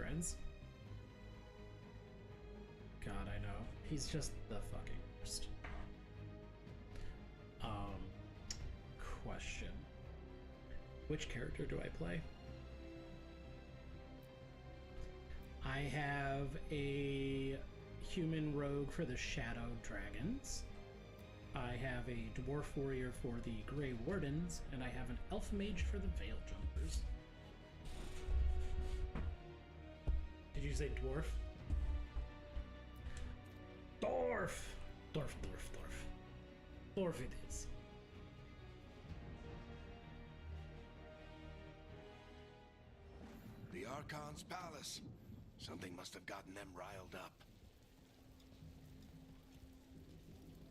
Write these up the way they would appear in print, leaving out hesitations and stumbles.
friends. God, I know. He's just the fucking worst. Question. Which character do I play? I have a human rogue for the Shadow Dragons. I have a dwarf warrior for the Grey Wardens, and I have an elf mage for the Veil Jumpers. Did you say dwarf? Dwarf! Dwarf, dwarf, dwarf. Dwarf it is. The Archon's palace. Something must have gotten them riled up.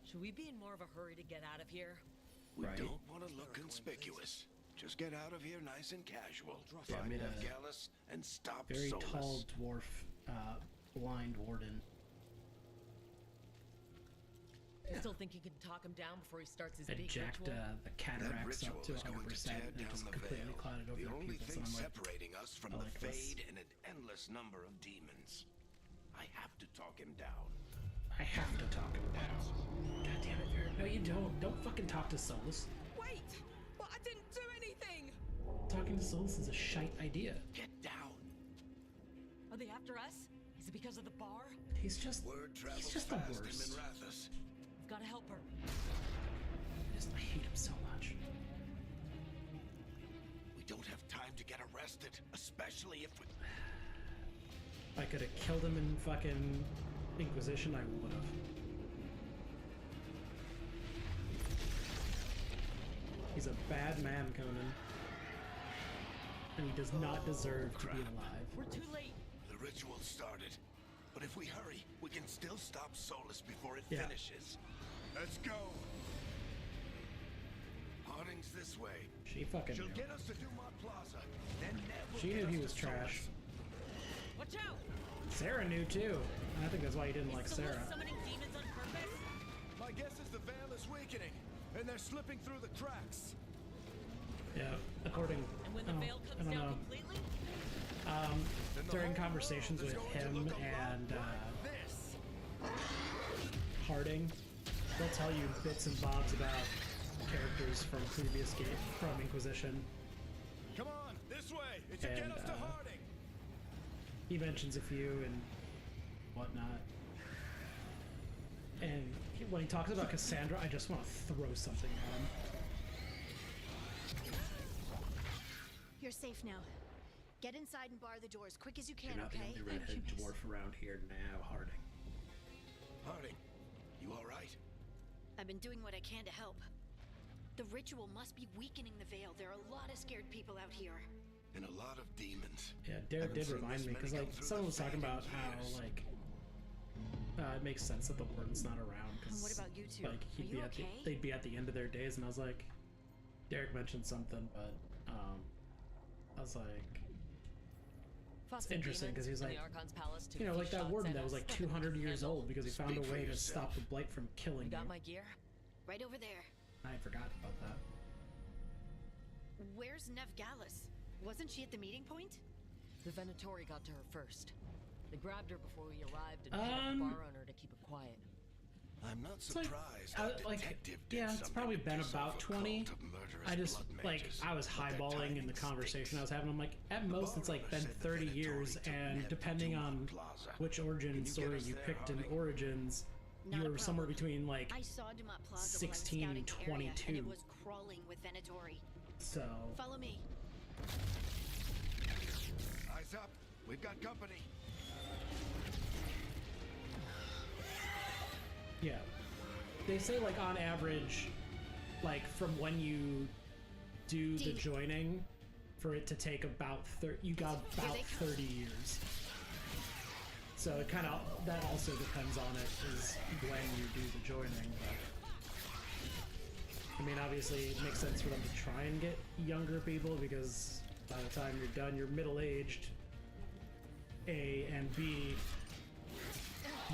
Should we be in more of a hurry to get out of here? We Right. don't want to look conspicuous. Just get out of here nice and casual. Yeah, I Find made that a Gallus and stop very Solus. tall dwarf, blind warden. I still think you can talk him down before he starts his I big jacked ritual. the cataracts That up to ritual is going to 100% tear and down just the completely veil. clouded over The their only pupils. thing And I'm like, separating us from I the like this. Fade and an endless number of demons. I have to talk him down. I have to talk him down. God damn it, Vera. No, you don't. Don't fucking talk to Solus. Wait! But I didn't do anything! Talking to Solus is a shite idea. Get down. Are they after us? Is it because of the bar? He's just, Word travels he's just the fast in worst. Minrathous. I've gotta help her. I hate him so much. We don't have time to get arrested, especially if we... If I could have killed him in fucking Inquisition, I would have. He's a bad man, Conan. And he does not deserve to be alive. We're too late. The ritual started. But if we hurry, we can still stop Solus before it Yeah. finishes. Let's go. Harding's this way. She fucking She'll knew. get us to Dumont Plaza. Then Ned will She get knew us he to was trash. Solus. Watch out! Sarah knew too. I think that's why he didn't like Is Solus Sarah. summoning demons on purpose? My guess is the veil is weakening, and they're slipping through the cracks. Yeah, according. And when the oh, veil I comes don't down know. completely? Then the During whole conversations world is with going to him look a lot and like this. Harding, they'll tell you bits and bobs about characters from previous game from Inquisition. Come on, this way. It should get And, us to Harding. He mentions a few and whatnot. And when he talks about Cassandra, I just want to throw something at him. You're safe now. Get inside and bar the door as quick as you You're can, not the okay? only redhead dwarf around here now, Harding. Harding, you all right? I've been doing what I can to help. The ritual must be weakening the veil. There are a lot of scared people out here. And a lot of demons. Yeah, Derek Haven't did seen remind this me, because many like come through someone the was talking Fade in about how years. like it makes sense that the warden's not around And because what about you two? like Are you okay? they'd be at the end of their days, and I was like, Derek mentioned something, but I was like, Fought it's some interesting because demons he's in like, the Archon's palace, took you know, a few like that shots warden at that was us. like 200 years Handle. old because he found Speak a for way to yourself. stop the blight from killing You got you. my gear? Right over there. I forgot about that. Where's Nev Gallus? Wasn't she at the meeting point? The Venatori got to her first. They grabbed her before we arrived and paid up the bar owner to keep it quiet. I'm not It's like, surprised that like, detective did yeah, it's something probably to been piss off about a 20. cult of murderous I just, blood like, mages. I was But their highballing in the timing conversation stinks. I was having. I'm like, at most, it's like been 30 years, and depending on which origin story you picked in Origins, Not you a were somewhere problem. between, like, I saw Dumont Plaza 16 while I was and scouting the area, and 22. it was crawling with Venatori. so... Follow me. Eyes up. We've got company. Yeah. They say, like, on average, like, from when you do the Dean. joining, for it to take about 30... You got about they come. 30 years. So it kind of... That also depends on it, is when you do the joining, but... I mean, obviously, it makes sense for them to try and get younger people, because by the time you're done, you're middle-aged, A, and B,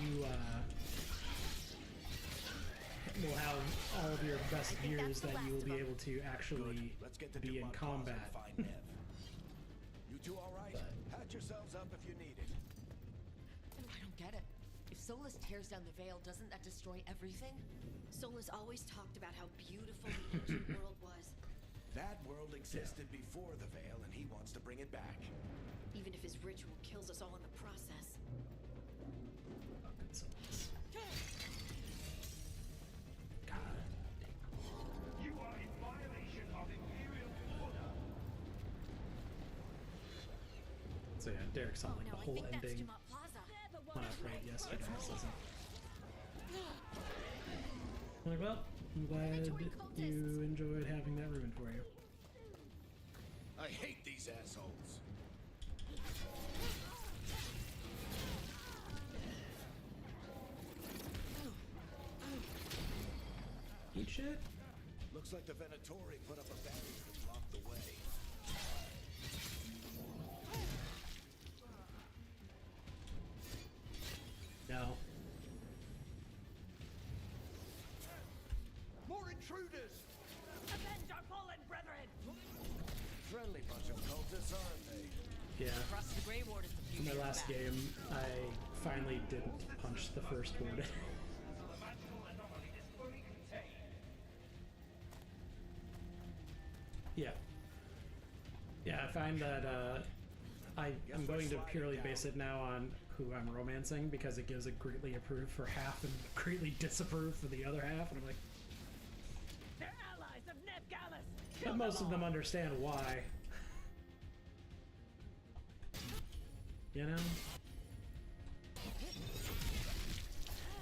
you, will have all of your best think that's years the that you will last be of 'em. able to actually Let's get to be in Dumont Plaza and combat. find Nev. You two all right? Patch yourselves up if you need get it. If Solus tears down the Veil, doesn't that destroy everything? Solus always talked about how beautiful the ancient world was. That world existed before the Veil, and he wants to bring it back. Even if his ritual kills us all in the process. Fucking Solus. God. You are in violation of Imperial order. So yeah, Derek saw like No, the I whole think that's ending Dumont Plaza. when I played yesterday. So I'm like, well, I'm glad you enjoyed having that ruined for you. I hate these assholes. Eat shit? Looks like the Venatori put up a barrier to block the way. No. More intruders! Avenge our fallen brethren! Friendly bunch of cultists, aren't they? Yeah. Across the Grey Ward is the In few my last game, I finally didn't punch the first ward. Yeah. Yeah, I find that I'm going to purely base it now on who I'm romancing because it gives a greatly approve for half and greatly disapprove for the other half, and I'm like, They're allies of Neb Gallus! but most of them understand why. You know?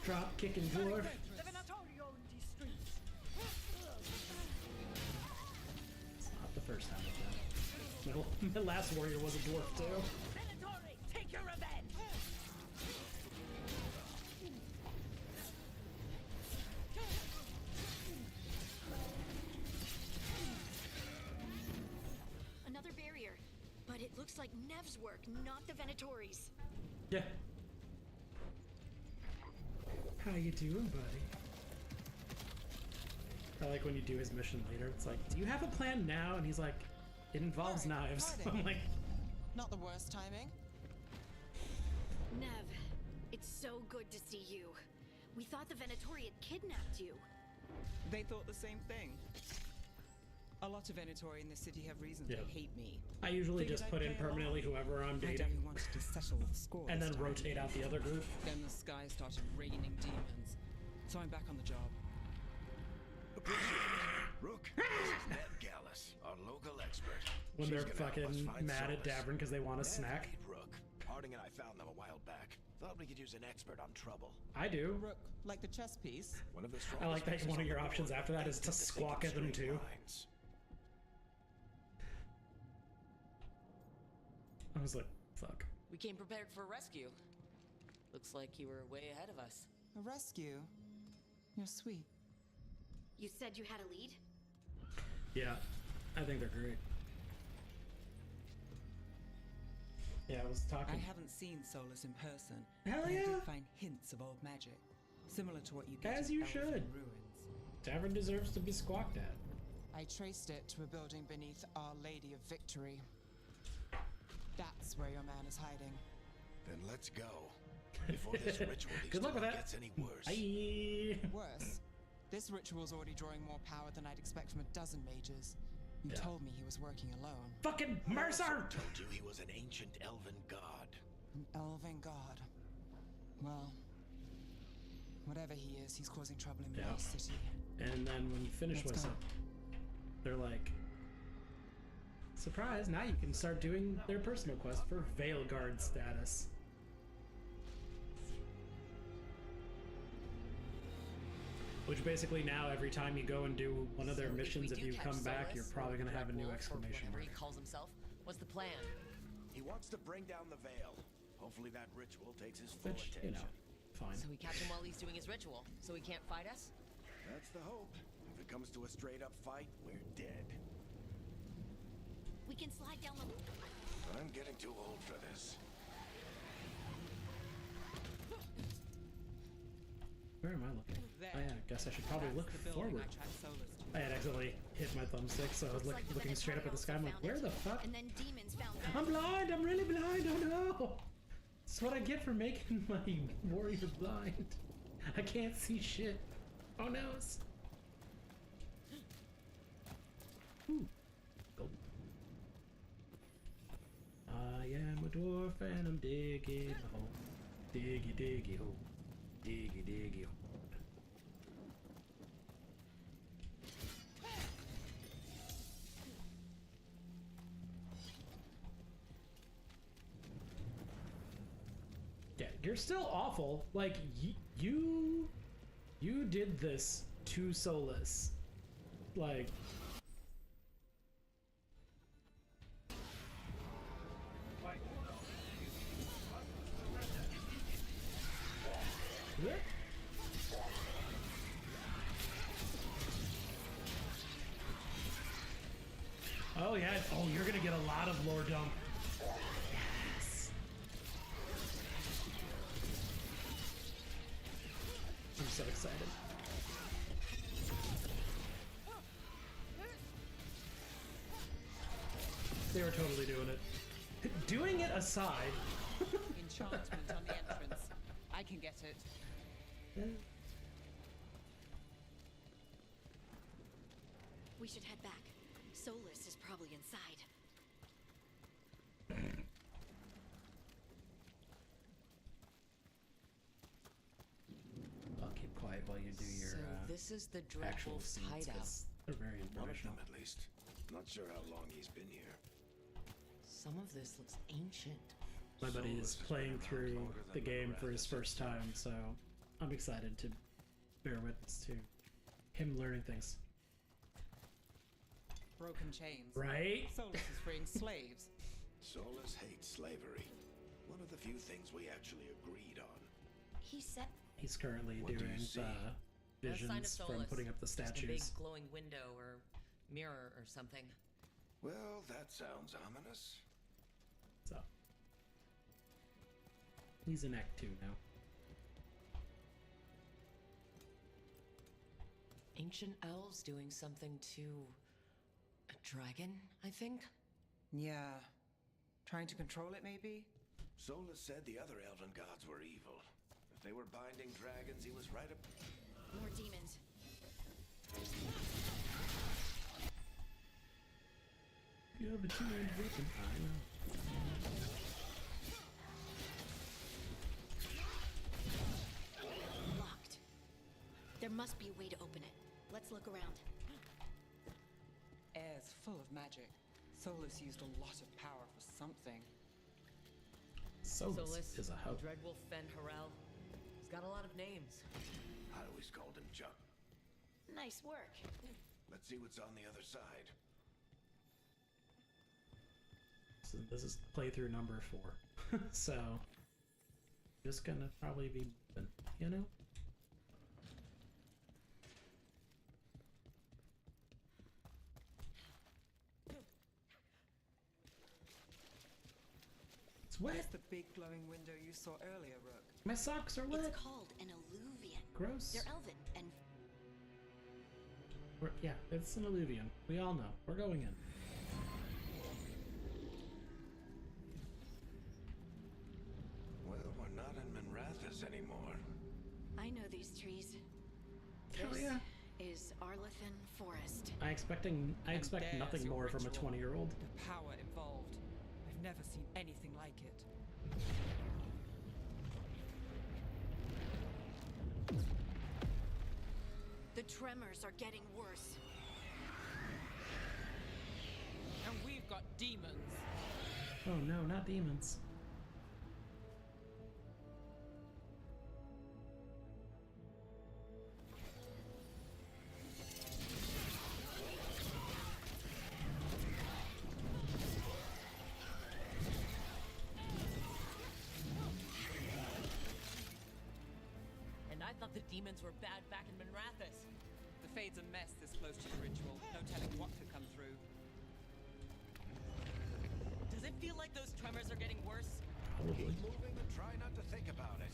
Drop kicking dwarf. The Venatori own these streets! It's not the first time I've done it. My last warrior was a dwarf too. Venatori, take your revenge! Another barrier. But it looks like Nev's work, not the Venatori's. Yeah. How you doing, buddy? I like when you do his mission later. It's like, do you have a plan now? And he's like, it involves knives. I'm like, Not the worst timing. Nev, it's so good to see you. We thought the Venatori had kidnapped you. They thought the same thing. A lot of Venatori in the city have reason Yeah. to hate me. I usually Figured just I'd put in play along. permanently whoever I'm I dating, only wanted to settle the score and this then time. rotate out the other group. Then the sky started raining demons, so I'm back on the job. Appreciate it. Rook, this is Ned Gallus, our local expert. When She's they're gonna help us fucking find mad at Solus. Davern because they want a Ned snack. ate Rook. Harding and I found them a while back. Thought we could use an expert on trouble. I do. Rook, like the chess piece. One of the I like that strongest one of pieces your on the options board, after that is and to the squawk at them straight too. lines. I was like, fuck. We came prepared for a rescue. Looks like you were way ahead of us. A rescue? You're sweet. You said you had a lead? Yeah, I think they're great. Yeah, I was I talking. haven't seen Solus in person. Hell but I yeah. did find hints of old magic, similar to what you get As in you Elven should. ruins. Davern deserves to be squawked at. I traced it to a building beneath Our Lady of Victory. That's where your man is hiding. Then let's go. Before this ritual Good luck with that. gets any worse. Bye. Worse, this ritual's already drawing more power than I'd expect from a dozen mages. You Yeah. told me he was working alone. Fucking Mercer! Told you he was an ancient elven god. An elven god. Well, whatever he is, he's causing trouble in Yeah. my city. And then when you finish Let's with go. it, they're like, surprise, now you can start doing their personal quest for Veilguard status. Which basically now every time you go and do one of their So missions, we if do you catch come back, Solus, you're probably or going to have a new Wolf, or exclamation whatever mark. he calls himself. What's the plan? He wants to bring down the veil. Hopefully that ritual takes his full Which, you attention. know, fine. So we catch him while he's doing his ritual, so he can't fight us? That's the hope. If it comes to a straight up fight, we're dead. We can slide down the... I'm getting too old for this. Where am I looking? There. Oh yeah, I guess I should probably That's look the building forward. I tracked Solus to. I had accidentally hit my thumbstick, so I was Looks like the looking straight up at the Venatori sky. I'm like, also where found the it. fuck? And then demons found them. I'm blind! I'm really blind! Oh no! That's what I get for making my warrior blind. I can't see shit. Oh no. Ooh. Gold. I am a dwarf and I'm digging a hole. Diggy diggy hole. Diggy diggy hole. Yeah, you're still awful. Like, you did this to Solus. Like... Oh yeah, oh, you're gonna get a lot of lore dump. Yes. I'm so excited. They were totally doing it. Doing it aside. Enchantment on the entrance. I can get it. We should head back. Solus is probably inside. I'll keep quiet while you do your So this is the actual Dreadwolf's scenes, hideout. 'cause they're very One of informational. them, at least. Not sure how long he's been here. Some of this looks ancient. My buddy is Solus has playing been around through longer the than game for his Marathas first himself. time, so I'm excited to bear witness to him learning things. Broken chains. Right? Solus is freeing slaves. Solus hates slavery. One of the few things we actually agreed on. He said He's currently What do you doing see? No sign of visions from Solus. putting up the Just a big statues. glowing window or mirror or something. Well, that sounds ominous. So he's in Act 2 now. Ancient elves doing something to a dragon, I think? Yeah. Trying to control it, maybe? Solus said the other elven gods were evil. If they were binding dragons, he was right up. more demons. You have a two-handed weapon. I know. Locked. There must be a way to open it. Let's look around. Air's full of magic. Solus used a lot of power for something. Solus is a hoe. Dreadwolf Fen Harel. He's got a lot of names. I always called him Chuck. Nice work. Let's see what's on the other side. So this is playthrough number 4. So just gonna probably be moving, you know? It's wet. Where's the big glowing window you saw earlier, Rook? My socks are wet. It's called an alluvian. Gross. They're elven and Yeah, it's an alluvian. We all know. We're going in. Well, we're not in Marathas anymore. I know these trees. Hell This yeah. is Arlethan Forest. I expect there's nothing your more from a ritual. 20-year-old. The power involved. I've never seen anything like it. The tremors are getting worse. And we've got demons. Oh no, not demons. And I thought the demons were bad back in Marathas. The Fade's a mess this close to the ritual. No telling what could come through. Does it feel like those tremors are getting worse? Probably. Keep moving and try not to think about it.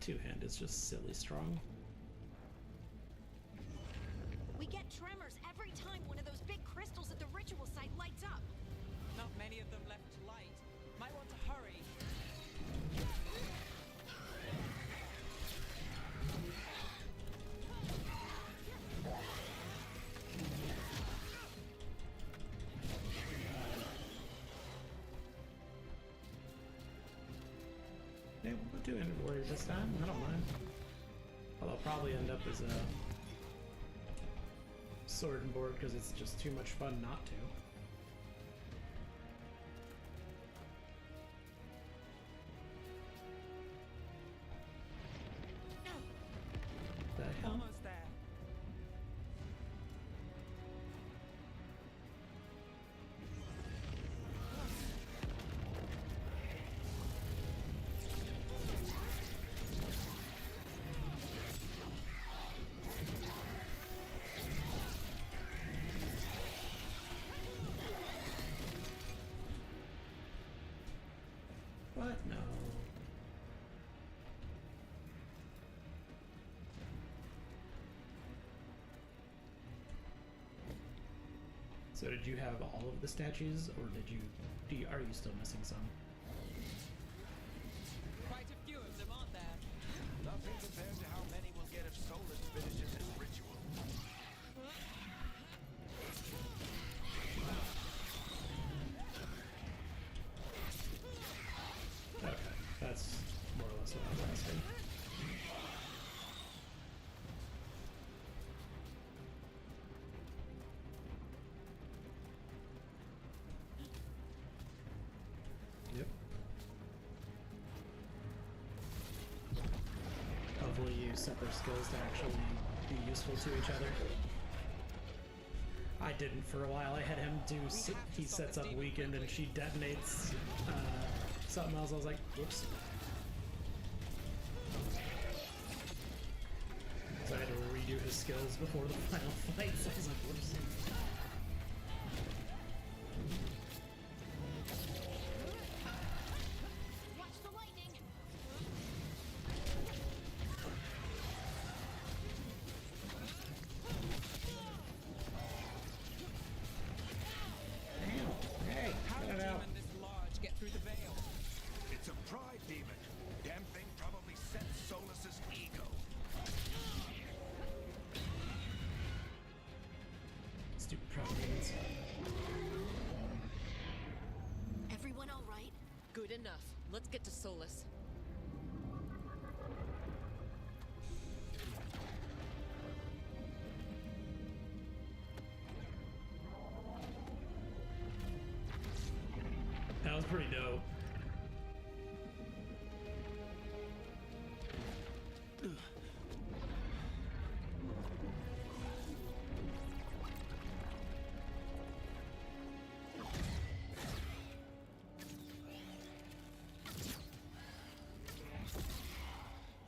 Two-hand is just silly strong. We get tremors every time one of those big crystals at the ritual site lights up. Not many of them left to light. Might want to hurry. Hey, we'll go two-handed warrior this time. I don't mind. Although I'll probably end up as a sword and board because it's just too much fun not to. The hell? Almost there. What? No. So did you have all of the statues, or are you still missing some? Quite a few of them, aren't there? Nothing compared to how many we'll get if Solus finishes his ritual. Okay, that's more or less what I was asking. Yep. Hopefully you set their skills to actually be useful to each other. I didn't for a while. I had him do, he sets up weakened and she detonates something else. I was like, whoops. So I had to redo his skills before the final fight, so I was like, whoops. Watch the lightning. Hey, How cut did it out. demon this large get through the veil? It's a pride demon. Damn thing probably set Solus's ego. Stupid proteins. Everyone all right? Good enough. Let's get to Solus. That was pretty dope.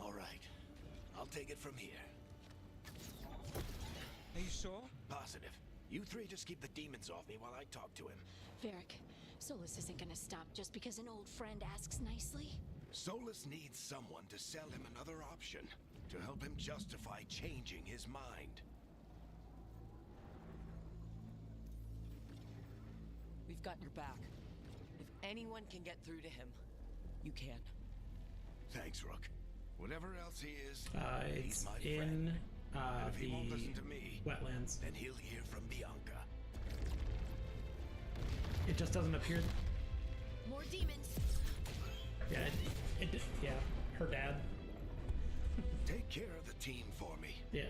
All right. I'll take it from here. Are you sure? Positive. You three just keep the demons off me while I talk to him. Varric, Solus isn't gonna stop just because an old friend asks nicely. Solus needs someone to sell him another option, to help him justify changing his mind. We've got your back. If anyone can get through to him, you can. Thanks, Rook. Whatever else he is, It's he's my in friend. And if he won't the listen to me, wetlands. then he'll hear from Bianca. It just doesn't appear. More demons. Yeah, yeah, her dad. Take care of the team for me. Yeah.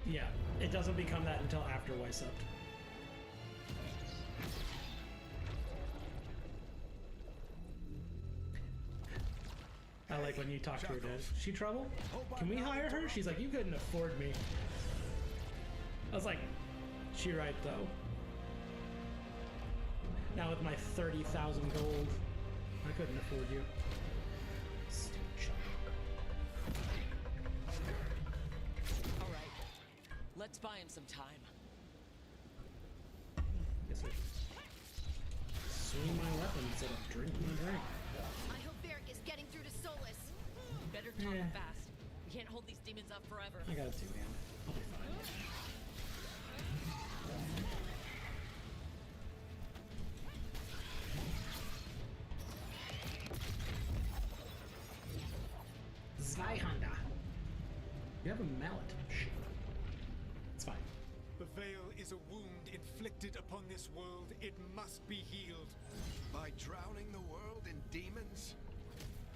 Yeah, it doesn't become that until after Weishaupt. I like when you talk to her dad. She trouble? Can we hire her? She's like, you couldn't afford me. I was like, she right though. Now with my 30,000 gold, I couldn't afford you. Stupid child. All right. Let's buy him some time. Guess I swing my weapon instead of drinking a drink. I hope Varric is getting through to Talk Eh. fast. We can't hold these demons up forever. I got a two-hand. I'll be fine. Zweihander. You have a mallet. Shit. It's fine. The veil is a wound inflicted upon this world. It must be healed. By drowning the world in demons?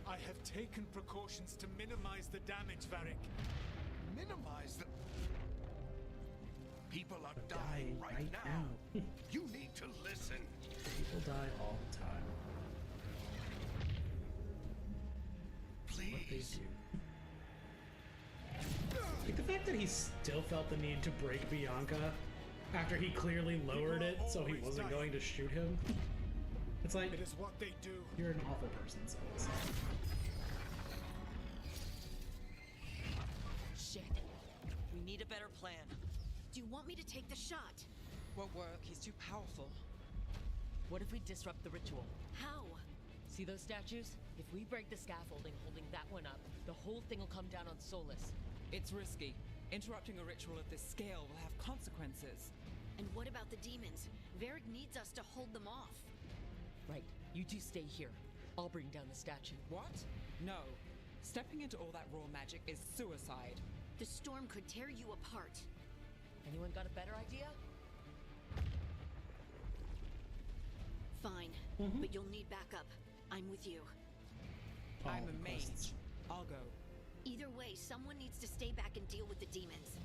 I have taken precautions to minimize the damage, Varric. Minimize the... People are Dying dying right now. You need to listen. People die all the time. What they Please. do. Like the fact that he still felt the need to break Bianca after he clearly lowered it so he wasn't going to shoot him. It's like, It is what they do. you're an awful person, Silas. Shit. We need a better plan. Do you want me to take the shot? Won't work. He's too powerful. What if we disrupt the ritual? How? See those statues? If we break the scaffolding holding that one up, the whole thing will come down on Solus. It's risky. Interrupting a ritual of this scale will have consequences. And what about the demons? Varric needs us to hold them off. Right. You two stay here. I'll bring down the statue. What? No. Stepping into all that raw magic is suicide. The storm could tear you apart. Anyone got a better idea? Fine, but you'll need backup. I'm with you. I'm All a mage. requests. I'll go. Either way, someone needs to stay back and deal with the demons.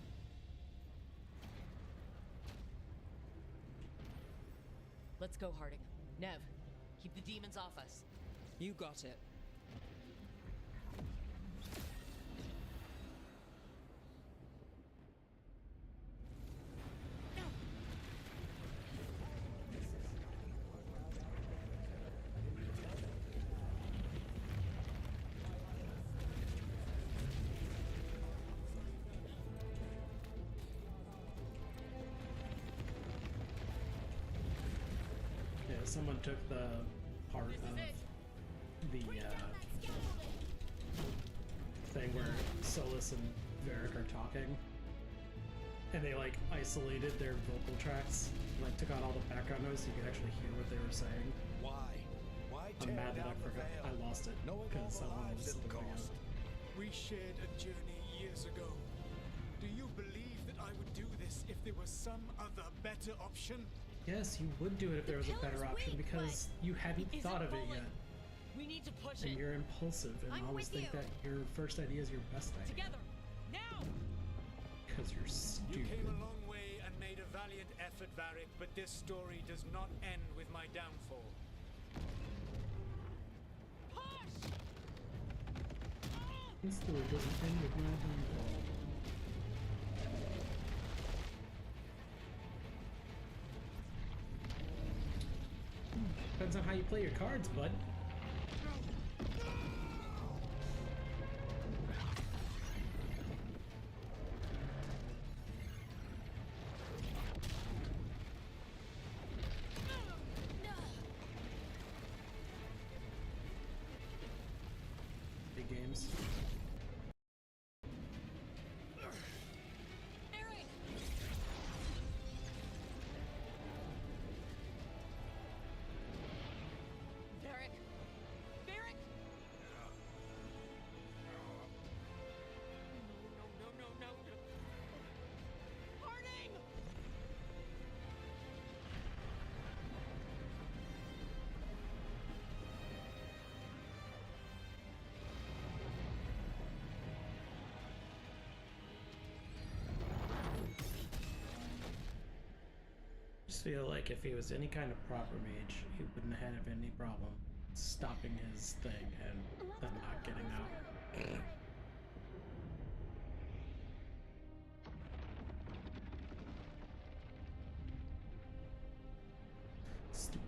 Let's go, Harding. Nev, keep the demons off us. You got it. Yeah, someone took the part of the thing where Solus and Varric are talking, and they like isolated their vocal tracks, like took out all the background noise so you could actually hear what they were saying. Why? Why I'm tear mad that I down the forgot. veil? I lost it Knowing all because the I wanted lives to it'll listen to the cost. We shared a journey years ago. Do you believe that I would do this if there was some other better option? Yes, you would do it if there was a better pillar's option weak, because you hadn't Is thought it of it falling? yet. We need to push And it. you're impulsive and I'm always with think you. that your first idea is your best idea. Together. Now! Because you're You stupid. came a long way and made a valiant effort, Varric, but this story does not end with my downfall. Push! This story doesn't end with my downfall. Depends on how you play your cards, bud. Big games. Eric! Varric! Varric! No. Harding! Just feel like if he was any kind of proper mage, he wouldn't have any problem stopping his thing and then not getting out. Stupid.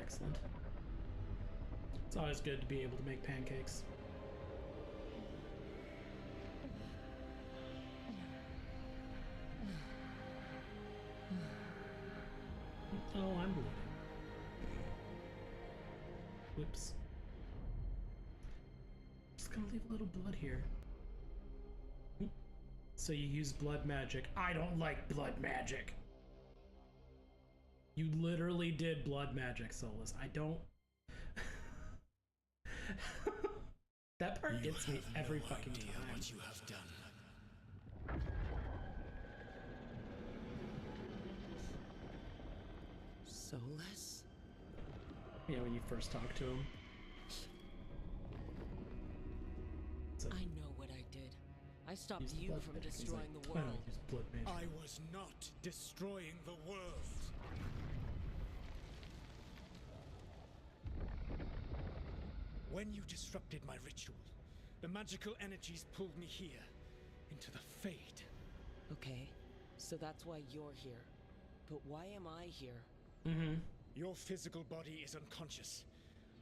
Excellent. It's always good to be able to make pancakes. Oh, I'm bleeding. Whoops. just gonna leave a little blood here. So you use blood magic. I don't like blood magic. You literally did blood magic, Solus. I don't... That part gets me every fucking time. What you have done. Soulless? Yeah, when you first talk to him. I know what I did. I stopped Use you blood from magic. He's destroying like, the "I don't world. use blood magic." I was not destroying the world. When you disrupted my ritual, the magical energies pulled me here, into the Fade. Okay, so that's why you're here. But why am I here? Your physical body is unconscious,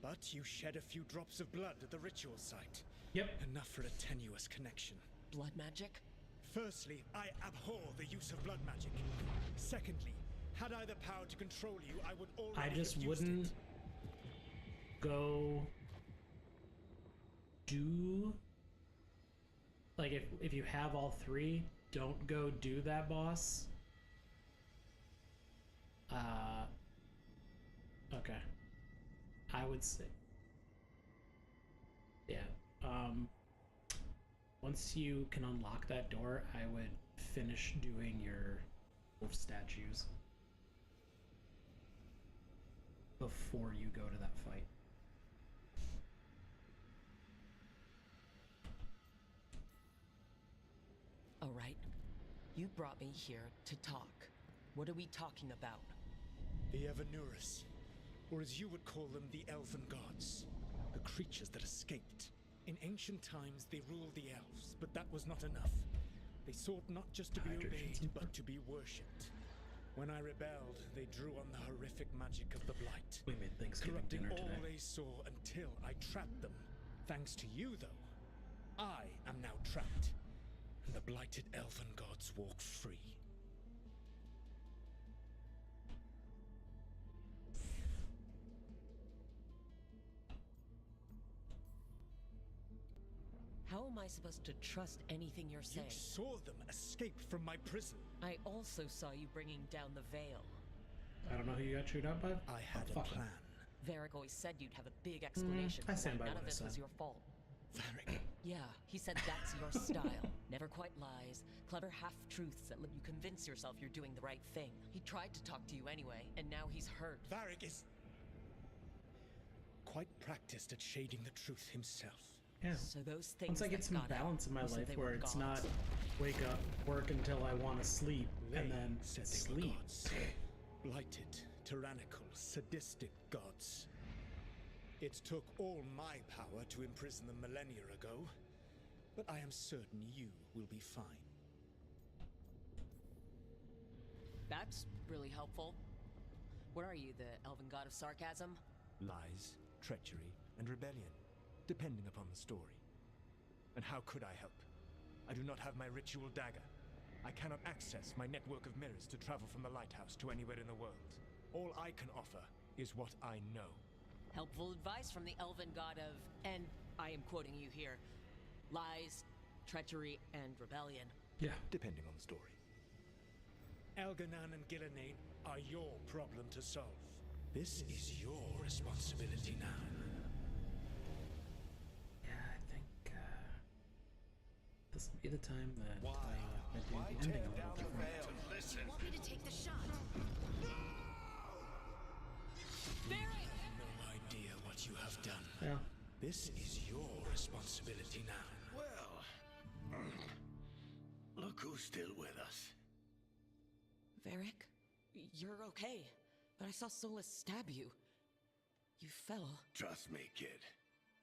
but you shed a few drops of blood at the ritual site. Yep. Enough for a tenuous connection. Blood magic? Firstly, I abhor the use of blood magic. Secondly, had I the power to control you, I would already I just have used wouldn't it. go do... Like, if you have all three, don't go do that boss. Okay. I would say... Yeah. Once you can unlock that door, I would finish doing your wolf statues before you go to that fight. All right. You brought me here to talk. What are we talking about? The Evanurus, or as you would call them, the Elven Gods. The creatures that escaped. In ancient times, they ruled the elves, but that was not enough. They sought not just to be Hydration obeyed, but to be worshipped. When I rebelled, they drew on the horrific magic of the Blight, We made Thanksgiving corrupting dinner all today. they saw until I trapped them. Thanks to you, though, I am now trapped, and the blighted Elven Gods walk free. How am I supposed to trust anything you're You saying? saw them escape from my prison. I also saw you bringing down the veil. I don't know who you got chewed out by. I had a fuck it. plan. Varric always said you'd have a big explanation I for stand why by none what of I this said. was your fault. Varric. Yeah, he said that's your style. Never quite lies, clever half-truths that let you convince yourself you're doing the right thing. He tried to talk to you anyway, and now he's hurt. Varric is quite practiced at shading the truth himself. Yeah. So those things Once I get that some got out, balance in my you said life they where were it's gods. not wake up, work until I want to sleep, and They then said they were sleep. gods. Blighted, tyrannical, sadistic gods. It took all my power to imprison them millennia ago, but I am certain you will be fine. That's really helpful. What are you, the elven god of sarcasm? Lies, treachery, and rebellion, depending upon the story. And how could I help? I do not have my ritual dagger. I cannot access my network of mirrors to travel from the lighthouse to anywhere in the world. All I can offer is what I know. Helpful advice from the elven god of, and I am quoting you here, lies, treachery, and rebellion. Yeah. Depending on the story. Elganan and Gillenane are your problem to solve. This is your responsibility now. Yeah, I think this will be the time that I Why do the tear ending a down little the different. veil to listen? Want me to take the shot? You have no idea what you have done. Yeah. This is your responsibility now. Well, look who's still with us. Varric, you're okay, but I saw Solus stab you. You fell. Trust me, kid.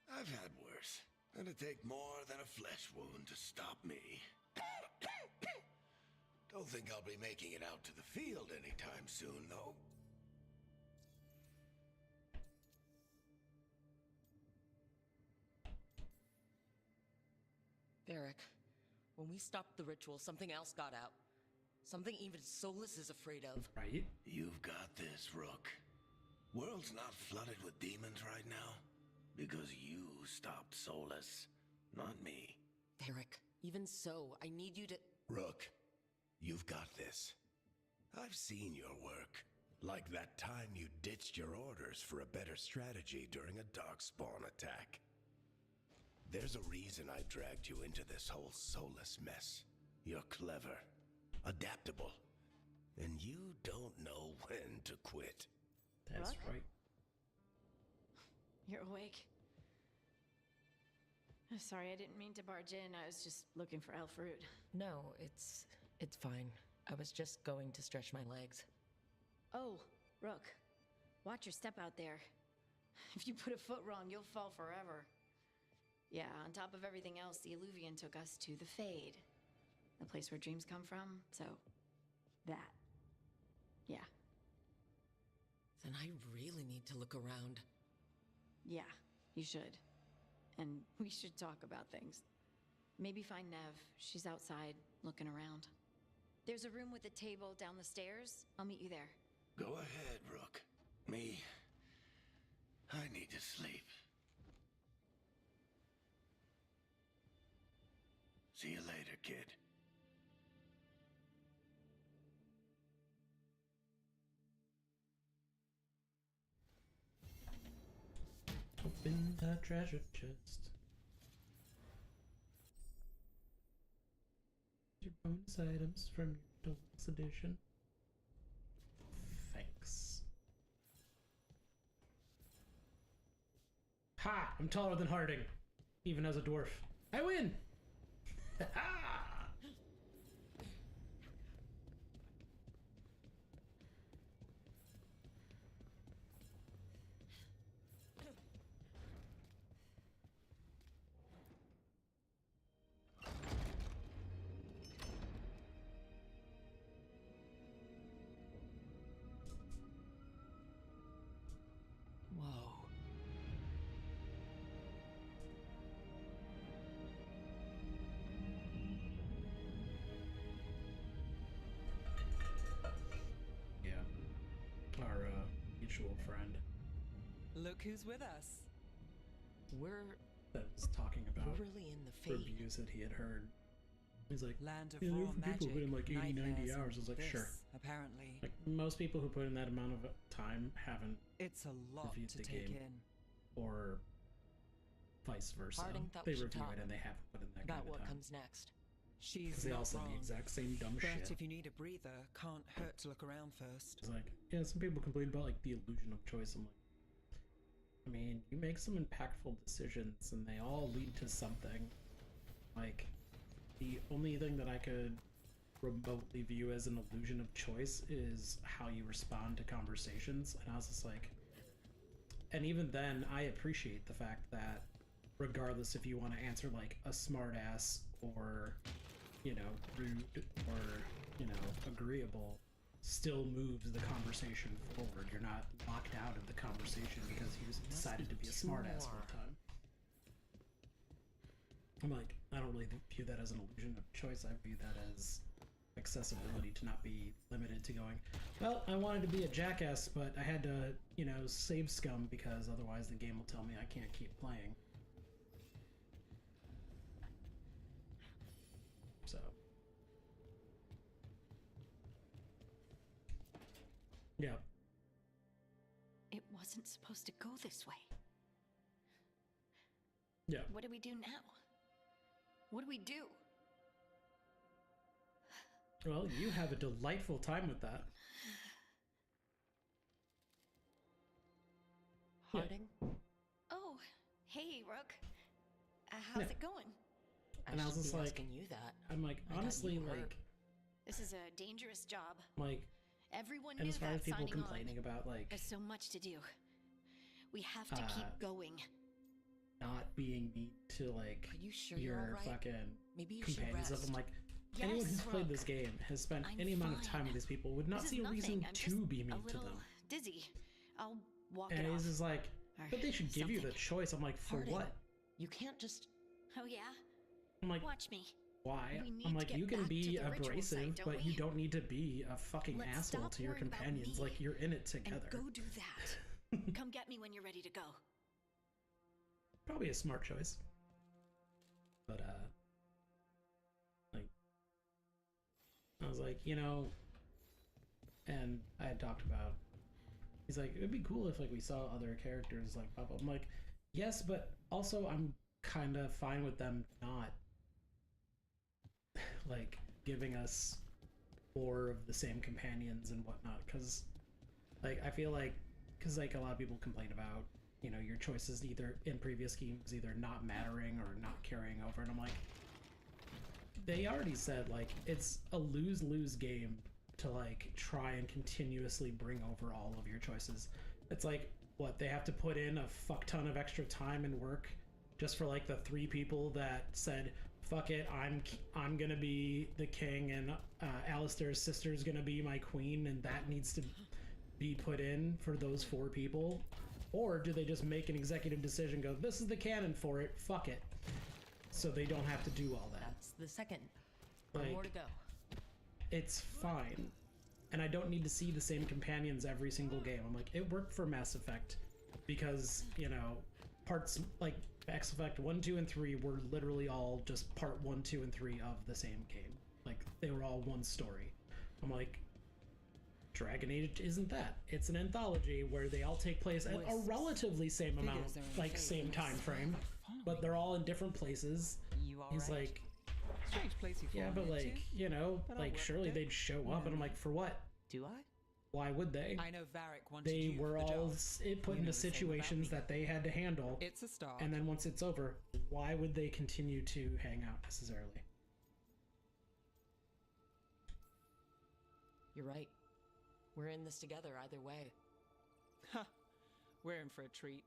I've had worse. It'll take more than a flesh wound to stop me. Don't think I'll be making it out to the field anytime soon, though. Varric, when we stopped the ritual, something else got out. Something even Solus is afraid of. Right? You've got this, Rook. World's not flooded with demons right now because you stopped Solus. not me. Eric, even so, I need you to... Rook, you've got this. I've seen your work. Like that time you ditched your orders for a better strategy during a darkspawn attack. There's a reason I dragged you into this whole soulless mess. You're clever, adaptable, and you don't know when to quit. That's Rook? right. You're awake. Sorry, I didn't mean to barge in. I was just looking for elf fruit. No, it's fine. I was just going to stretch my legs. Oh, Rook. Watch your step out there. If you put a foot wrong, you'll fall forever. Yeah, on top of everything else, the Illuvian took us to the Fade. The place where dreams come from, so... that. Yeah. Then I really need to look around. Yeah, you should. And we should talk about things. Maybe find Nev. She's outside, looking around. There's a room with a table down the stairs. I'll meet you there. Go ahead, Rook. Me, I need to sleep. See you later, kid. Open the treasure chest. Your bonus items from your deluxe edition. Thanks. Ha! I'm taller than Harding, even as a dwarf. I win! Ha! Whoa. Yeah. Our mutual friend Look who's with us. We're that was talking about really in the Fade. reviews that he had heard. He's like, Land of yeah, raw different people magic. put in like 80, 90 nightmares, hours. I was like, this, sure. Apparently, Like, most people who put in that amount of time haven't, it's a lot reviewed to the take game. in. or vice versa. Harding thought They we should review talk it and they haven't put in that about kind of what time. comes next. She's Because they not all said wrong. the exact same dumb But shit. if you need a breather, can't hurt to look around first. It's like, yeah, some people complain about like the illusion of choice. I'm like, I mean, you make some impactful decisions and they all lead to something. Like, the only thing that I could remotely view as an illusion of choice is how you respond to conversations. And I was just like, and even then, I appreciate the fact that regardless if you want to answer like a smart ass or, you know, rude or, you know, agreeable, still moves the conversation forward. You're not locked out of the conversation because you just decided to be a smart ass one time. I'm like, I don't really view that as an illusion of choice. I view that as accessibility, to not be limited to going, well, I wanted to be a jackass, but I had to, you know, save scum because otherwise the game will tell me I can't keep playing. So. Yeah. It wasn't supposed to go this way. Yeah. What do we do now? What do we do? Well, you have a delightful time with that. Harding? Oh, hey, Rook. How's Yeah. it going? And I was should just be like- asking you that. I'm like, I got honestly, you like, hurt. This is a dangerous job. like, Everyone and knew as far that as people signing complaining on. about, like, There's so much to do. We have to keep going. not being mean to, like, Are you sure you're your alright? fucking Maybe you should companions of rest. them. Like, anyone Yes, who's played Rook. this game has spent I'm any amount of time fine. with these people would not This see is a reason nothing. I'm to just be a mean to little them. dizzy. I'll walk And it off. he's just like, Or but they should give you the something. choice. I'm like, for Harding, what? You can't just... Oh yeah? I'm like, Watch me. why? We need I'm to like, get you can back to be the ritual abrasive, site, don't but we? you don't need to be a fucking Let's asshole stop to your worrying about companions. me Like, you're in it together. And go do that. Come get me when you're ready to go. Probably a smart choice. But like, I was like, you know, and I had talked about. He's like, it'd be cool if like we saw other characters like pop up. I'm like, yes, but also I'm kind of fine with them not like giving us more of the same companions and whatnot, because like I feel like, because like a lot of people complain about, you know, your choices either in previous games either not mattering or not carrying over, and I'm like, they already said like it's a lose-lose game to like try and continuously bring over all of your choices. It's like, what, they have to put in a fuck ton of extra time and work just for like the 3 people that said, fuck it, I'm gonna be the king and Alistair's sister's gonna be my queen, and that needs to be put in for those 4 people? Or do they just make an executive decision, go, this is the canon for it, fuck it, so they don't have to do all that? That's the second. Like, More to go. it's fine. And I don't need to see the same companions every single game. I'm like, it worked for Mass Effect because, you know, parts like Mass Effect 1, 2, and 3 were literally all just part 1, 2, and 3 of the same game. Like, they were all one story. I'm like, Dragon Age isn't that. It's an anthology where they all take place at a relatively same amount, like same time frame, but they're all in different places. You all He's right? like, Strange place you yeah, fall but into. like, you know, But I'll like work surely with it. they'd show up, and I'm like, for what? Do I? Why would they? I know Varric wanted They you were for the all job. put You into know the same about situations me. that they had to handle, It's a start. and then once it's over, why would they continue to hang out necessarily? You're right. We're in this together either way. Ha! We're in for a treat.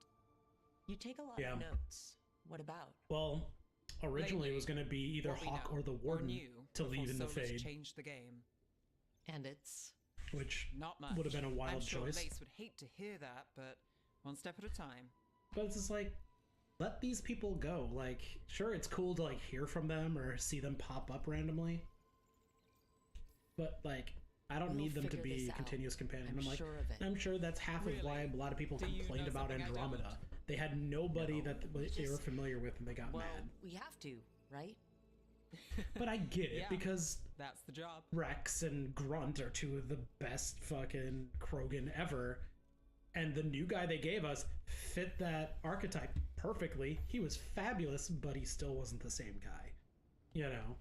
You take a lot Yeah. of notes. What about? Well, originally it was going to be either What we Hawk know, or the Warden knew to before lead in the Solus Fade, changed the game. And it's... which Not much. would have been a wild I'm sure choice. Lace would hate to hear that, but one step at a time. But it's just like, let these people go. Like, sure, it's cool to like hear from them or see them pop up randomly, but like, I don't We'll need them to figure be this a out. continuous companion. I'm I'm like, sure of it. I'm sure that's half of why Really? a lot of people Do you complained know about something I Andromeda. don't? They had nobody No, that we they were just- familiar with, and they got Well, mad. we have to, right? But I get it, Yeah. because That's the job. Rex and Grunt are 2 of the best fucking Krogan ever, and the new guy they gave us fit that archetype perfectly. He was fabulous, but he still wasn't the same guy, you know.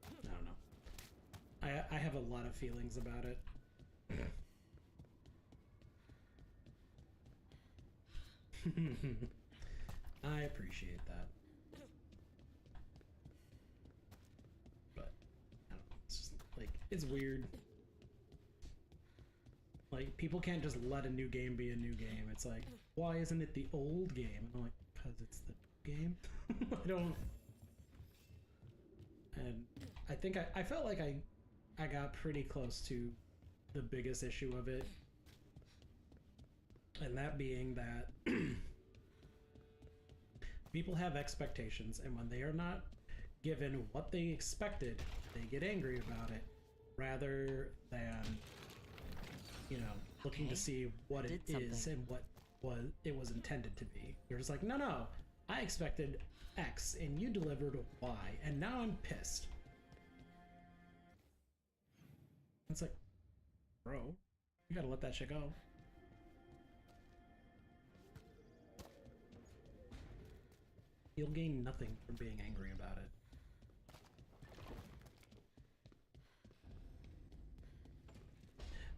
I don't know. I have a lot of feelings about it. I appreciate that. But I don't know. It's just like, it's weird. Like, people can't just let a new game be a new game. It's like, why isn't it the old game? And I'm like, because it's the game. I don't. And I think I felt like I got pretty close to the biggest issue of it. And that being that people have expectations, and when they are not given what they expected, they get angry about it, rather than, you know, looking to Okay. see what it Did is something. and what it was intended to be. You're just like, no, I expected X and you delivered Y, and now I'm pissed. It's like, bro, you gotta let that shit go. You'll gain nothing from being angry about it.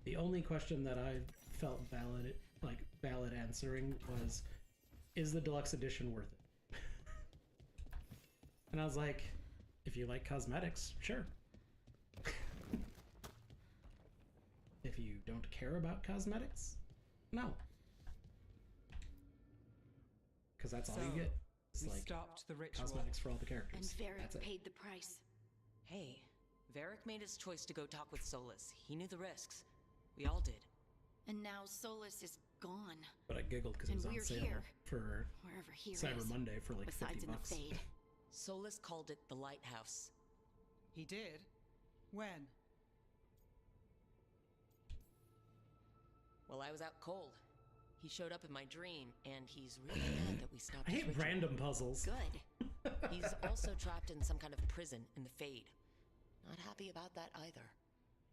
The only question that I felt valid answering was, is the deluxe edition worth it? And I was like, if you like cosmetics, sure. If you don't care about cosmetics, no. Because that's all you So, get. It's we like stopped the ritual. cosmetics for all the And characters. That's Varric it. paid the price. Hey, Varric made his choice to go talk with Solus. He knew the risks. We all did. And now Solus is gone. But I giggled because it And was on we're sale here. for Wherever he Cyber is. Monday for like Besides 50 in bucks. the Fade. Solus called it the Lighthouse. He did? When? Well, I was out cold. He showed up in my dream, and he's really mad that we stopped I his hate ritual. random puzzles. Good. He's also trapped in some kind of prison in the Fade. Not happy about that either.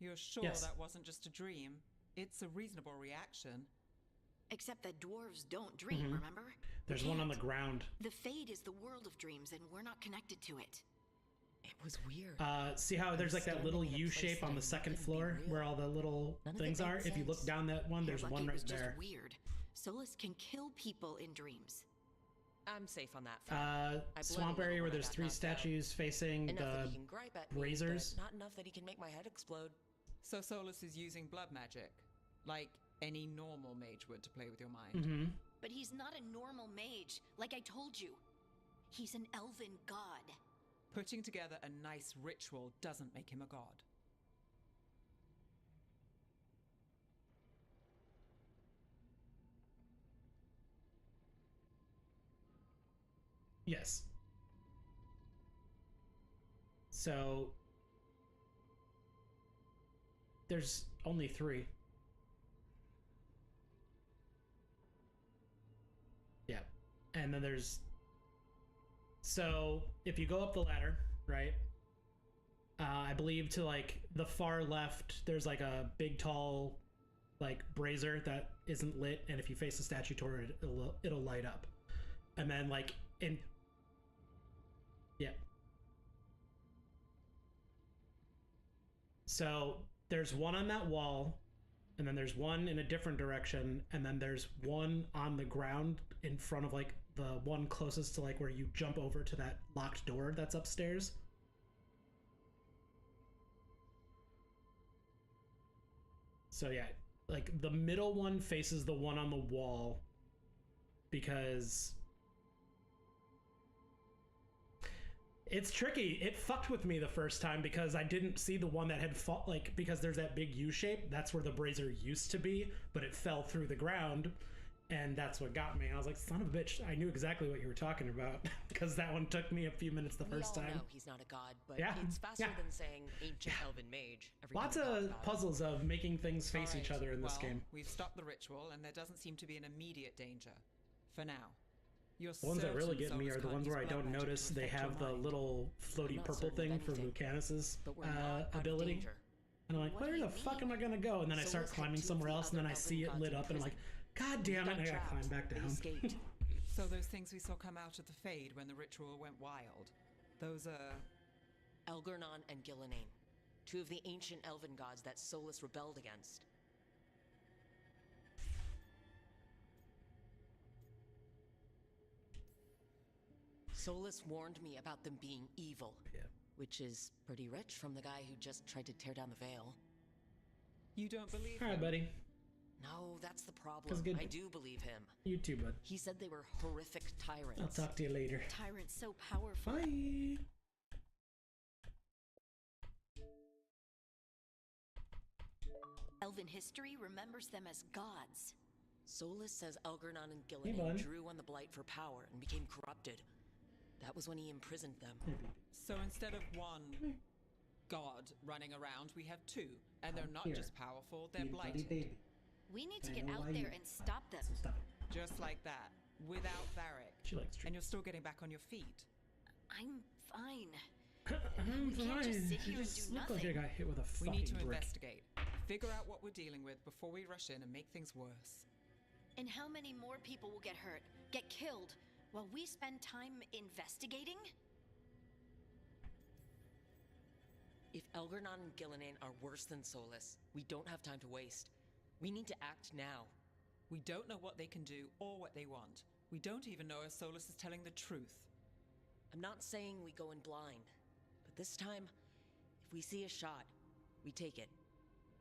You're sure Yes. that wasn't just a dream? It's a reasonable reaction. Except that dwarves don't dream, remember? There's one on the ground. The Fade is the world of dreams, and we're not connected to it. It was weird. See how there's like that little standing in a U place shape that on I the knew second couldn't be floor real. where all the little None of it things made are? If you look sense. down that one, there's Lucky one it right was there. just weird. Solus can kill people in dreams. I'm safe on that front. I bled a Swamp little area where when I there's got 3 knocked out. statues facing Enough that the he can gripe at me, razors. but not enough that he can make my head explode. So Solus is using blood magic, like any normal mage would to play with your mind. Mm-hmm. But he's not a normal mage, like I told you. He's an elven god. Putting together a nice ritual doesn't make him a god. Yes. So there's only 3. Yeah. And then there's, so if you go up the ladder, right? I believe to like the far left, there's like a big tall like brazier that isn't lit, and if you face the statue toward it, it'll light up. And then like in, yeah. So there's one on that wall, and then there's one in a different direction, and then there's one on the ground in front of like the one closest to like where you jump over to that locked door that's upstairs. So yeah, like the middle one faces the one on the wall because it's tricky. It fucked with me the first time because I didn't see the one that had fought, like, because there's that big U shape. That's where the brazier used to be, but it fell through the ground, and that's what got me. I was like, son of a bitch, I knew exactly what you were talking about because that one took me a few minutes the first We all time. know he's not a god, but Yeah. it's faster Yeah. than saying ancient elven mage. Every Lots time we talk of about it. puzzles of making things face each Alright, other in this well, game. We've stopped the ritual, and there doesn't seem to be an immediate danger. For now. You're The ones that really certain get me Solus are the can't ones use where I blood don't magic to notice they affect your have the mind. little floaty not purple certain of thing for anything, Lucanus's But we're not out of ability. danger. And I'm like, What do where you the fuck mean? am I gonna go? And then I start Solus had climbing 2 of somewhere the else, and then other I see it elven lit gods up, in and I'm like, prison. God He damn it! got And I gotta climb trapped, back but down. escaped. So those things we saw come out of the Fade when the ritual went wild, those are... Elgernon and Gillenane, 2 of the ancient elven gods that Solus rebelled against. Solus warned me about them being evil, Yeah. which is pretty rich from the guy who just tried to tear down the veil. You don't believe All right, him? buddy. No, that's the That's problem. good. I do believe him. You too, bud. He said they were horrific tyrants. I'll talk to you later. Tyrant's so powerful. Bye. Elven history remembers them as gods. Solus says Elgernon and Hey, Gillenane bud. drew on the Blight for power and became corrupted. That was when he imprisoned them. So instead of one god running around, we have 2. And they're not Here. just powerful, they're Buddy blighted. baby. We need to I get know out why there you- and stop them. So stop it. Just like that, without Varric. She likes And treats. you're still getting back on your feet. I'm fine. I'm we can't just fine. sit You here and just do look like I nothing. got hit with a We fucking need to brick. investigate. Figure out what we're dealing with before we rush in and make things worse. And how many more people will get hurt, get killed, while we spend time investigating? If Elgernon and Gillenane are worse than Solus, we don't have time to waste. We need to act now. We don't know what they can do or what they want. We don't even know if Solus is telling the truth. I'm not saying we go in blind, but this time, if we see a shot, we take it.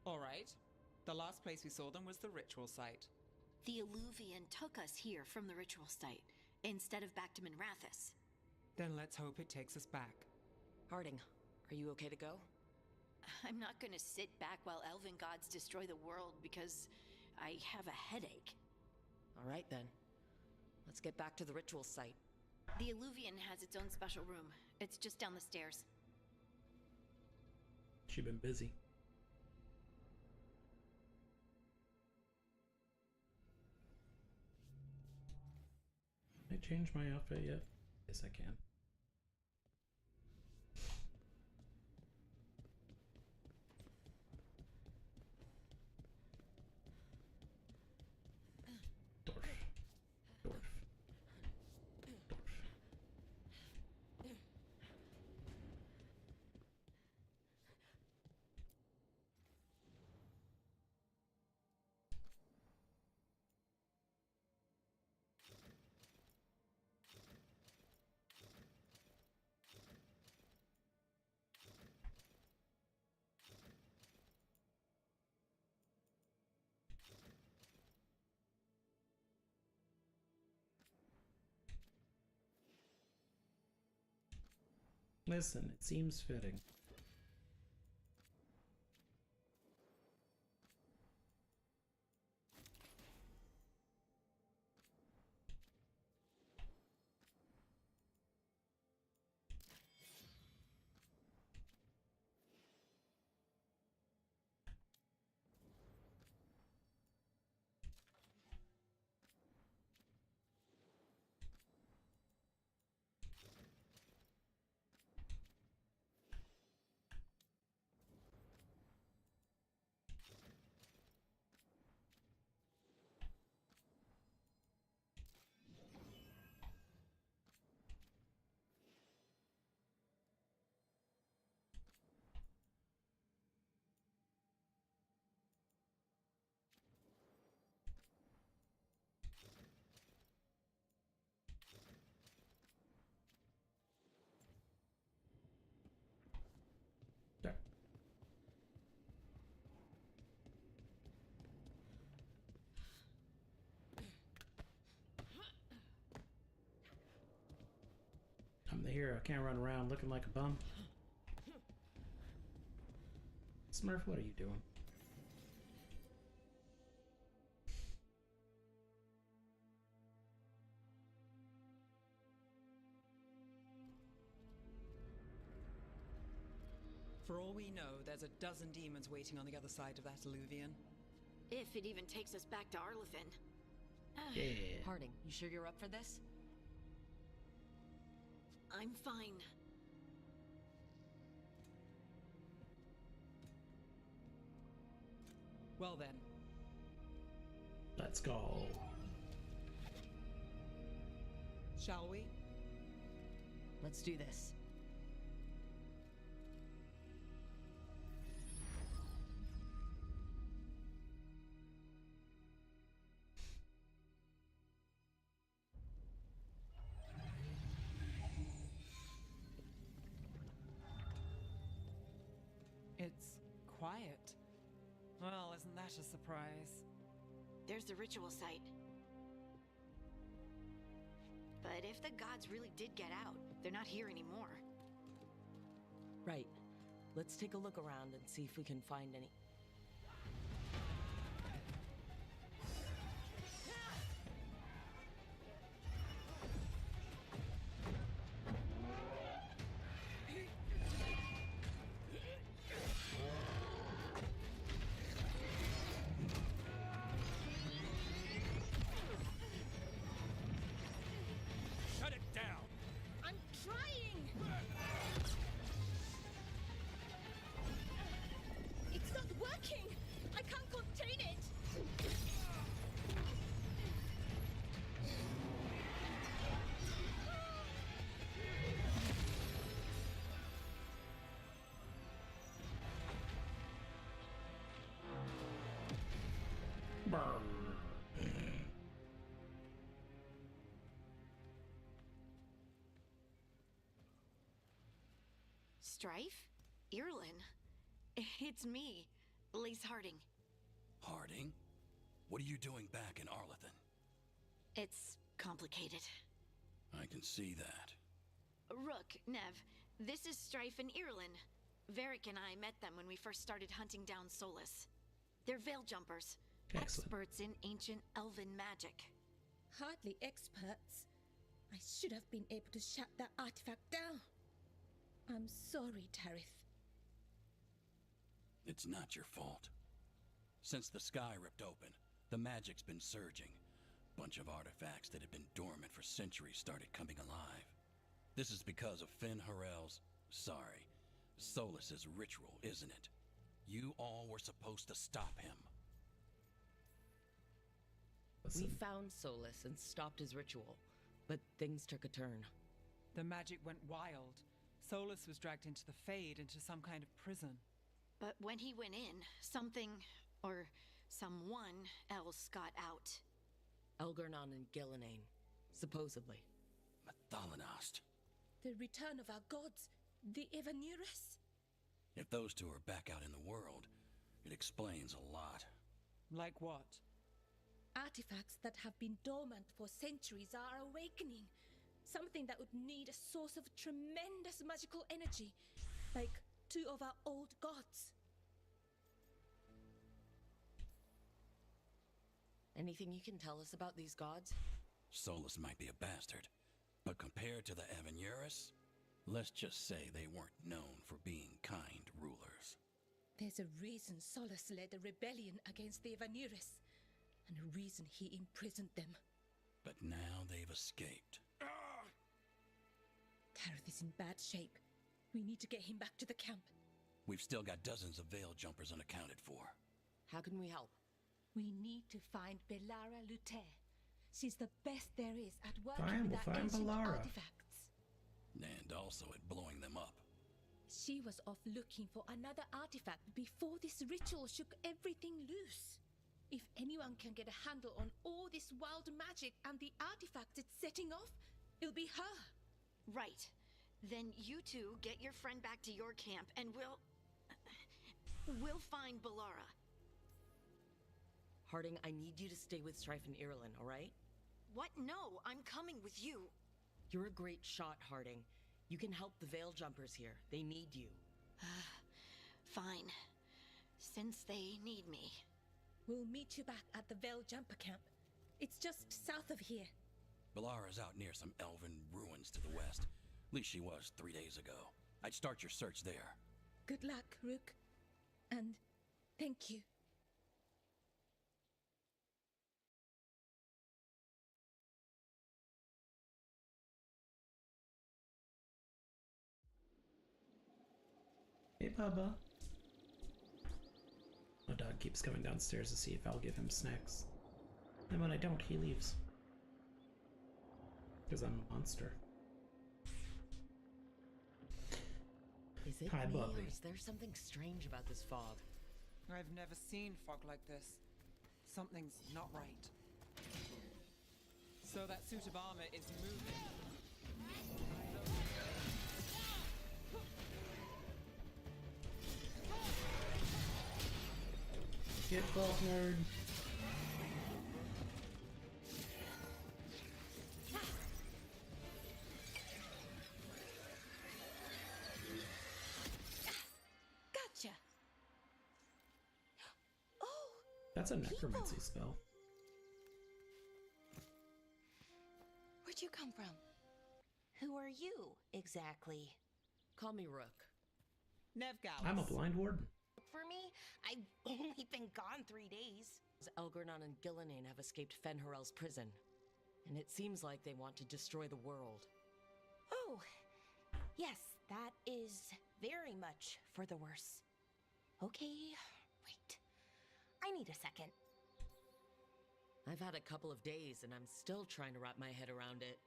All right. The last place we saw them was the ritual site. The Illuvian took us here from the ritual site, instead of back to Minrathous. Then let's hope it takes us back. Harding, are you okay to go? I'm not gonna sit back while elven gods destroy the world because I have a headache. All right then. Let's get back to the ritual site. The Illuvian has its own special room. It's just down the stairs. She been busy. Can I change my outfit yet? Yes, I can. Dwarf. Dwarf. Dwarf. Listen, it seems fitting. There. I'm the hero. Can't run around looking like a bum. Smurf, what are you doing? For all we know, there's a dozen demons waiting on the other side of that alluvion. If it even takes us back to Arlathan. Yeah. Harding, you sure you're up for this? I'm fine. Well then, Let's go. shall we? Let's do this. It's quiet. Well, isn't that a surprise? There's the ritual site. But if the gods really did get out, they're not here anymore. Right. Let's take a look around and see if we can find any. Shut it down! I'm trying! It's not working! I can't contain it! Burn. Strife? Irlin? It's me, Lace Harding. Harding? What are you doing back in Arlathan? It's complicated. I can see that. Rook, Nev, this is Strife and Irlin. Varric and I met them when we first started hunting down Solus. They're veil jumpers, Excellent. experts in ancient elven magic. Hardly experts. I should have been able to shut that artifact down. I'm sorry, Tarith. It's not your fault. Since the sky ripped open, the magic's been surging. bunch of artifacts that had been dormant for centuries started coming alive. This is because of Solus's ritual, isn't it? You all were supposed to stop him. We found Solus and stopped his ritual, but things took a turn. The magic went wild. Solus was dragged into the Fade, into some kind of prison. But when he went in, something, or someone else got out. Elgernon and Gillenane, supposedly. Mathalanost. The return of our gods, the Evanurus. If those two are back out in the world, it explains a lot. Like what? Artifacts that have been dormant for centuries are awakening. Something that would need a source of tremendous magical energy, like two of our old gods. Anything you can tell us about these gods? Solus might be a bastard, but compared to the Evanurus, let's just say they weren't known for being kind rulers. There's a reason Solus led a rebellion against the Evanurus, and a reason he imprisoned them. But now they've escaped. Kareth is in bad shape. We need to get him back to the camp. We've still got dozens of Veil Jumpers unaccounted for. How can we help? We need to find Belara Luther. She's the best there is at working with our ancient artifacts. And also at blowing them up. She was off looking for another artifact before this ritual shook everything loose. If anyone can get a handle on all this wild magic and the artifacts it's setting off, it'll be her. Right. Then you two get your friend back to your camp and we'll find Belara. Harding, I need you to stay with Strife and Irulan, all right? What? No, I'm coming with you. You're a great shot, Harding. You can help the Veil Jumpers here. They need you. Fine. Since they need me. We'll meet you back at the Veil Jumper camp. It's just south of here. Belara's out near some elven ruins to the west. At least she was 3 days ago. I'd start your search there. Good luck, Rook. And thank you. Hey, Bubba. My dog keeps coming downstairs to see if I'll give him snacks. And when I don't, he leaves. Because I'm a monster. Is it Hi, me, Bubby. or is there something strange about this fog? I've never seen fog like this. Something's not right. So that suit of armor is moving. Get Faulkner. Gotcha. Oh, That's a necromancy spell. Where'd you come from? Who are you, exactly? Call me Rook. Nevgal. I'm a blind warden. For me, I've only been gone 3 days. Elgernon and Gillenane have escaped Fen'Harel's prison, and it seems like they want to destroy the world. Oh, yes, that is very much for the worse. Okay, wait. I need a second. I've had a couple of days, and I'm still trying to wrap my head around it.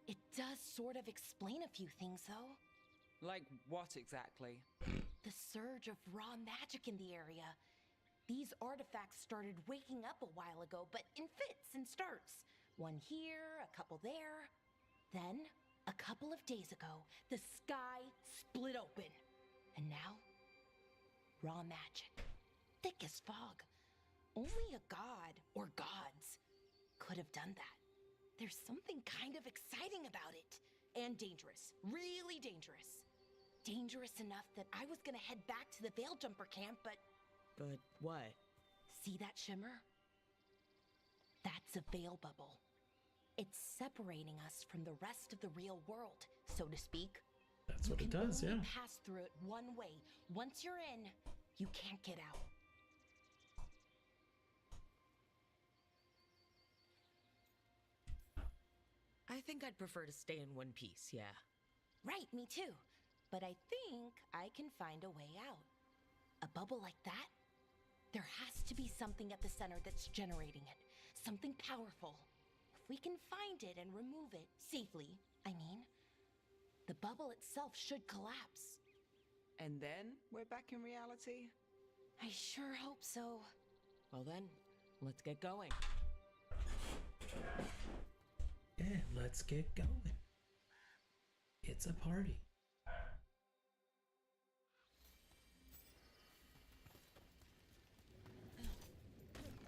It does sort of explain a few things, though. Like what exactly? The surge of raw magic in the area. These artifacts started waking up a while ago, but in fits and starts. One here, a couple there. Then, a couple of days ago, the sky split open. And now, raw magic. Thick as fog. Only a god, or gods, could have done that. There's something kind of exciting about it. And dangerous. Really dangerous. Dangerous enough that I was gonna head back to the Veil Jumper camp, but... But what? See that shimmer? That's a veil bubble. It's separating us from the rest of the real world, so to speak. That's what it does, You yeah. can only pass through it one way. Once you're in, you can't get out. I think I'd prefer to stay in one piece, yeah. Right, me too. But I think I can find a way out. A bubble like that? There has to be something at the center that's generating it. Something powerful. If we can find it and remove it safely, I mean, the bubble itself should collapse. And then we're back in reality? I sure hope so. Well then, let's get going. Yeah, let's get going. It's a party.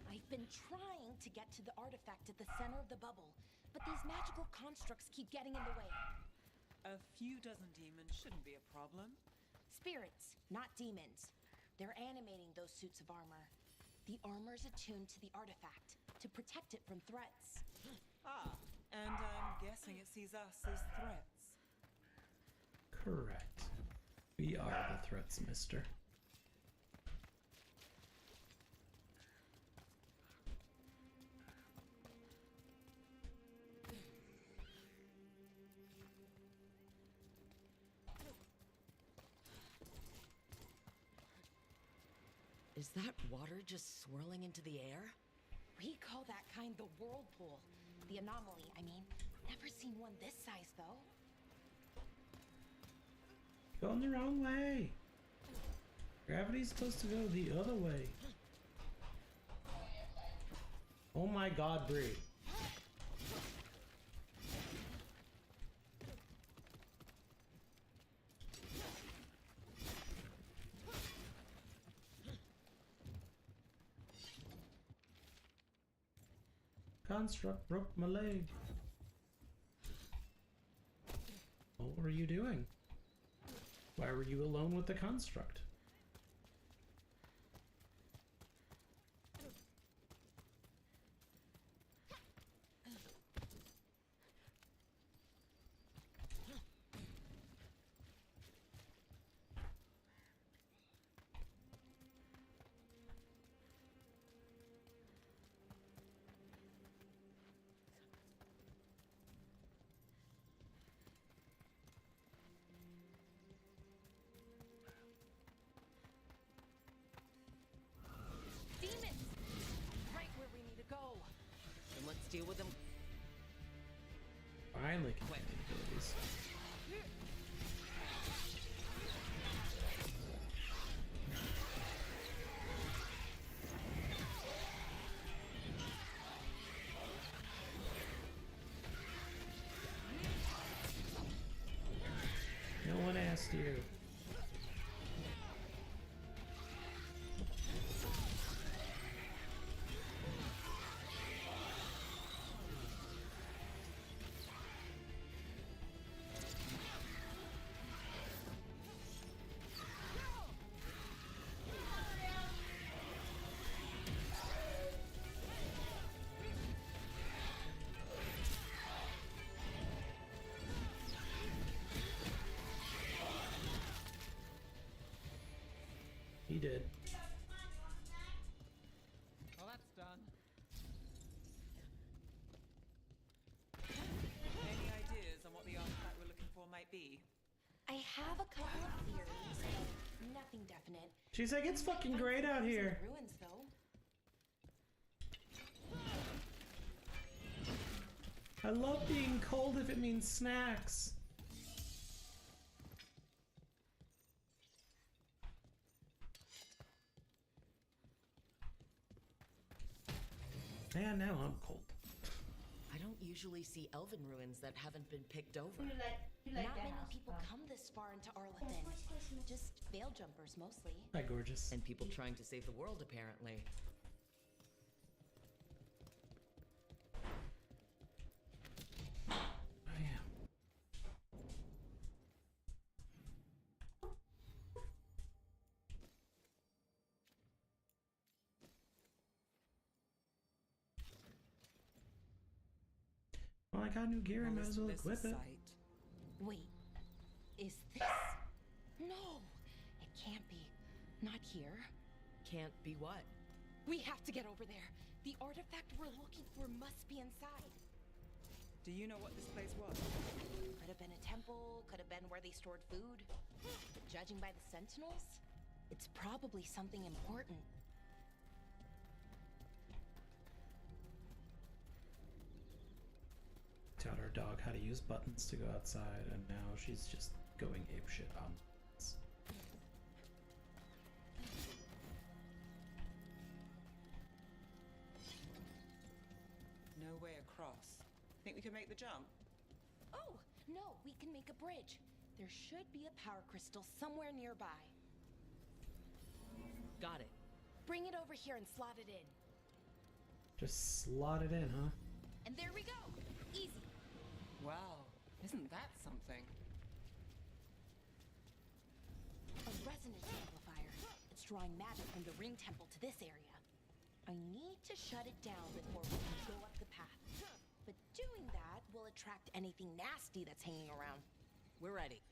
I've been trying to get to the artifact at the center of the bubble, but these magical constructs keep getting in the way. A few dozen demons shouldn't be a problem. Spirits, not demons. They're animating those suits of armor. The armor's attuned to the artifact to protect it from threats. Ah, and I'm guessing it sees us as threats. Correct. We are the threats, mister. Is that water just swirling into the air? We call that kind the whirlpool. The anomaly, I mean. Never seen one this size, though. Going the wrong way. Gravity's supposed to go the other way. Oh my god, Bree. Construct broke my leg. What were you doing? Why were you alone with the construct? Demons! Right where we need to go. Then let's deal with them. Finally can find abilities. No one asked you. He did. Well, that's done. Any ideas on what the artifact we're looking for might be? I have a couple of theories, but nothing definite. She's like, it's fucking great out here. Ruins, though. I love being cold if it means snacks. Man, now I'm cold. I don't usually see elven ruins that haven't been picked over. Not many people come this far into Arlathan. Just veil jumpers, mostly. Hi, gorgeous. And people trying to save the world, apparently. Oh, yeah. Well, I got new gear. I might as well equip it. Wait, is this? No, it can't be. Not here. Can't be what? We have to get over there. The artifact we're looking for must be inside. Do you know what this place was? Could have been a temple, could have been where they stored food. But judging by the sentinels, it's probably something important. Taught our dog how to use buttons to go outside, and now she's just going apeshit on buttons. No way across. Think we can make the jump? Oh, no, we can make a bridge. There should be a power crystal somewhere nearby. Got it. Bring it over here and slot it in. Just slot it in, huh? And there we go. Easy. Wow, isn't that something? A resonance amplifier. It's drawing magic from the ring temple to this area. I need to shut it down before we can go up the path. But doing that will attract anything nasty that's hanging around. We're ready.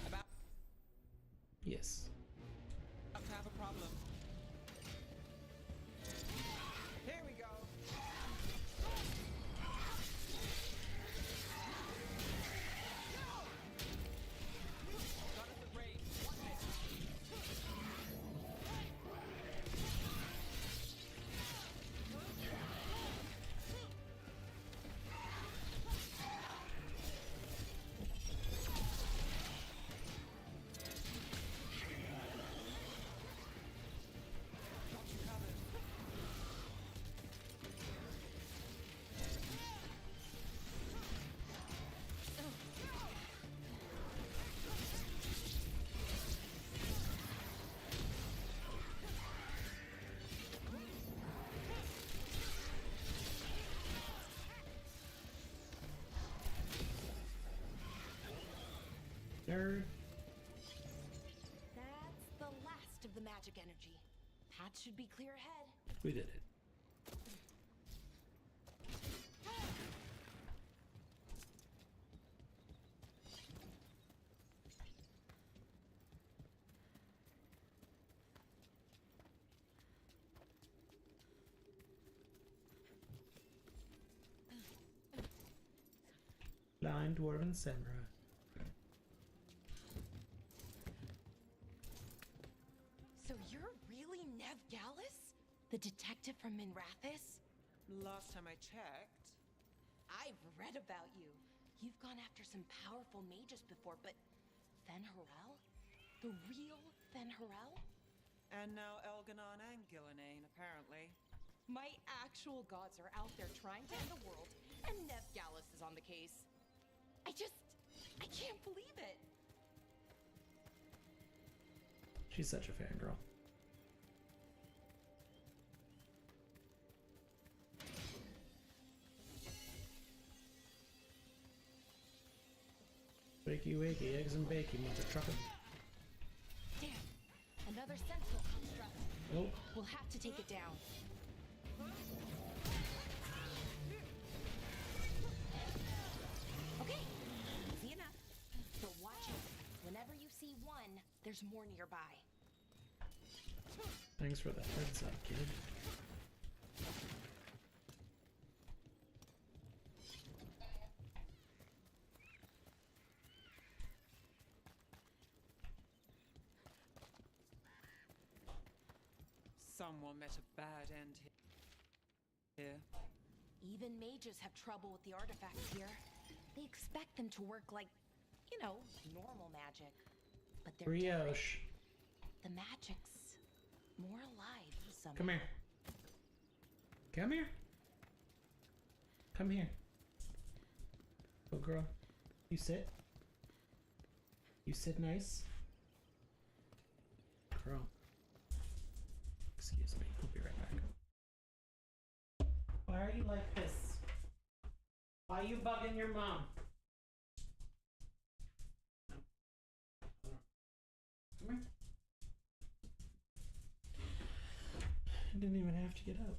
About Yes. to have a problem. Here we go. Got us at range. Got you covered. Nerd. That's the last of the magic energy. Path should be clear ahead. We did it. Blind Dwarven Samurai. So you're really Nev Gallus? The detective from Minrathis? Last time I checked. I've read about you. You've gone after some powerful mages before, but Fen'Harel? The real Fen'Harel? And now Elganon and Gillinane, apparently. My actual gods are out there trying to end the world, and Nev Gallus is on the case. I can't believe it. She's such a fangirl. Wakey wakey, eggs and bacon, mother trucker. Damn, another sentinel construct. Oh, We'll have to take it down. Okay, easy enough. But watch out. Whenever you see one, there's more nearby. thanks for the heads up, kid. Someone met a bad end here. Even mages have trouble with the artifacts here. They expect them to work like, you know, normal magic. But they're different. Brioche. The magic's more alive somehow. Come here. Come here. Come here. Oh, girl. You sit. You sit nice. Girl. Excuse me. I'll be right back. Why are you like this? Why are you bugging your mom? Come here. I didn't even have to get up.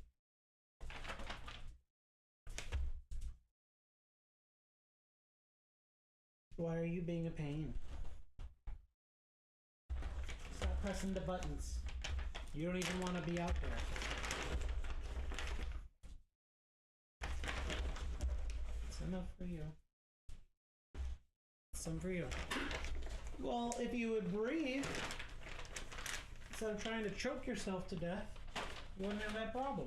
Why are you being a pain? pressing the buttons. You don't even want to be out there. It's enough for you. Some for you. Well, if you would breathe, instead of trying to choke yourself to death, you wouldn't have that problem.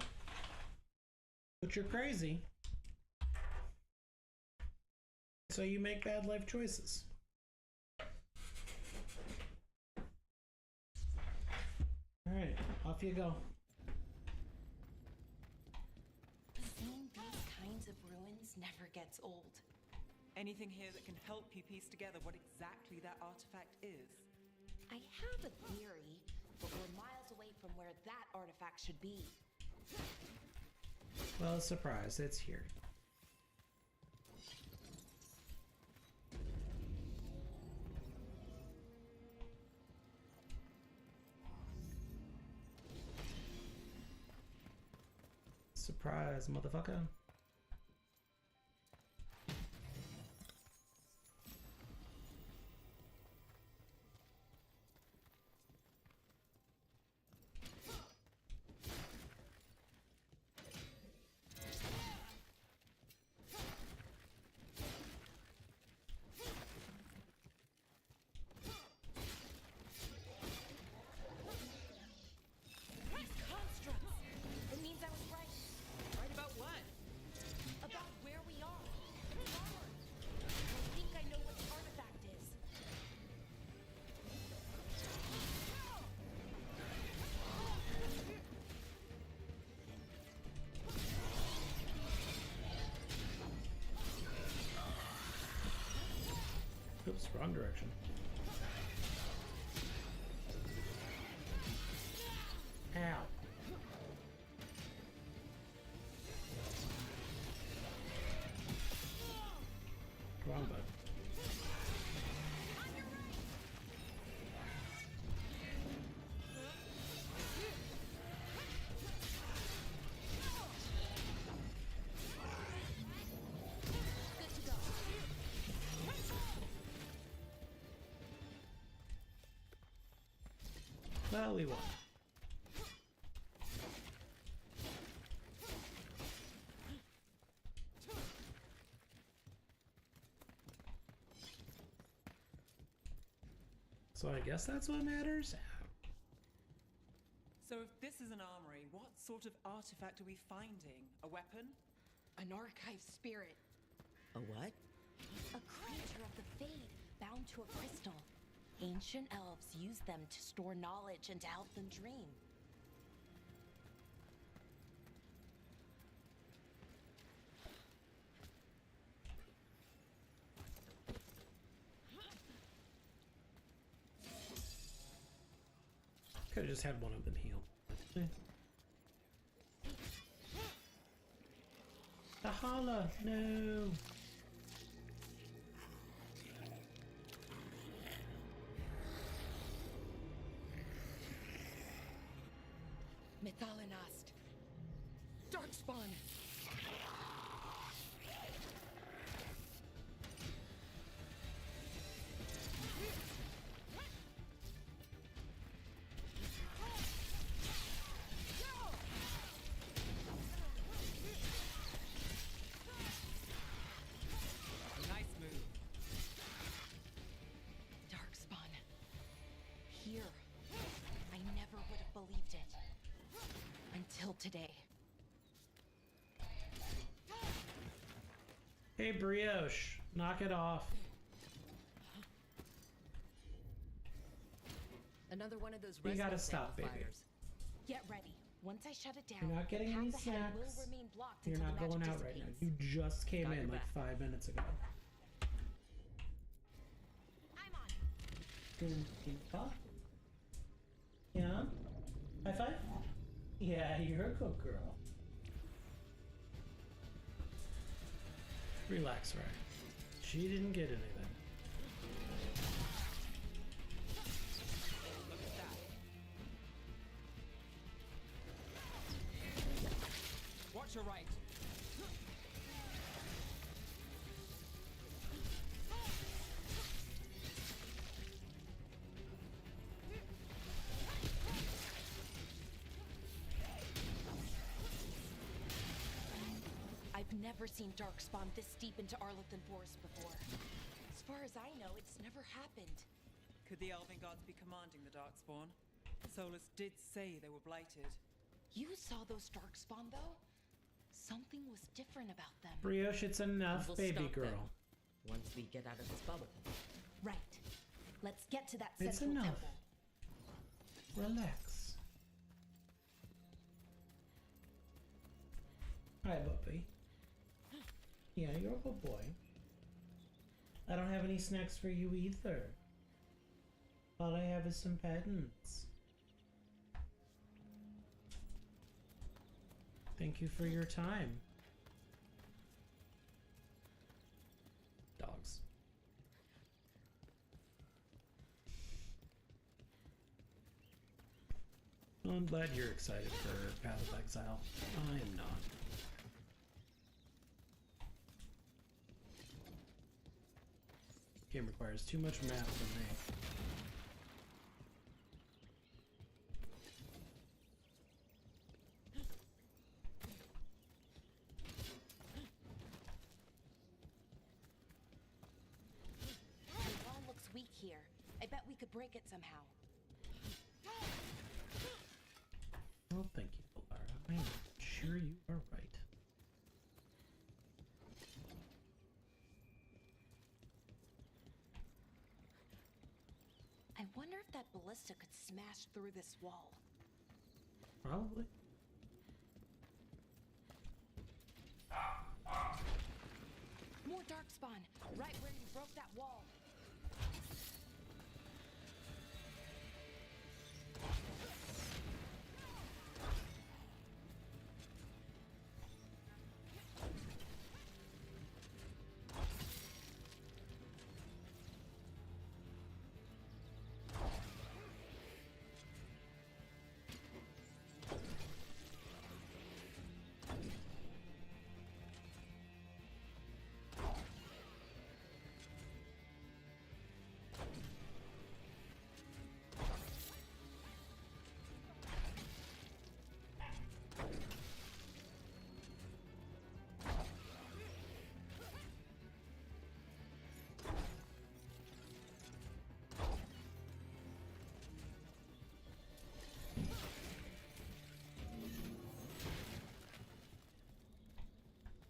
But you're crazy. So you make bad life choices. Alright, off you go. Seeing these kinds of ruins never gets old. Anything here that can help you piece together what exactly that artifact is? I have a theory, but we're miles away from where that artifact should be. Well, surprise, it's here. Surprise, motherfucker. Oops, wrong direction. Ow. Wrong button. Well, we won. So I guess that's what matters. So if this is an armory, what sort of artifact are we finding? A weapon? An archive spirit. A what? A creature of the Fade, bound to a crystal. Ancient elves use them to store knowledge and to help them dream. Could have just had one of them heal. The holla, no. Methalinast. Darkspawn. Nice move. Darkspawn. Here. I never would have believed it. Until today. Hey, Brioche, knock it off. Another one of those You gotta resonance stop, baby. amplifiers. Get ready. Once I shut it down, You're not getting the any path ahead snacks. will remain blocked You're until not the going magic out right now. dissipates. You just came Got in your like back. 5 minutes ago. I'm on. Yeah? High five? Yeah, you're a good girl. Relax, Ray. She didn't get anything. Look at that. Watch your right. never seen Darkspawn this deep into Arlington Forest before. As far as I know, it's never happened. Could the Elven Gods be commanding the Darkspawn? Solus did say they were blighted. You saw those Darkspawn, though? Something was different about them. Brioche, it's enough, We'll baby stop girl. them once we get out of this bubble. Right. Let's get to that It's central enough. temple. Relax. Hi, puppy. Yeah, you're a good boy. I don't have any snacks for you either. All I have is some patents. Thank you for your time. Dogs. Well, I'm glad you're excited for Path of Exile. I am not. Game requires too much math from me. The wall looks weak here. I bet we could break it somehow. Well, thank you, Lara. I am sure you are right. I wonder if that ballista could smash through this wall. Probably. More Darkspawn, right where you broke that wall.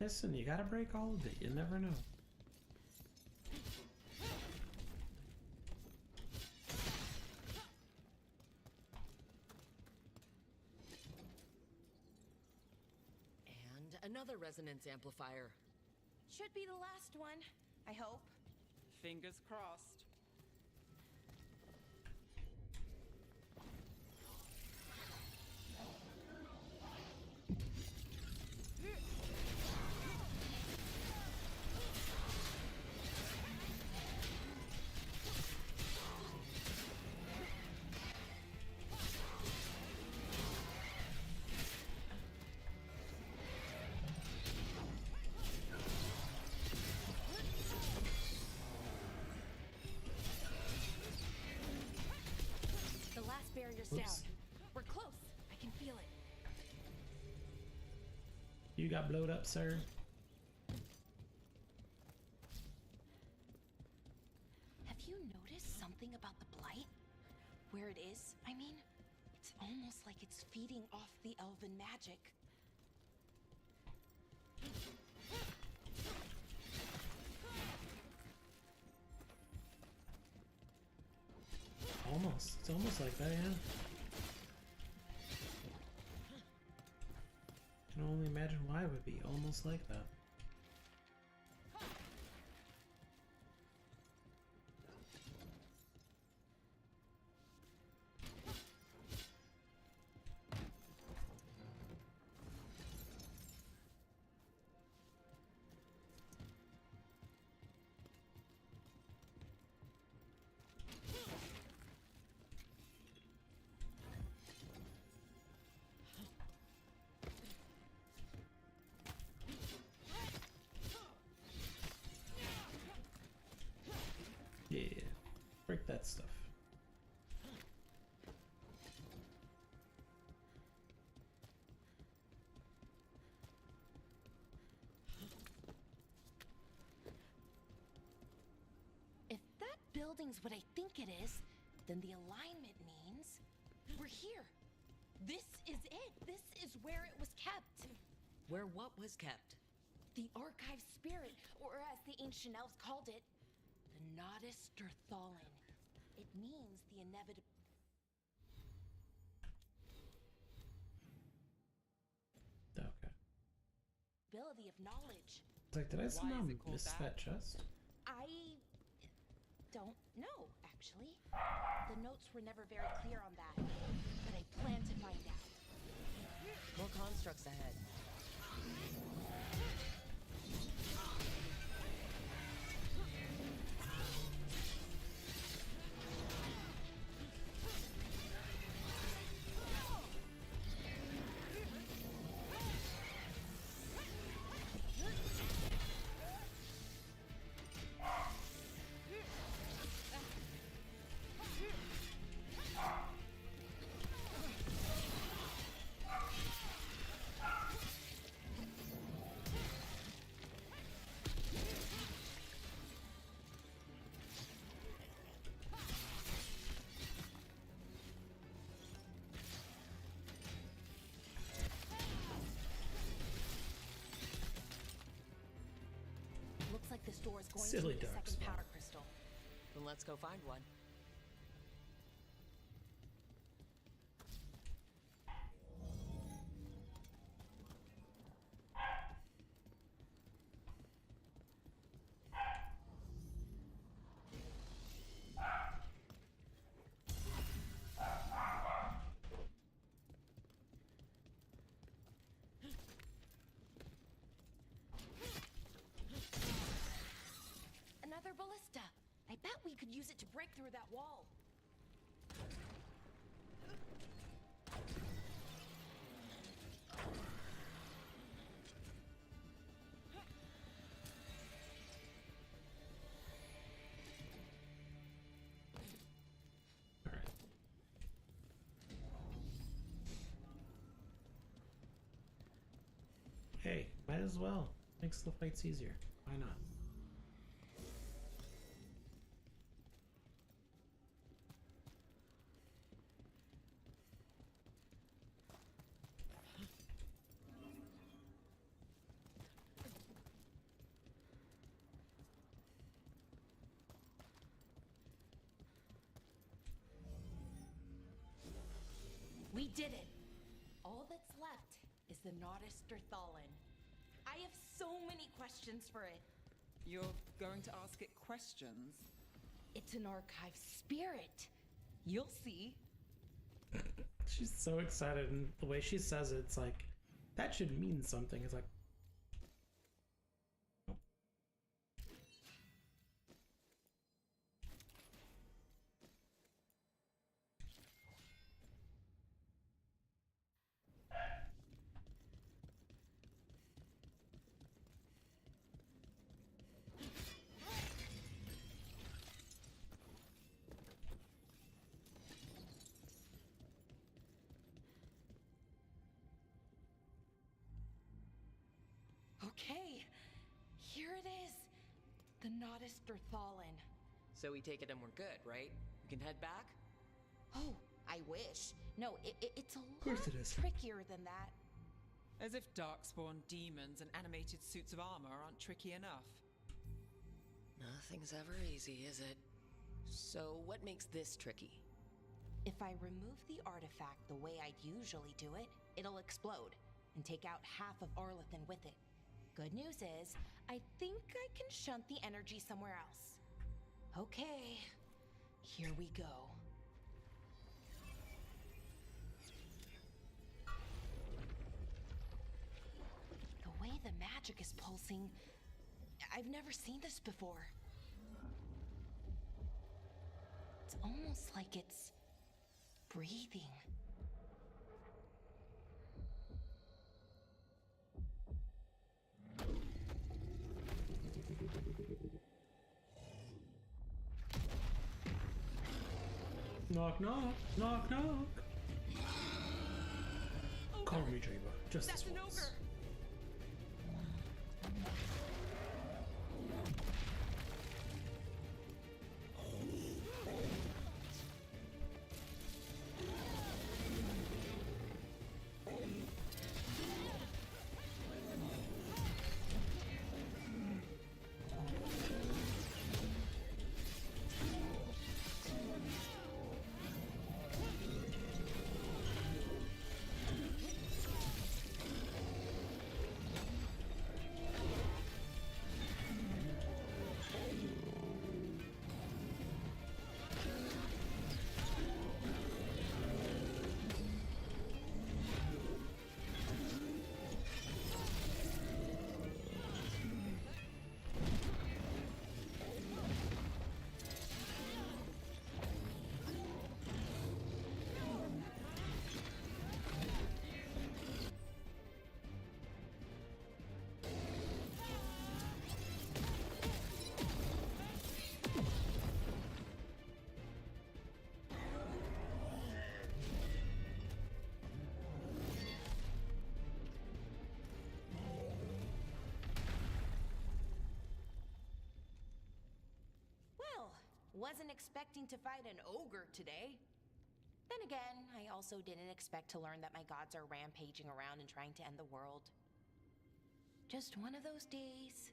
Listen, you gotta break all of it. You never know. And another resonance amplifier. Should be the last one, I hope. Fingers crossed. The last barrier's Oops. down. We're close. I can feel it. You got blowed up, sir. Have you noticed something about the blight? Where it is, I mean? It's almost like it's feeding off the elven magic. Almost. It's almost like that, yeah. I can only imagine why it would be almost like that. building's what I think it is, then the alignment means we're here. This is it. This is where it was kept. Where what was kept? The archive spirit, or as the ancient elves called it, the Nodus Derthalin. It means the inevitable. Okay. Ability of knowledge. It's like, did I somehow is it called miss that? that chest? I don't know, actually. The notes were never very clear on that, but I plan to find out. More constructs ahead. Looks like this door is going Silly to the dark second spot. power crystal. Then let's go find one. Another ballista. I bet we could use it to break through that wall. Alright. Hey, might as well. Makes the fights easier. Why not? We did it. All that's left is the Nodus Derthalin. I have so many questions for it. You're going to ask it questions? It's an archive spirit. You'll see. She's so excited, and the way she says it, it's like, that should mean something. It's like, nope. Okay, here it is. The Nodus Derthalin. So we take it and we're good, right? We can head back? Oh, I wish. No, it's a course lot it is. trickier than that. As if darkspawn demons and animated suits of armor aren't tricky enough. Nothing's ever easy, is it? So what makes this tricky? If I remove the artifact the way I'd usually do it, it'll explode and take out half of Arlathan with it. Good news is, I think I can shunt the energy somewhere else. Okay, here we go. The way the magic is pulsing, I've never seen this before. It's almost like it's breathing. Knock, knock, knock, knock. Call me Dreamer, just That's this an once. ogre! wasn't expecting to fight an ogre today. Then again, I also didn't expect to learn that my gods are rampaging around and trying to end the world. Just one of those days.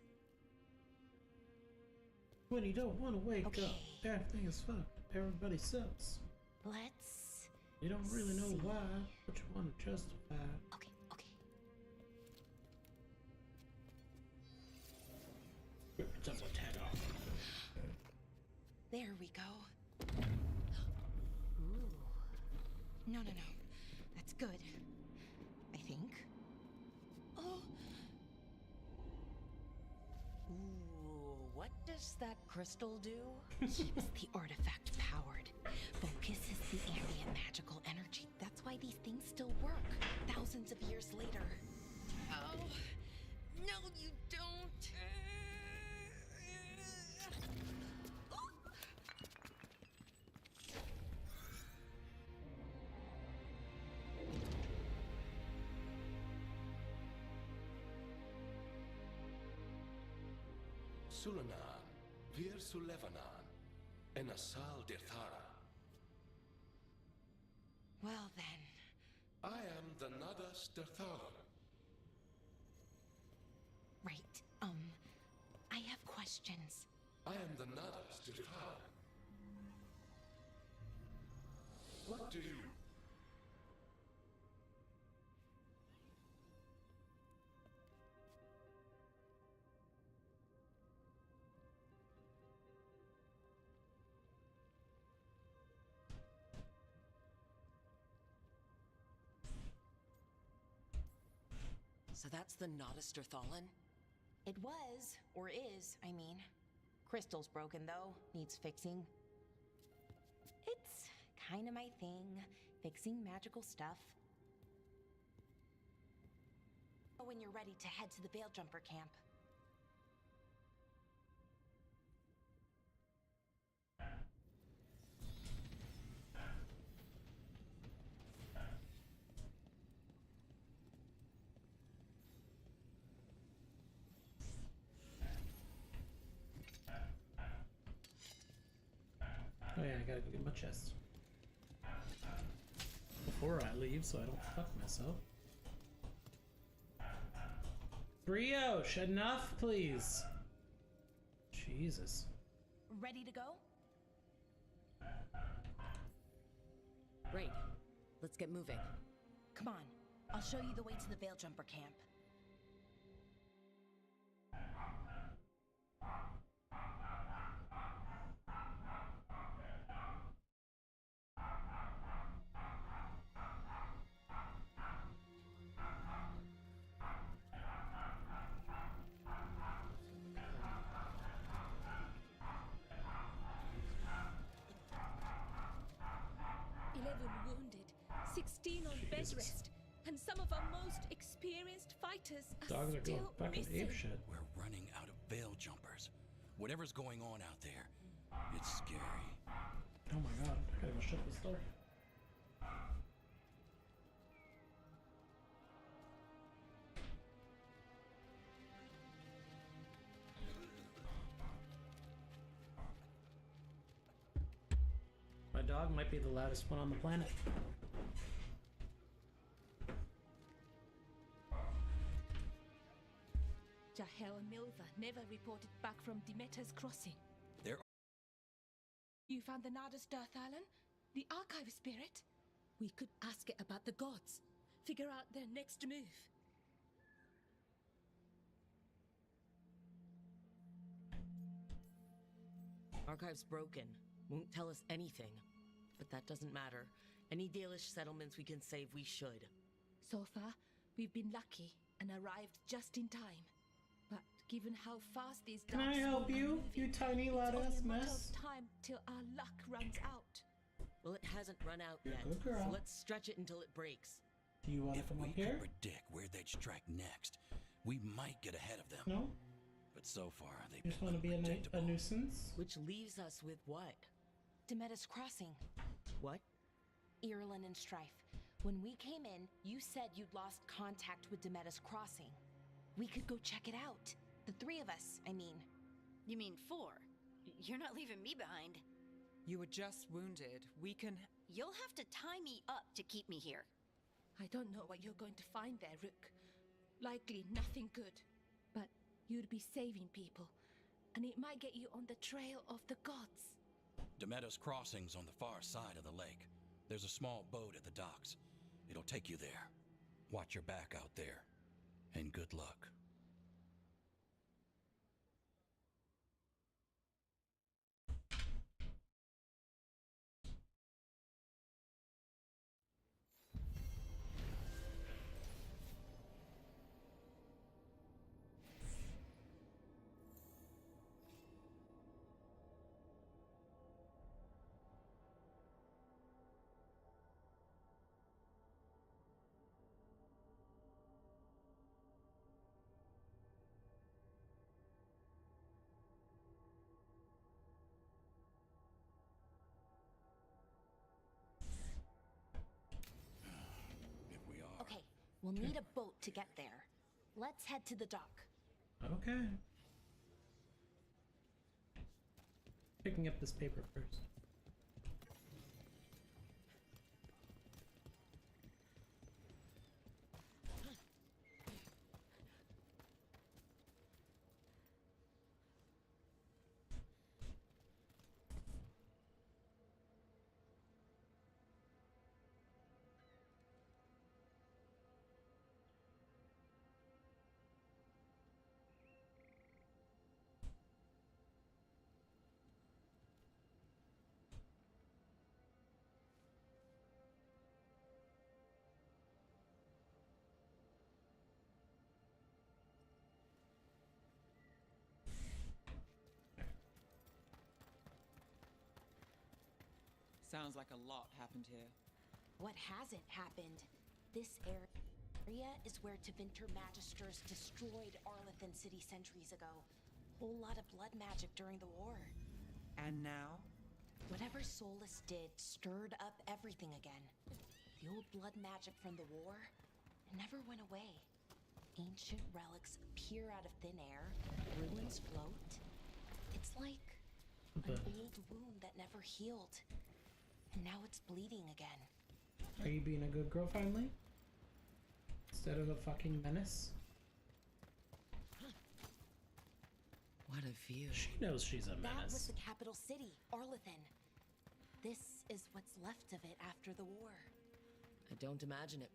When you don't want to wake Okay. up, everything is fucked. Everybody sucks. Let's You don't really know see. why, but you want to justify. Okay. Rip someone's head off. There we go. Ooh. No. That's good. I think. Oh. Ooh, what does that crystal do? Keeps the artifact powered. Focuses the ambient magical energy. That's why these things still work. Thousands of years later. Oh, no, you don't. Sulanan, Vir Sulevanan, Enasal Dirthara. Well then. I am the Nadas Dirthalan. Right. I have questions. I am the Nadas Dirthalan. What do you... So that's the Nodasterthalan? It was, or is, I mean. Crystal's broken though, needs fixing. It's kinda my thing, fixing magical stuff. When you're ready to head to the Veil Jumper camp. Oh yeah, I gotta go get my chest. Before I leave, so I don't fuck myself. Brioche, enough, please. Jesus. Ready to go? Great. Let's get moving. Come on, I'll show you the way to the Veil Jumper camp. Wounded, 16 on bed Jesus. rest, and some of our most experienced fighters are Dogs are going still fucking missing. apeshit. We're running out of veil jumpers. Whatever's going on out there, it's scary. Oh my god, I gotta go shut this door. My dog might be the loudest one on the planet. Jahel and Milva never reported back from Demeter's crossing. There You found the Nadas Dirthalan? The archive spirit? We could ask it about the gods. Figure out their next move. Archive's broken. Won't tell us anything. But that doesn't matter. Any Dalish settlements we can save, we should. So far, we've been lucky and arrived just in time. But given how fast these Can I darkspawn help are you, moving, you tiny it's loud only ass a matter mess? of time till our luck runs out. Well, it hasn't run out You're a yet. good girl. So let's stretch it until it breaks. Do you want to If come we up could here? predict where they'd strike next, we might get ahead of them. No? But so far, they've You just been want to be a unpredictable. nuisance? Which leaves us with what? Demeter's crossing. What? Irulan and Strife. When we came in, you said you'd lost contact with Demeter's crossing. We could go check it out. The three of us, I mean. You mean 4? You're not leaving me behind. You were just wounded. We can... You'll have to tie me up to keep me here. I don't know what you're going to find there, Rook. Likely nothing good. But you'd be saving people, and it might get you on the trail of the gods. Demeter's Crossing's on the far side of the lake. There's a small boat at the docks. It'll take you there. Watch your back out there, and good luck. Okay, we'll need a boat to get there. Let's head to the dock. Okay. Picking up this paper first. Sounds like a lot happened here. What hasn't happened? This area is where Tevinter Magisters destroyed Arlethan City centuries ago. Whole lot of blood magic during the war. And now? Whatever Solus did stirred up everything again. The old blood magic from the war never went away. Ancient relics appear out of thin air, ruins float. It's like an old wound that never healed. And now it's bleeding again. Are you being a good girl finally? Instead of a fucking menace? What a view. She knows she's a That was menace. the capital city, Arlethan. This is what's left of it after the war. I don't imagine it.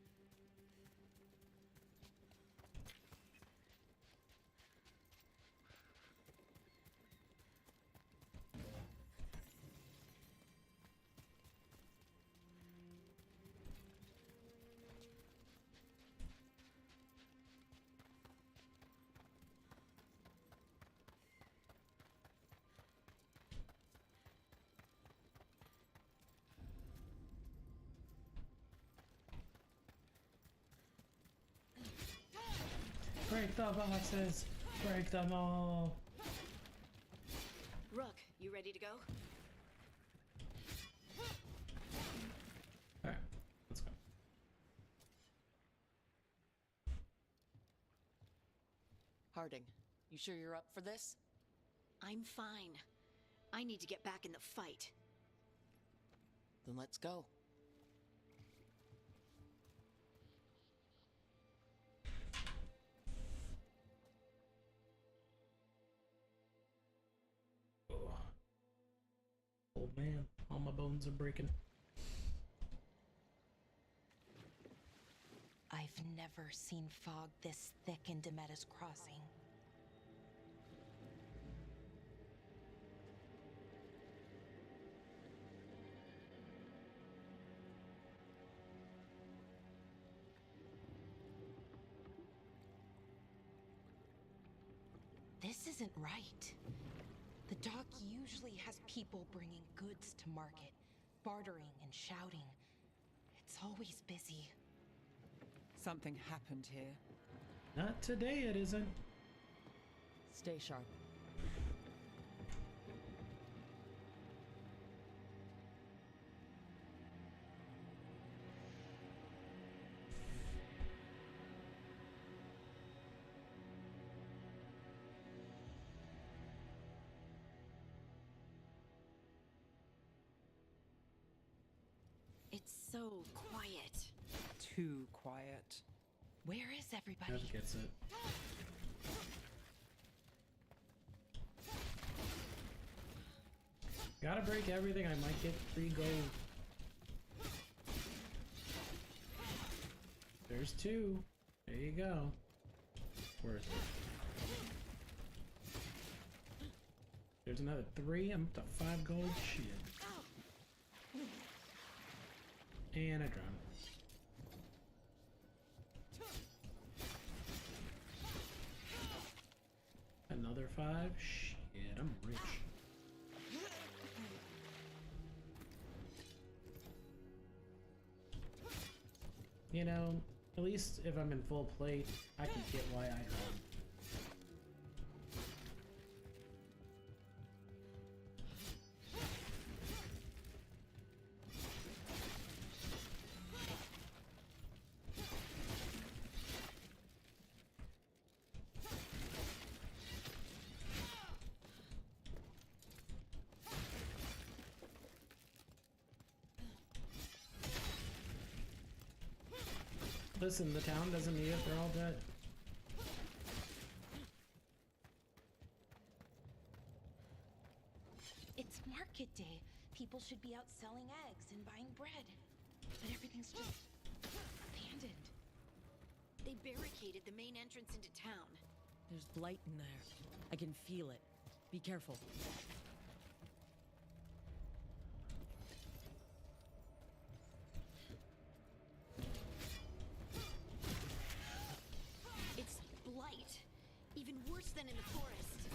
Break the boxes! Break them all! Rook, you ready to go? Alright, let's go. Harding, you sure you're up for this? I'm fine. I need to get back in the fight. Then let's go. Oh man, all my bones are breaking. I've never seen fog this thick in Demeter's Crossing. This isn't right. The dock usually has people bringing goods to market, bartering and shouting. It's always busy. Something happened here. Not today, it isn't. Stay sharp. so quiet. Too quiet. Where is everybody? Nev gets it. Gotta break everything, I might get 3 gold. There's 2. There you go. Worth it. There's another 3. I'm up to 5 gold. Shit. And I drown. Another 5. Shit, I'm rich. You know, at least if I'm in full plate, I can get why I own. Listen, the town doesn't need it, they're all dead. It's market day. People should be out selling eggs and buying bread. But everything's just abandoned. They barricaded the main entrance into town. There's blight in there. I can feel it. Be careful. It's blight. Even worse than in the forest.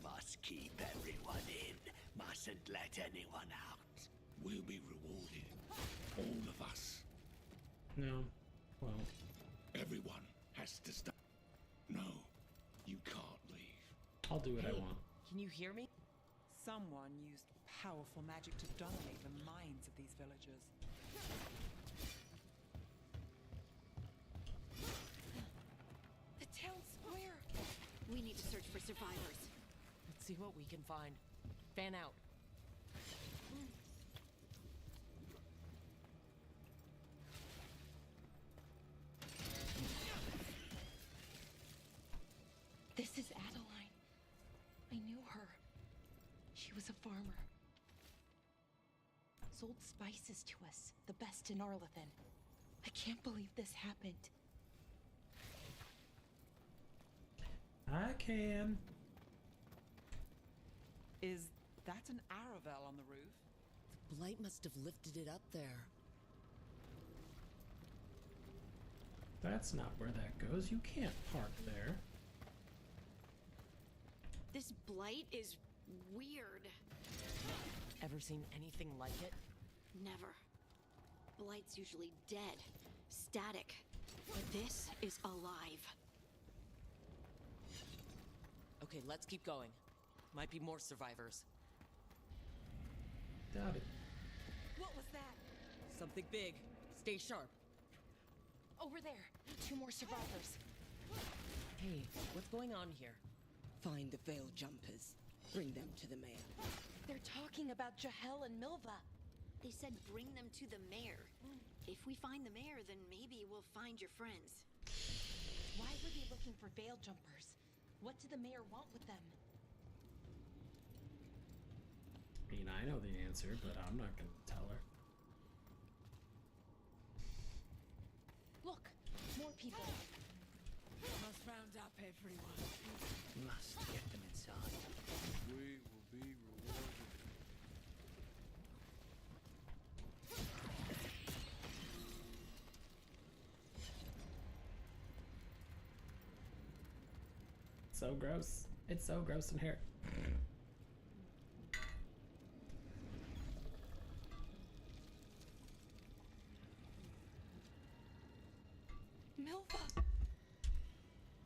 Must keep everyone in. Mustn't let anyone out. We'll be rewarded. All of us. No. Well. Everyone has to stop. No, you can't leave. I'll do what I want. Can you hear me? Someone used powerful magic to dominate the minds of these villagers. The town square. We need to search for survivors. Let's see what we can find. Fan out. This is Adeline. I knew her. She was a farmer. Sold spices to us, the best in Arlathan. I can't believe this happened. I can. Is that an Aravel on the roof? The blight must have lifted it up there. That's not where that goes. You can't park there. This blight is weird. Ever seen anything like it? Never. Blight's usually dead, static. But this is alive. Okay, let's keep going. Might be more survivors. Doubt it. What was that? Something big. Stay sharp. Over there. 2 more survivors. Hey, what's going on here? Find the veil jumpers. Bring them to the mayor. They're talking about Jahel and Milva. They said bring them to the mayor. If we find the mayor, then maybe we'll find your friends. Why were they looking for veil jumpers? What did the mayor want with them? I mean, I know the answer, but I'm not gonna tell her. Look, more people. Must round up everyone. Must get them inside. We will be rewarded. So gross. It's so gross in here. Milva!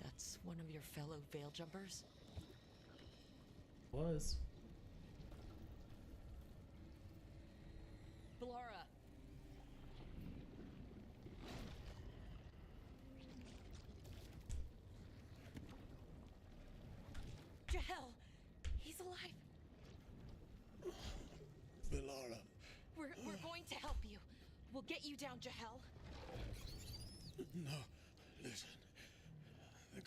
That's one of your fellow veil jumpers? Was. Bellara! going to help you. We'll get you down to hell. No, listen. The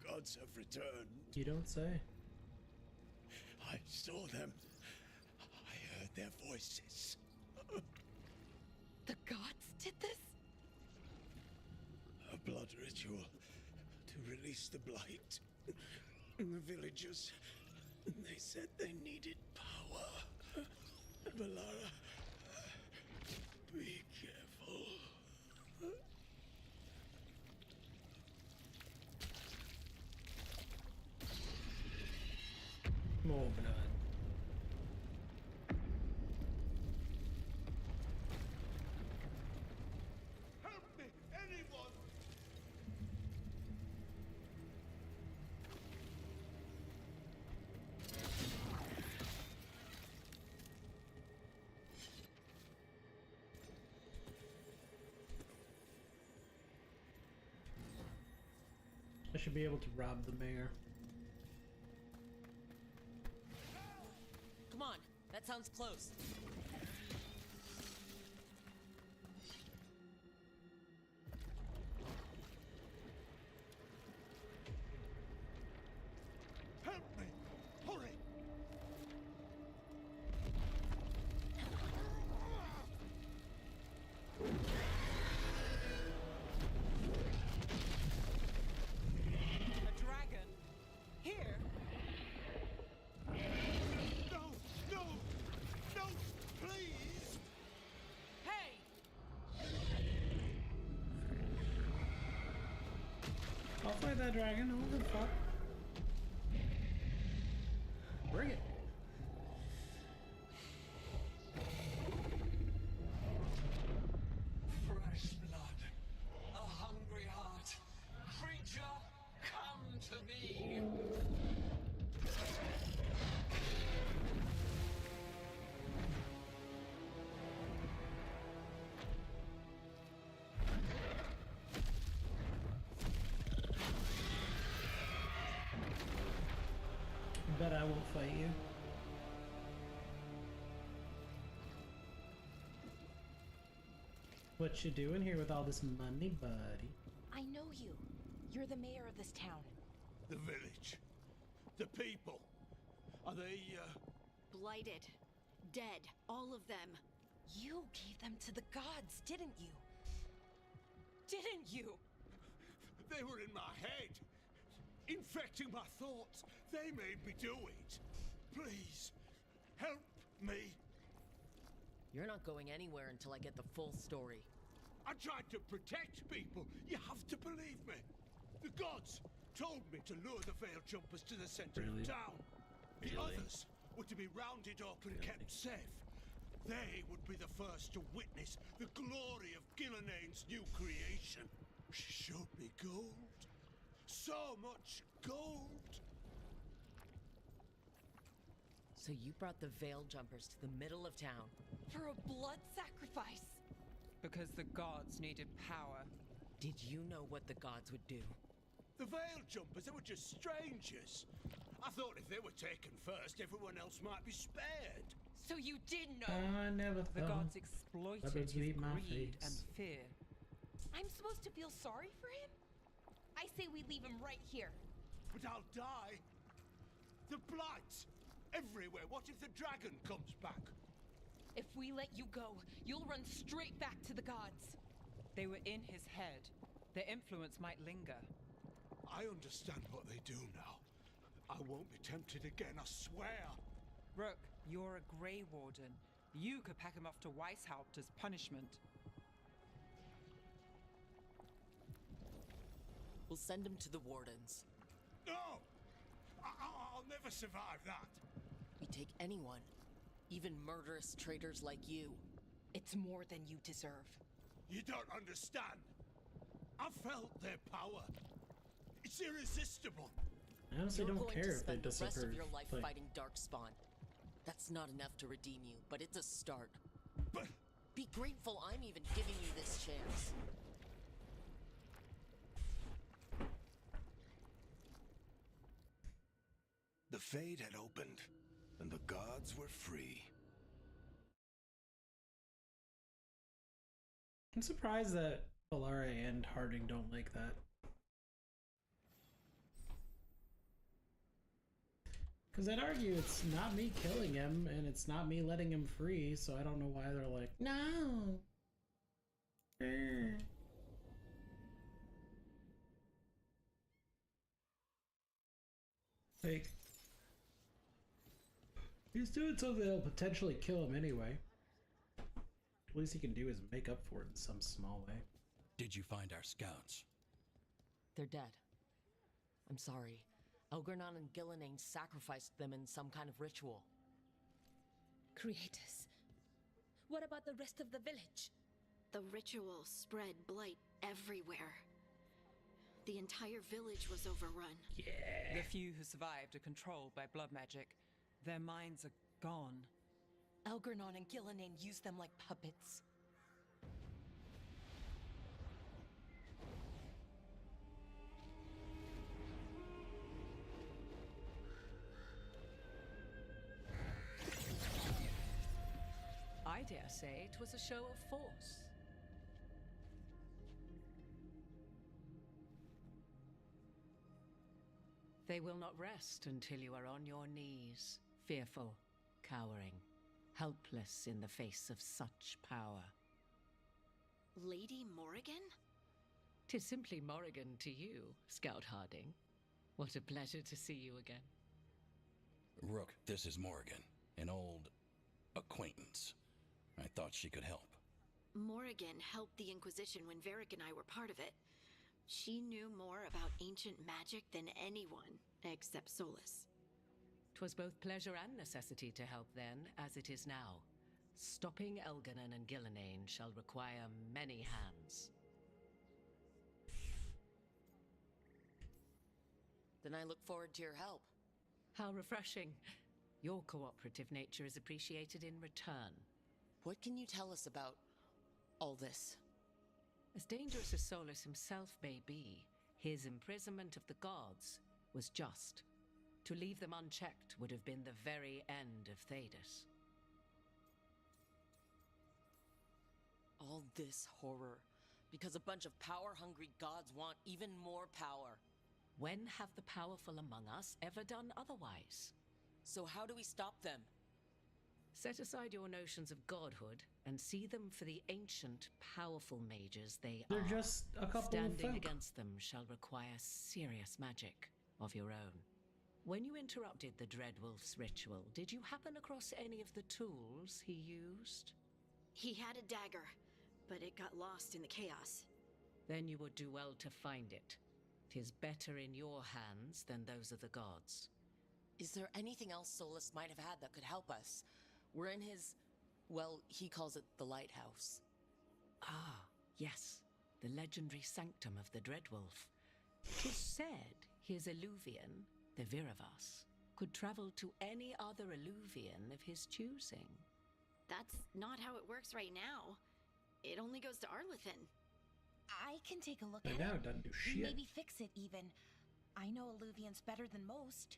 gods have returned. You don't say. I saw them. I heard their voices. The gods did this? A blood ritual to release the blight. The villagers, they said they needed power. Valara, be careful. More blood. Help me, anyone! I should be able to rob the mayor. Come on, that sounds close. Help me! Hurry! A dragon? Here? No! No! No! Please! Hey! I'll fight that dragon. Who the fuck? Bring it. Fresh blood. A hungry heart. Creature, come to me. Bet I won't fight you. What you doing here with all this money, buddy? I know you. You're the mayor of this town. The village. The people. Are they, Blighted. Dead. All of them. You gave them to the gods, didn't you? Didn't you? They were in my head. Infecting my thoughts. They made me do it. Please, help me. You're not going anywhere until I get the full story. I tried to protect people. You have to believe me. The gods told me to lure the Veil Jumpers to the center Really? of town. The others were to be rounded up and kept safe. They would be the first to witness the glory of Gilnenane's new creation. She showed me gold. So much gold. So you brought the Veil Jumpers to the middle of town. For a blood sacrifice. Because the gods needed power. Did you know what the gods would do? The Veil Jumpers, they were just strangers. I thought if they were taken first, everyone else might be spared. So you did know. I never The thought. gods exploited Leopards his eat my greed face. and fear. I'm supposed to feel sorry for him? I say we leave him right here. But I'll die. The blight everywhere. What if the dragon comes back? If we let you go, you'll run straight back to the gods. They were in his head. Their influence might linger. I understand what they do now. I won't be tempted again, I swear. Rook, you're a Grey Warden. You could pack him off to Weishaupt as punishment. We'll send him to the Wardens. No! I'll never survive that. We take anyone, even murderous traitors like you. It's more than you deserve. You don't understand. I felt their power. It's irresistible. I honestly You're don't going care to if they spend the rest disappear. of your life Like, fighting Darkspawn. That's not enough to redeem you, but it's a start. But Be grateful I'm even giving you this chance. the Fade had opened, and the gods were free. I'm surprised that Valare and Harding don't like that. Because I'd argue it's not me killing him, and it's not me letting him free, so I don't know why they're like, no! Like, he's doing something that'll potentially kill him anyway. At least he can do is make up for it in some small way. Did you find our scouts? They're dead. I'm sorry. Elgernon and Gillenane sacrificed them in some kind of ritual. Creators. What about the rest of the village? The ritual spread blight everywhere. The entire village was overrun. Yeah. The few who survived are controlled by blood magic. Their minds are gone. Elgernon and Gillenane used them like puppets. I dare say it was a show of force. They will not rest until you are on your knees, fearful, cowering, helpless in the face of such power. Lady Morrigan? 'Tis simply Morrigan to you, Scout Harding. What a pleasure to see you again. Rook, this is Morrigan, an old acquaintance. I thought she could help. Morrigan helped the Inquisition when Varric and I were part of it. She knew more about ancient magic than anyone, except Solus. 'Twas both pleasure and necessity to help then, as it is now. Stopping Elgernon and Gillenane shall require many hands. Then I look forward to your help. How refreshing. Your cooperative nature is appreciated in return. What can you tell us about all this? As dangerous as Solus himself may be, his imprisonment of the gods was just. To leave them unchecked would have been the very end of Thedas. All this horror, because a bunch of power-hungry gods want even more power. When have the powerful among us ever done otherwise? So how do we stop them? Set aside your notions of godhood and see them for the ancient, powerful mages they They're are. just a couple of Standing folk. against them shall require serious magic of your own. When you interrupted the Dreadwolf's ritual, did you happen across any of the tools he used? He had a dagger, but it got lost in the chaos. Then you would do well to find it. 'Tis better in your hands than those of the gods. Is there anything else Solus might have had that could help us? We're in his... well, he calls it the lighthouse. Ah, yes. The legendary sanctum of the Dreadwolf. 'Tis said his Illuvian, the Viravas, could travel to any other Illuvian of his choosing. That's not how it works right now. It only goes to Arlethan. I can take a look Right at now, it. it doesn't do shit. Maybe fix it even. I know Illuvians better than most.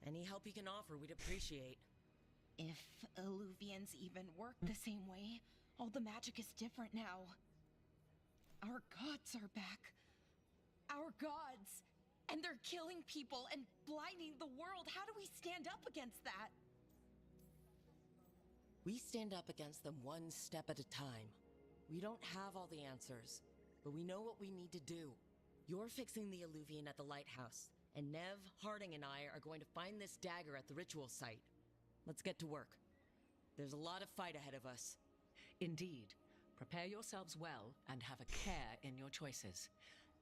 Any help you can offer, we'd appreciate. If Illuvians even work the same way, all the magic is different now. Our gods are back. Our gods! And they're killing people and blinding the world. How do we stand up against that? We stand up against them one step at a time. We don't have all the answers, but we know what we need to do. You're fixing the Illuvian at the lighthouse, and Nev, Harding, and I are going to find this dagger at the ritual site. Let's get to work. There's a lot of fight ahead of us. Indeed. Prepare yourselves well and have a care in your choices.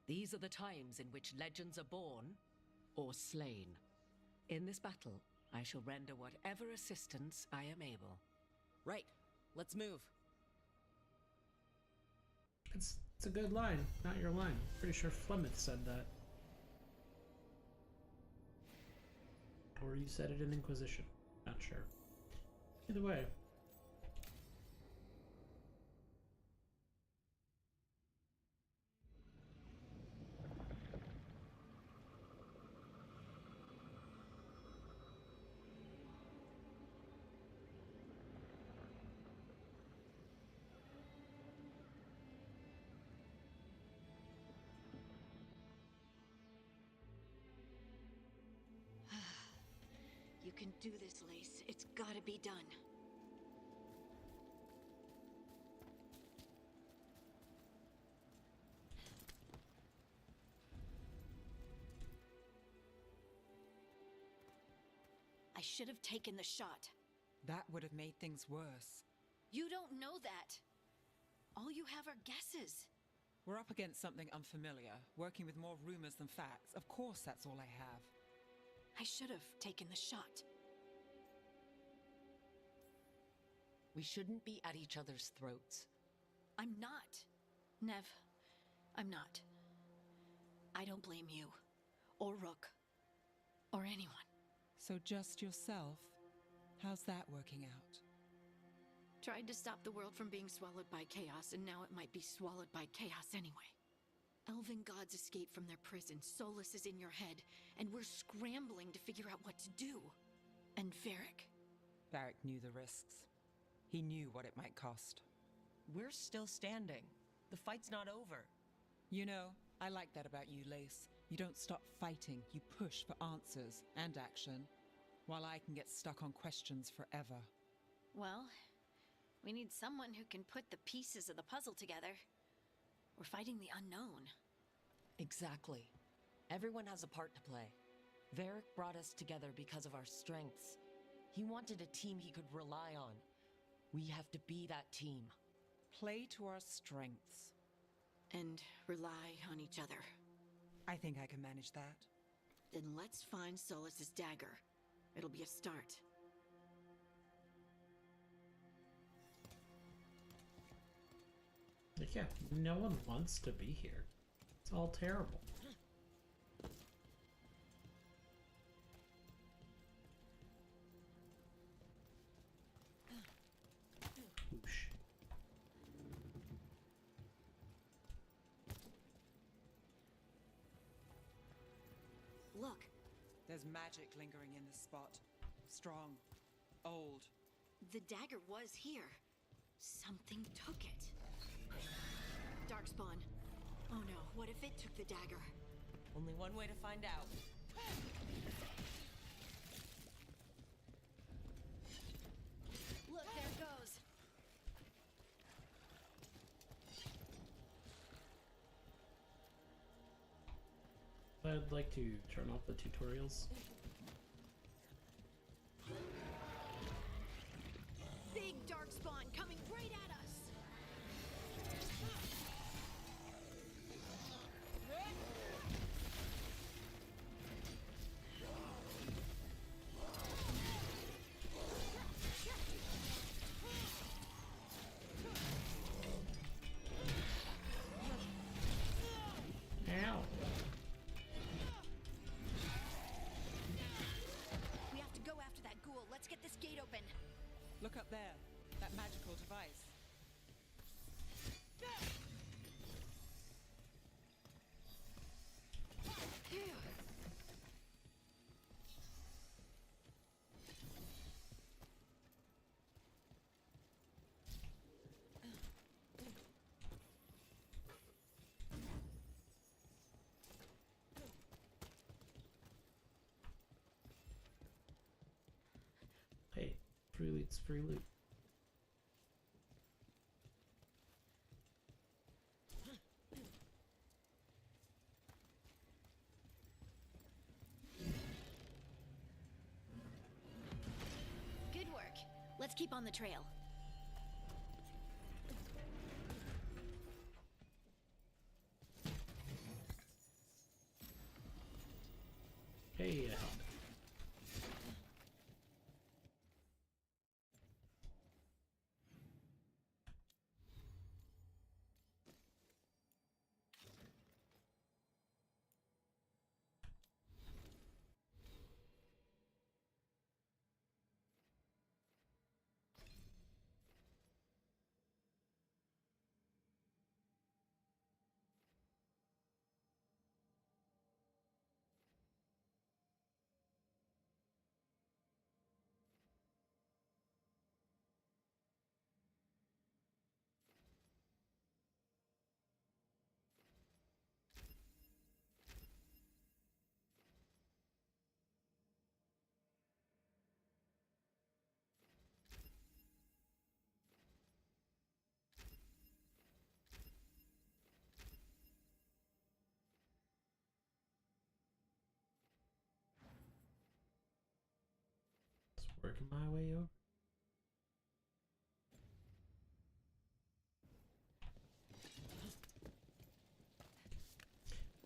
These are the times in which legends are born or slain. In this battle, I shall render whatever assistance I am able. Right. Let's move. It's a good line, not your line. Pretty sure Flemeth said that. Or you said it in Inquisition. Not sure. Either way. can do this, Lace. It's gotta be done. I should have taken the shot. That would have made things worse. You don't know that. All you have are guesses. We're up against something unfamiliar, working with more rumors than facts. Of course, that's all I have. I should have taken the shot. We shouldn't be at each other's throats. I'm not. Nev, I'm not. I don't blame you, or Rook, or anyone. So just yourself? How's that working out? Tried to stop the world from being swallowed by chaos, and now it might be swallowed by chaos anyway. Elven gods escaped from their prison, Solus is in your head, and we're scrambling to figure out what to do. And Varric knew the risks. He knew what it might cost. We're still standing. The fight's not over. You know, I like that about you, Lace. You don't stop fighting, you push for answers and action, while I can get stuck on questions forever. Well, we need someone who can put the pieces of the puzzle together. We're fighting the unknown. Exactly. Everyone has a part to play. Varric brought us together because of our strengths. He wanted a team he could rely on. We have to be that team. Play to our strengths. And rely on each other. I think I can manage that. Then let's find Solus's dagger. It'll be a start. Like, yeah, no one wants to be here. It's all terrible. Whoosh. Look. There's magic lingering in this spot. Strong. Old. The dagger was here. Something took it. Darkspawn. Oh no, what if it took the dagger? Only one way to find out. Look, there it goes. I'd like to turn off the tutorials. Big darkspawn coming right at us. Ow. We have to go after that ghoul. Let's get this gate open. Look up there. That magical device. Phew. Hey, free loot's free loot. Good work. Let's keep on the trail. Hey, Working my way over.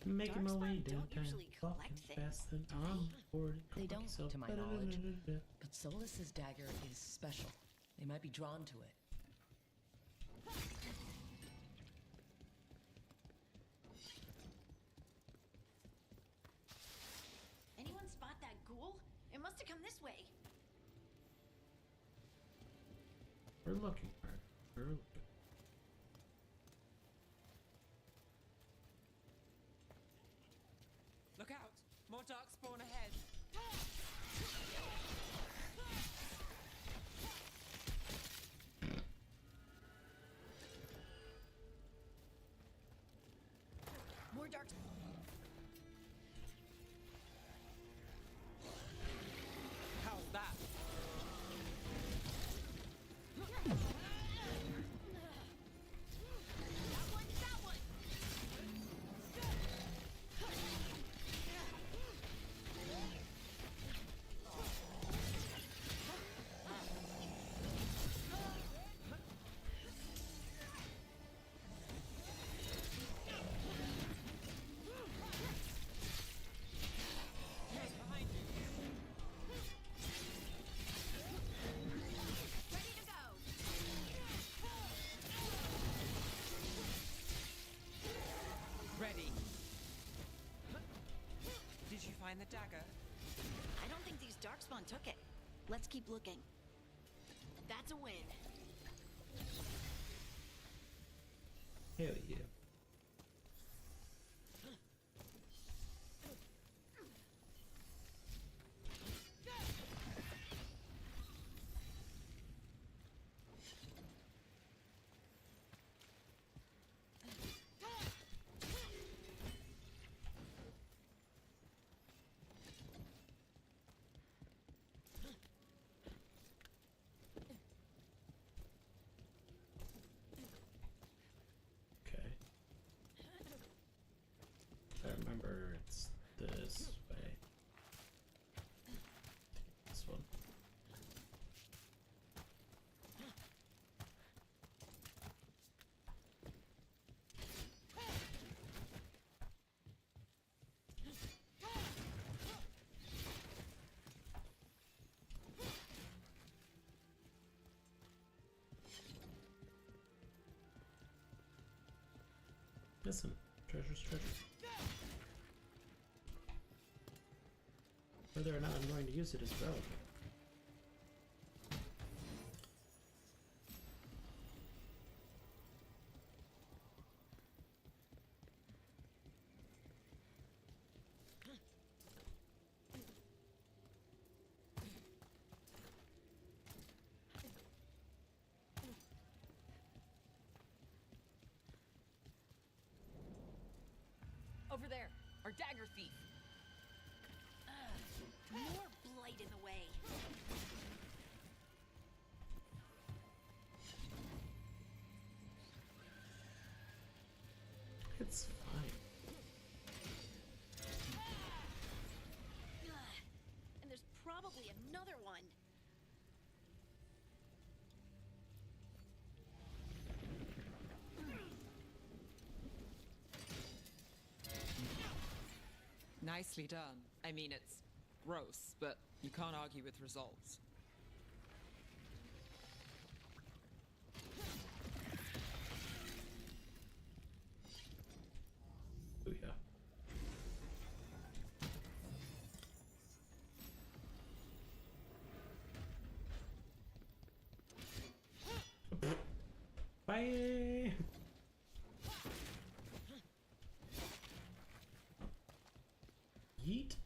Making my way downtown, walking faster than I'm bored. They don't, to my knowledge. But Solus's dagger is special. They might be drawn to it. Anyone spot that ghoul? It must have come this way. We're looking, Mark. We're looking. Look out! More darkspawn ahead. More dark. How's that? That one! Ready to go! Ready. Did you find the dagger? I don't think these darkspawn took it. Let's keep looking. That's a win. Hell yeah. Okay. I remember it's this way. This one. Listen, treasure's treasure. Whether or not I'm going to use it is relevant. Over there, our dagger thief. More blight in the way. It's fine. And there's probably another one. Nicely done. I mean, it's gross, but you can't argue with results. Oh yeah. Bye. Yeet.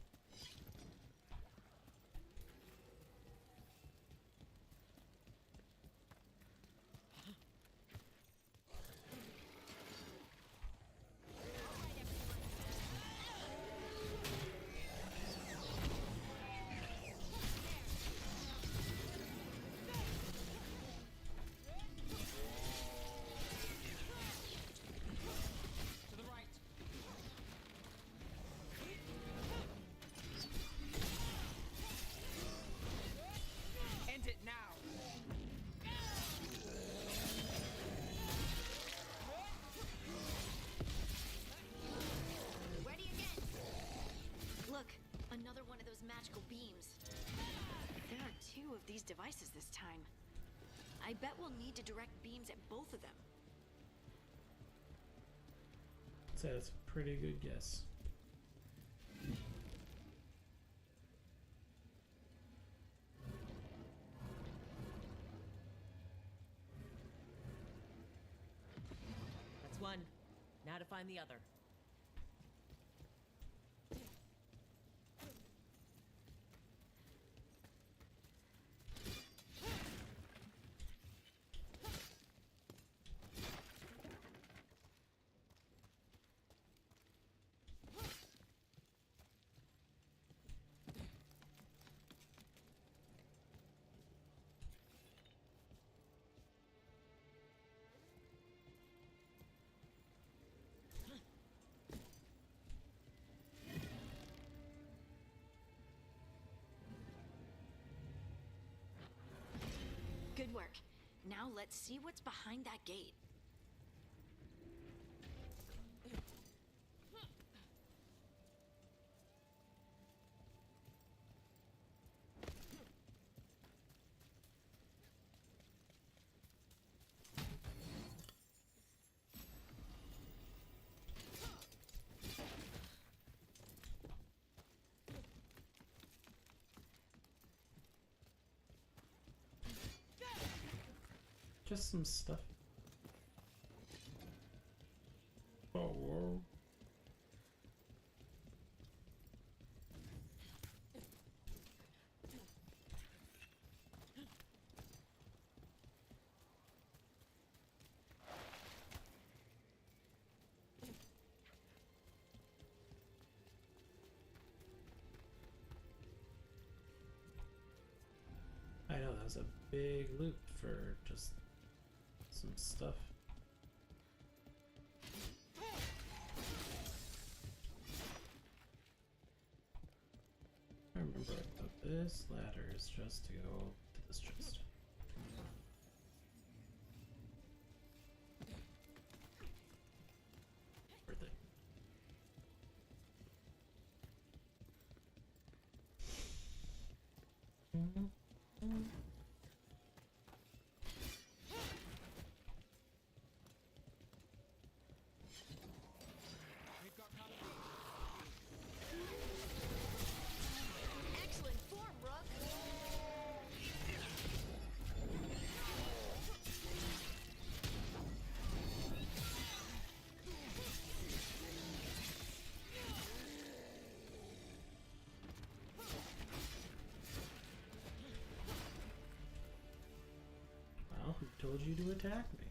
devices this time. I bet we'll need to direct beams at both of them. I'd say that's a pretty good guess. That's one. Now to find the other. Good work. Now let's see what's behind that gate. Just some stuff. Oh, whoa. I know that was a big loop for just some stuff. I remember I thought this ladder is just to go to this chest. Worth it. Excellent form, Rook. Well, who told you to attack me?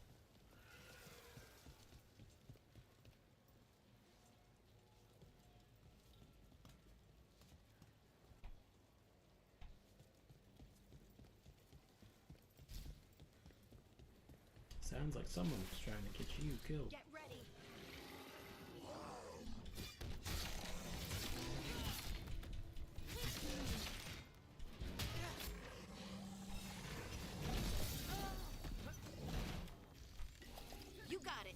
Sounds like someone was trying to get you killed. Get ready. You got it.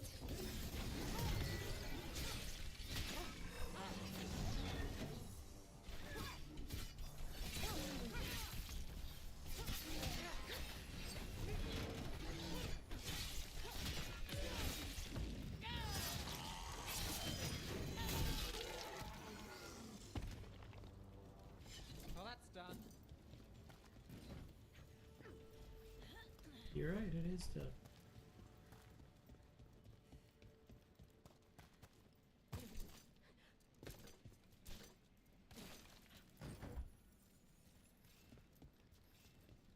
Well, that's done. You're right, it is done.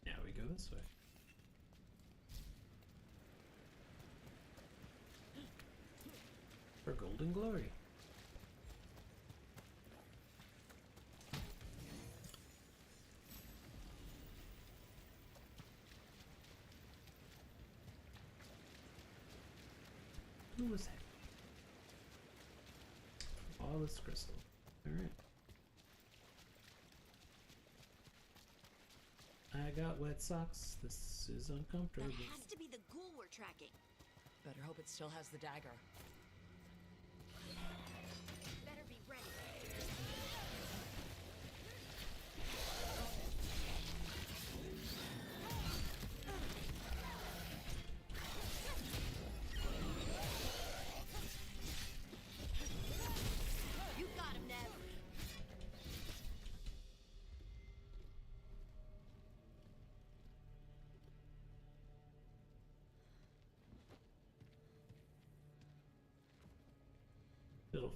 Now we go this way. For golden glory. Who was that? Flawless crystal. Alright. I got wet socks. This is uncomfortable. That has to be the ghoul we're tracking. Better hope it still has the dagger. Better be ready.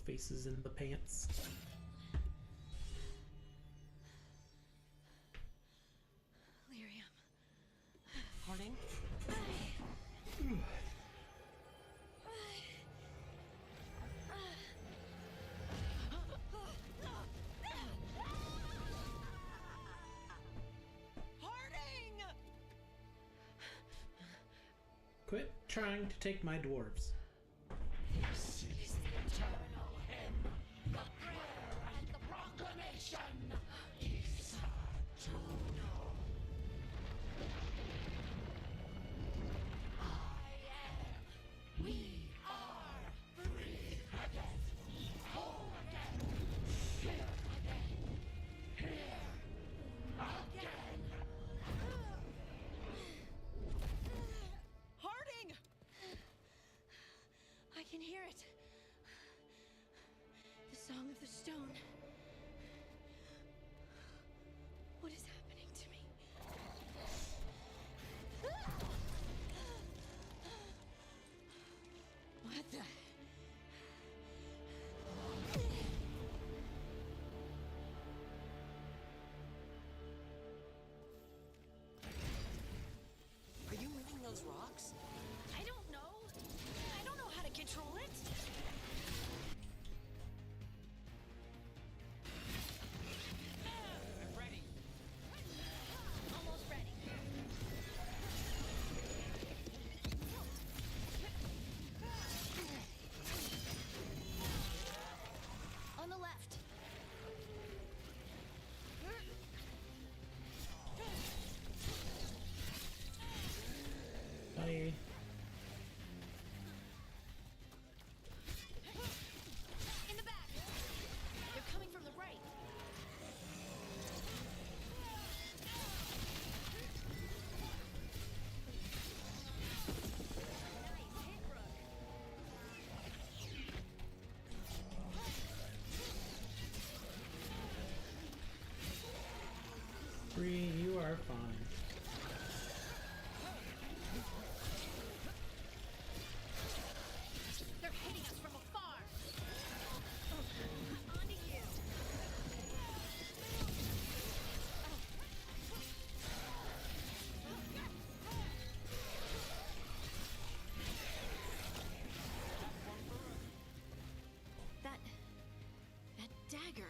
faces in the pants. Lyrium. Harding? Quit trying to take my dwarves. This is the eternal hymn, the prayer and the proclamation. Isatuno. I am. We are free again. Whole again. Here again. Here again. Harding! I can hear it. The Song of the Stone. What is happening to me? What the? Are you moving those rocks? I don't know. I don't know how to control it. I'm ready. Almost ready. On the left. Bye. In the back. They're coming from the right. Nice hit, Rook. Bree, you are fine. They're hitting us from afar. Onto you. That dagger.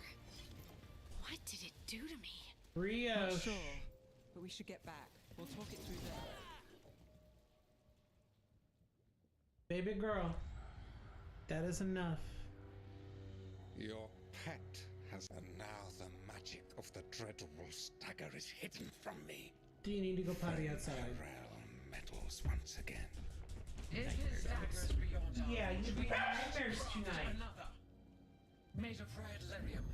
What did it do to me? Brioche. Not sure, but we should get back. We'll talk it through there. Baby girl. That is enough. Your pet has. And now the magic of the dreadful stagger is hidden from me. Do you need to go potty outside? Realm meddles once again. If his daggers beyond our Yeah, reach, you'll be we having shall nightmares craft tonight. Another. Made of red lyrium.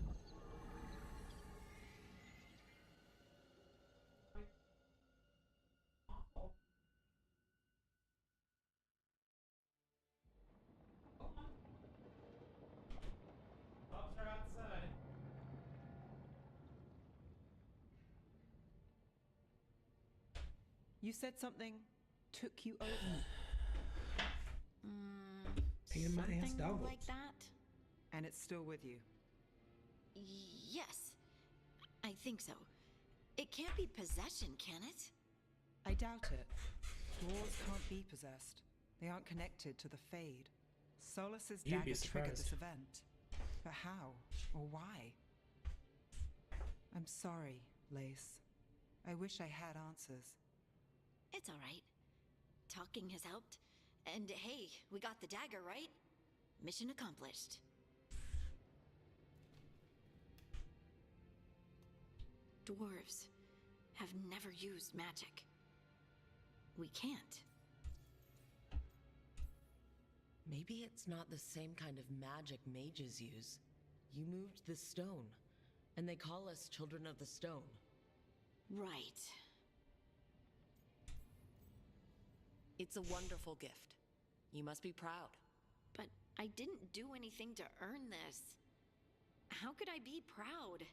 Dogs are outside. You said something took you over. Pain in my ass Something dog like whoops. that? And it's still with you. Yes. I think so. It can't be possession, can it? I doubt it. Dwarves can't be possessed. They aren't connected to the Fade. Solus's You'd be dagger triggered surprised. this event. But how? Or why? I'm sorry, Lace. I wish I had answers. It's all right. Talking has helped. And hey, we got the dagger, right? Mission accomplished. Dwarves have never used magic. We can't. Maybe it's not the same kind of magic mages use. You moved the stone, and they call us Children of the Stone. Right. It's a wonderful gift. You must be proud. But I didn't do anything to earn this. How could I be proud?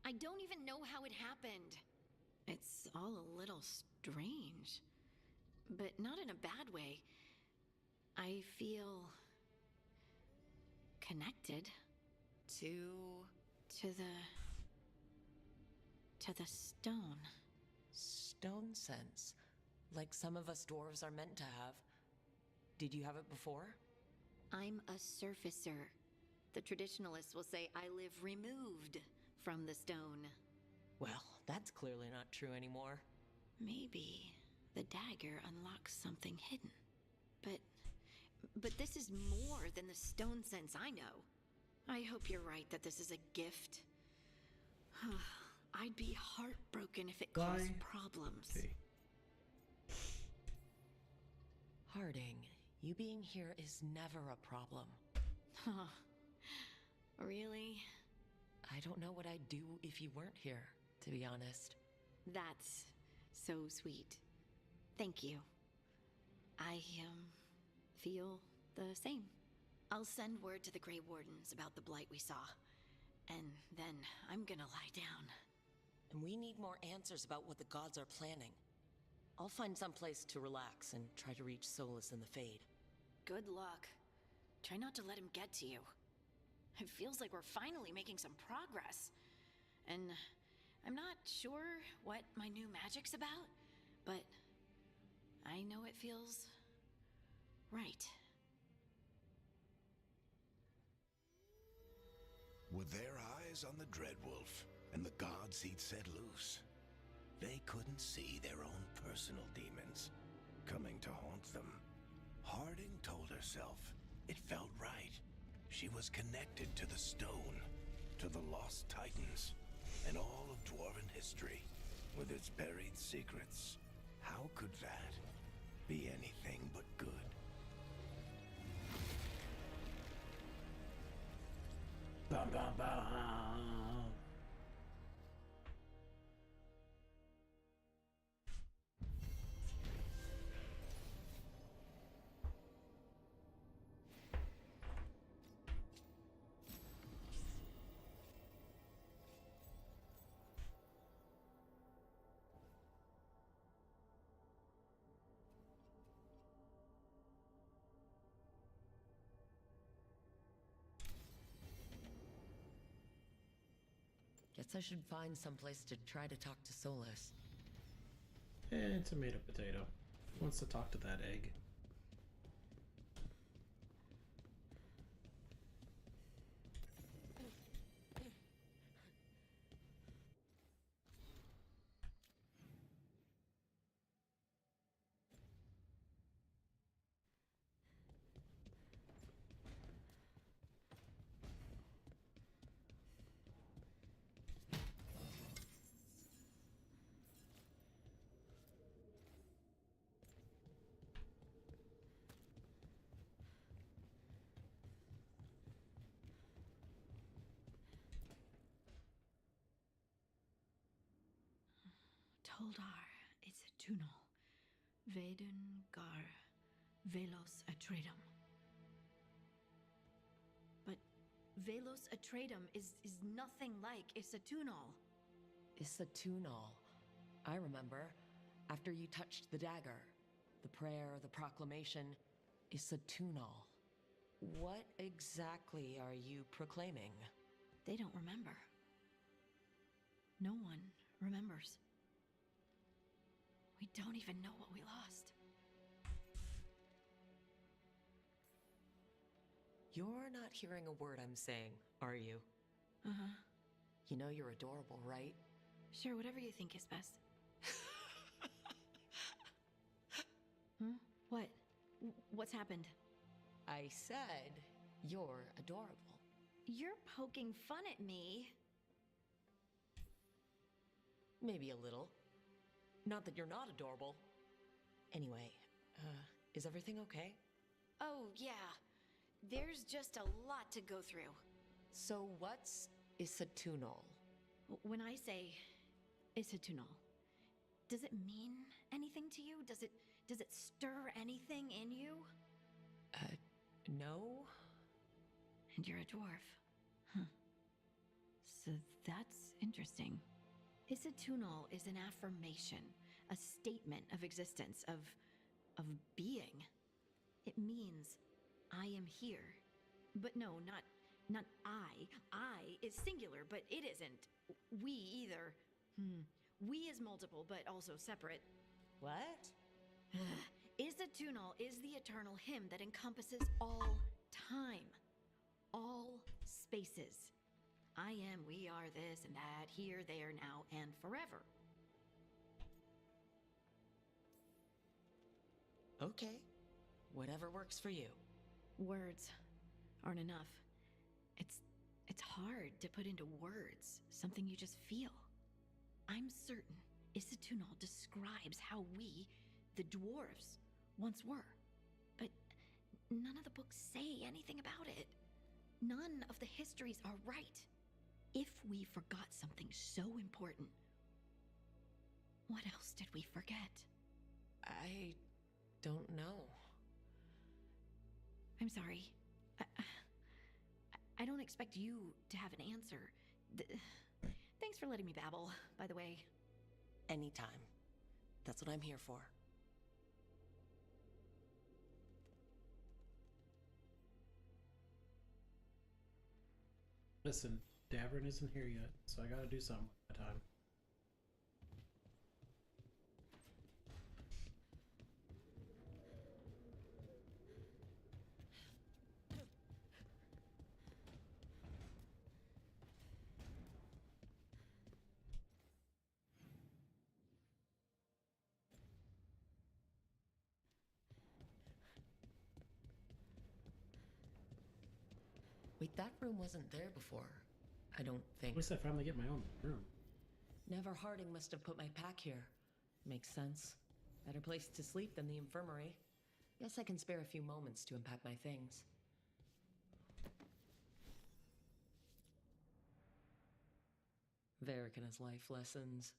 I don't even know how it happened. It's all a little strange. But not in a bad way. I feel connected. To the stone. Stone sense. Like some of us dwarves are meant to have. Did you have it before? I'm a surfacer. The traditionalists will say I live removed from the stone. Well, that's clearly not true anymore. Maybe the dagger unlocks something hidden. But this is more than the stone sense I know. I hope you're right that this is a gift. I'd be heartbroken if it caused problems. Okay. Harding, you being here is never a problem. Huh. Really? I don't know what I'd do if you weren't here, to be honest. That's so sweet. Thank you. I, feel the same. I'll send word to the Grey Wardens about the blight we saw. And then I'm gonna lie down. And we need more answers about what the gods are planning. I'll find some place to relax and try to reach Solus in the Fade. Good luck. Try not to let him get to you. It feels like we're finally making some progress. And I'm not sure what my new magic's about, but I know it feels right. With their eyes on the Dreadwolf and the gods he'd set loose, they couldn't see their own personal demons coming to haunt them. Harding told herself it felt right. She was connected to the stone, to the lost titans, and all of dwarven history with its buried secrets. How could that be anything but good? Bum, bum, bum. Guess I should find someplace to try to talk to Solus. Tomato potato. Wants to talk to that egg. Toldar, it's a tunnel. Veilguard, Velos Atreidim. But Velos Atreidim is nothing like Isatunal. Isatunal. I remember. After you touched the dagger. The prayer, the proclamation. Isatunal. What exactly are you proclaiming? They don't remember. No one remembers. We don't even know what we lost. You're not hearing a word I'm saying, are you? Uh-huh. You know you're adorable, right? Sure, whatever you think is best. What? What's happened? I said you're adorable. You're poking fun at me. Maybe a little. Not that you're not adorable. Anyway, is everything okay? Oh, yeah. There's just a lot to go through. So what's Isatunal? When I say Isatunal, does it mean anything to you? Does it stir anything in you? No. And you're a dwarf. Huh. So that's interesting. Isatunal is an affirmation, a statement of existence, of being. It means I am here. But no, Not I. I is singular, but it isn't. We either. We is multiple, but also separate. What? Isatunal is the eternal hymn that encompasses all time, all spaces. I am, we are, this and that, here, there, now, and forever. Okay. Whatever works for you. Words aren't enough. It's hard to put into words something you just feel. I'm certain Isatunal describes how we, the dwarves, once were. But none of the books say anything about it. None of the histories are right. If we forgot something so important, what else did we forget? I don't know. I'm sorry. I don't expect you to have an answer. Thanks for letting me babble, by the way. Anytime. That's what I'm here for. Listen, Davern isn't here yet, so I gotta do something with my time. Wait, that room wasn't there before. I don't think. At least I finally get my own room. Never Harding must have put my pack here. Makes sense. Better place to sleep than the infirmary. Guess I can spare a few moments to unpack my things. Varric and his life lessons.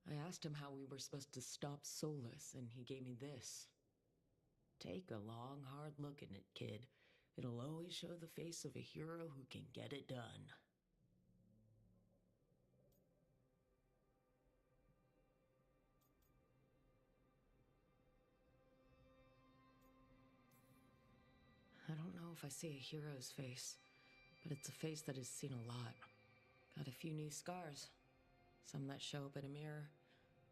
I asked him how we were supposed to stop Solus, and he gave me this. Take a long, hard look at it, kid. It'll always show the face of a hero who can get it done. I don't know if I see a hero's face, but it's a face that has seen a lot. Got a few new scars. Some that show up in a mirror,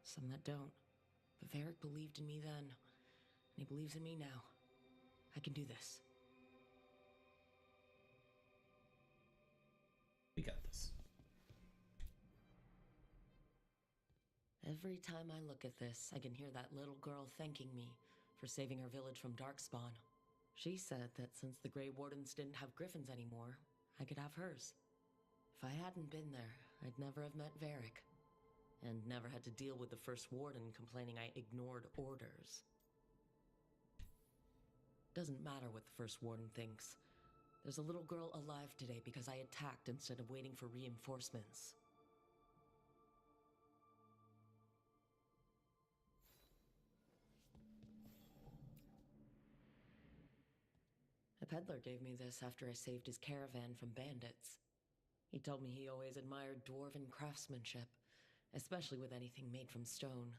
some that don't. But Varric believed in me then, and he believes in me now. I can do this. We got this. Every time I look at this, I can hear that little girl thanking me for saving her village from Darkspawn. She said that since the Grey Wardens didn't have griffins anymore, I could have hers. If I hadn't been there, I'd never have met Varric, and never had to deal with the First Warden complaining I ignored orders. Doesn't matter what the First Warden thinks. There's a little girl alive today because I attacked instead of waiting for reinforcements. A peddler gave me this after I saved his caravan from bandits. He told me he always admired dwarven craftsmanship, especially with anything made from stone.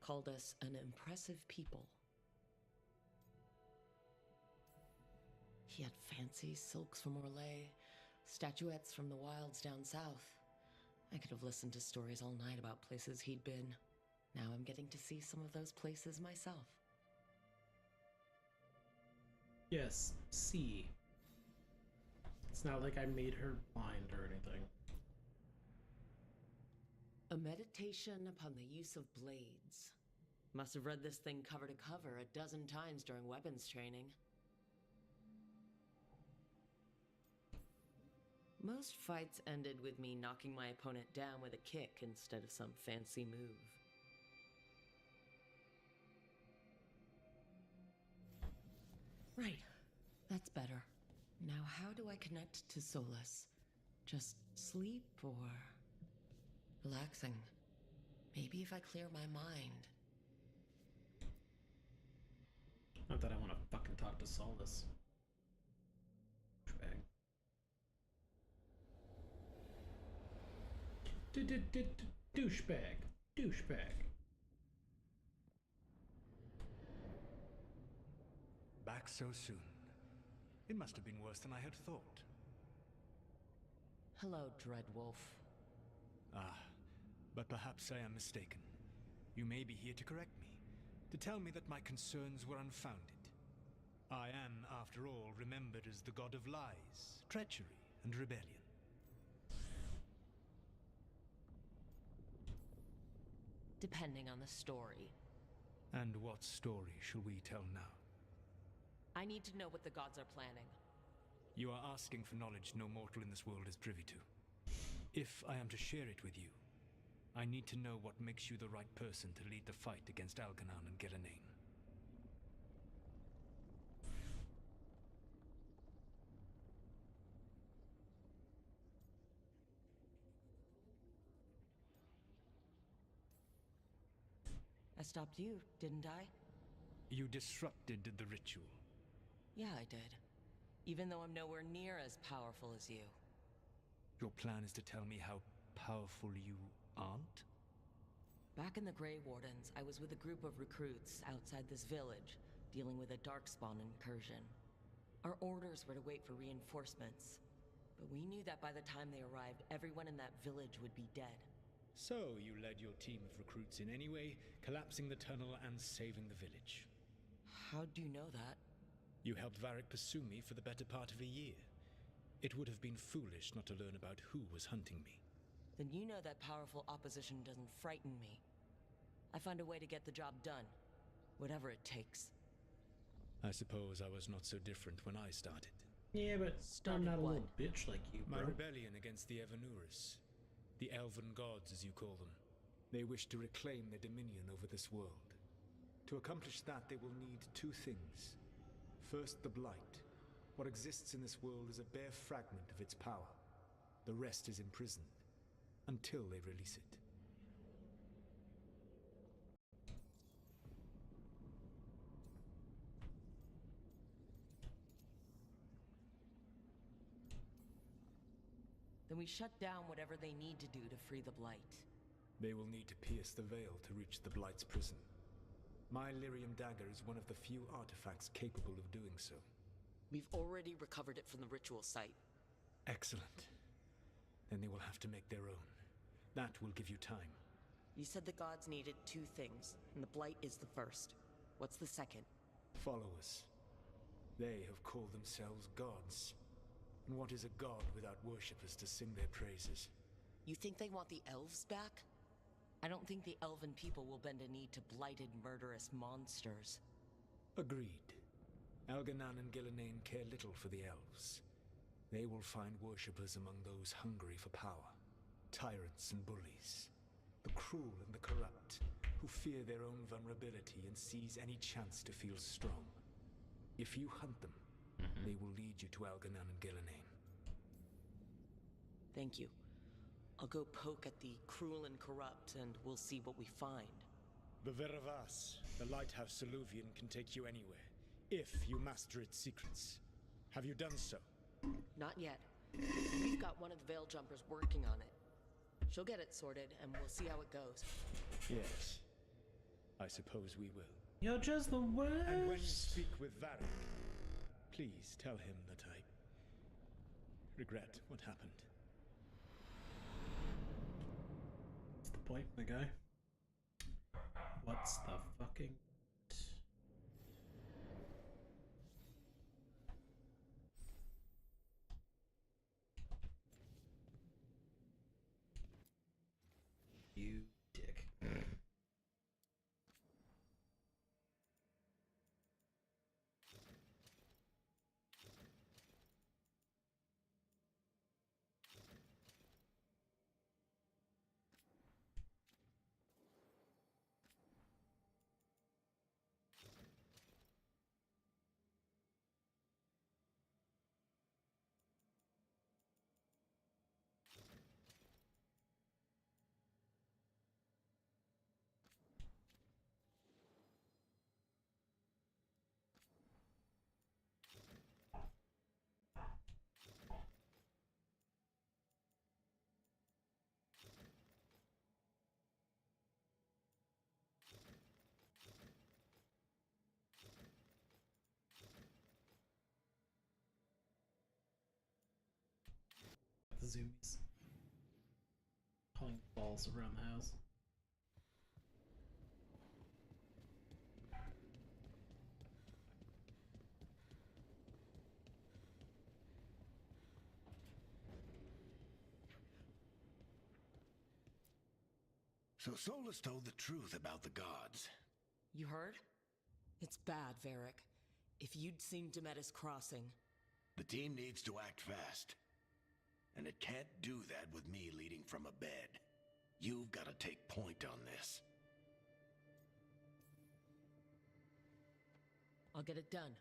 Called us an impressive people. He had fancy silks from Orlais, statuettes from the wilds down south. I could have listened to stories all night about places he'd been. Now I'm getting to see some of those places myself. Yes, see. It's not like I made her blind or anything. A meditation upon the use of blades. Must have read this thing cover to cover a dozen times during weapons training. Most fights ended with me knocking my opponent down with a kick instead of some fancy move. Right. That's better. Now how do I connect to Solus? Just sleep or relaxing? Maybe if I clear my mind. Not that I want to fucking talk to Solus. Douchebag. Douchebag. Back so soon. It must have been worse than I had thought. Hello, Dreadwolf. Ah, but perhaps I am mistaken. You may be here to correct me, to tell me that my concerns were unfounded. I am, after all, remembered as the god of lies, treachery, and rebellion. Depending on the story. And what story shall we tell now? I need to know what the gods are planning. You are asking for knowledge no mortal in this world is privy to. If I am to share it with you, I need to know what makes you the right person to lead the fight against Algernon and Gillenane. I stopped you, didn't I? You disrupted the ritual. Yeah, I did. Even though I'm nowhere near as powerful as you. Your plan is to tell me how powerful you aren't? Back in the Grey Wardens, I was with a group of recruits outside this village, dealing with a Darkspawn incursion. Our orders were to wait for reinforcements, but we knew that by the time they arrived, everyone in that village would be dead. So you led your team of recruits in any way, collapsing the tunnel and saving the village. How do you know that? You helped Varric pursue me for the better part of a year. It would have been foolish not to learn about who was hunting me. Then you know that powerful opposition doesn't frighten me. I find a way to get the job done, whatever it takes. I suppose I was not so different when I started. Yeah, but I'm not a little bitch like you, bro. My rebellion against the Evanuris. The Elven gods, as you call them. They wish to reclaim their dominion over this world. To accomplish that, they will need two things. First, the Blight. What exists in this world is a bare fragment of its power. The rest is imprisoned, until they release it. Then we shut down whatever they need to do to free the Blight. They will need to pierce the veil to reach the Blight's prison. My Lyrium dagger is one of the few artifacts capable of doing so. We've already recovered it from the ritual site. Excellent. Then they will have to make their own. That will give you time. You said the gods needed two things, and the Blight is the first. What's the second? Followers. They have called themselves gods. And what is a god without worshippers to sing their praises? You think they want the elves back? I don't think the elven people will bend a knee to blighted, murderous monsters. Agreed. Algernon and Gillenane care little for the elves. They will find worshippers among those hungry for power. Tyrants and bullies. The cruel and the corrupt, who fear their own vulnerability and seize any chance to feel strong. If you hunt them, they will lead you to Algernon and Gillenane. Thank you. I'll go poke at the cruel and corrupt, and we'll see what we find. The Veravas, the lighthouse Soluvian, can take you anywhere, if you master its secrets. Have you done so? Not yet. We've got one of the Veil Jumpers working on it. She'll get it sorted, and we'll see how it goes. Yes. I suppose we will. You're just the worst. And when you speak with Varric, please tell him that I regret what happened. What's the point, my guy? What's the fucking... You dick. Kazumi's pulling balls around the house. So Solus told the truth about the gods. You heard? It's bad, Varric. If you'd seen Demetis Crossing... The team needs to act fast. And it can't do that with me leading from a bed. You've got to take point on this. I'll get it done.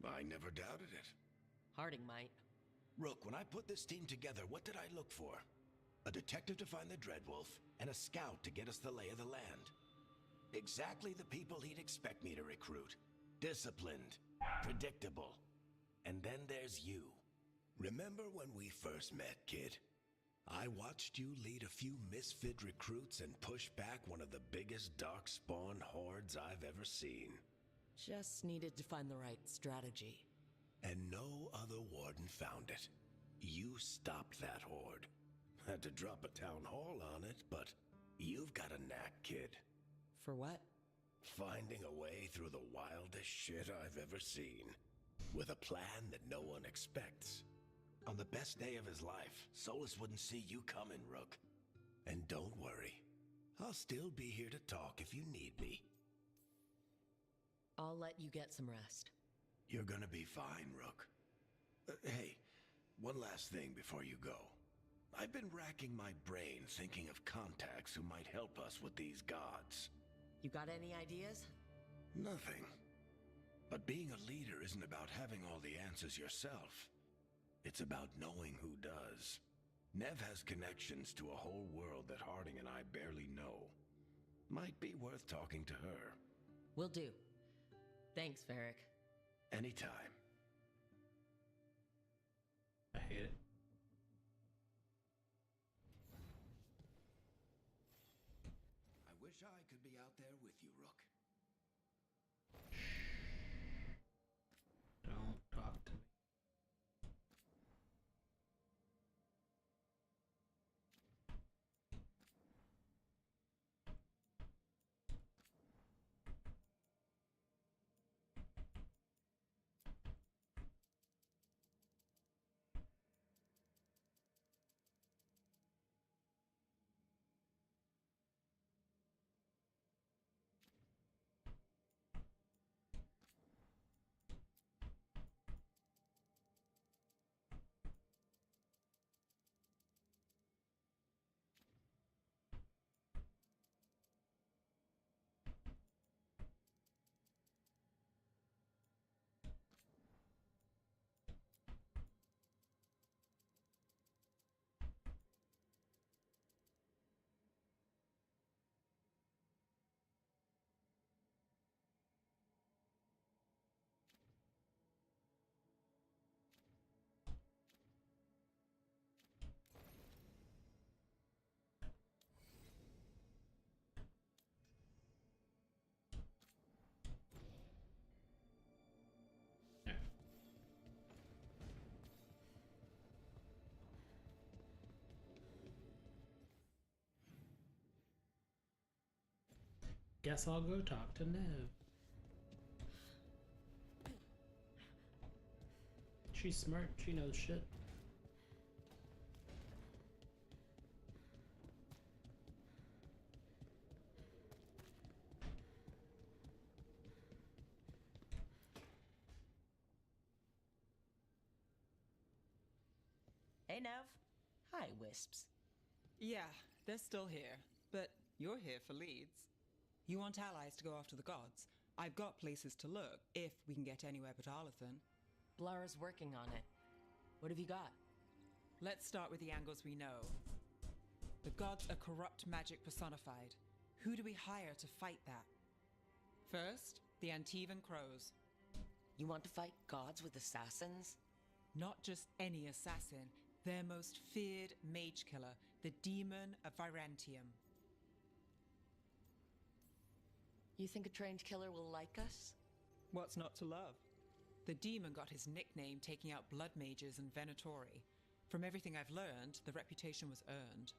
I never doubted it. Harding might. Rook, when I put this team together, what did I look for? A detective to find the Dreadwolf, and a scout to get us the lay of the land. Exactly the people he'd expect me to recruit. Disciplined, predictable. And then there's you. Remember when we first met, kid? I watched you lead a few misfit recruits and push back one of the biggest darkspawn hordes I've ever seen. Just needed to find the right strategy. And no other warden found it. You stopped that horde. Had to drop a town hall on it, but you've got a knack, kid. For what? Finding a way through the wildest shit I've ever seen. With a plan that no one expects. On the best day of his life, Solus wouldn't see you coming, Rook. And don't worry. I'll still be here to talk if you need me. I'll let you get some rest. You're gonna be fine, Rook. Hey, one last thing before you go. I've been racking my brain thinking of contacts who might help us with these gods. You got any ideas? Nothing. But being a leader isn't about having all the answers yourself. It's about knowing who does. Nev has connections to a whole world that Harding and I barely know. Might be worth talking to her. Will do. Thanks, Varric. Anytime. I hate it. I wish I could be out there with you, Rook. Don't talk to me. Guess I'll go talk to Nev. She's smart, she knows shit. Hey, Nev. Hi, Wisps. Yeah, they're still here, but you're here for leads. You want allies to go after the gods? I've got places to look, if we can get anywhere but Arlathan. Blara's working on it. What have you got? Let's start with the angles we know. The gods are corrupt magic personified. Who do we hire to fight that? First, the Antivan Crows. You want to fight gods with assassins? Not just any assassin, their most feared mage killer, the Demon of Virantium. You think a trained killer will like us? What's not to love? The demon got his nickname taking out blood mages and Venatori. From everything I've learned, the reputation was earned.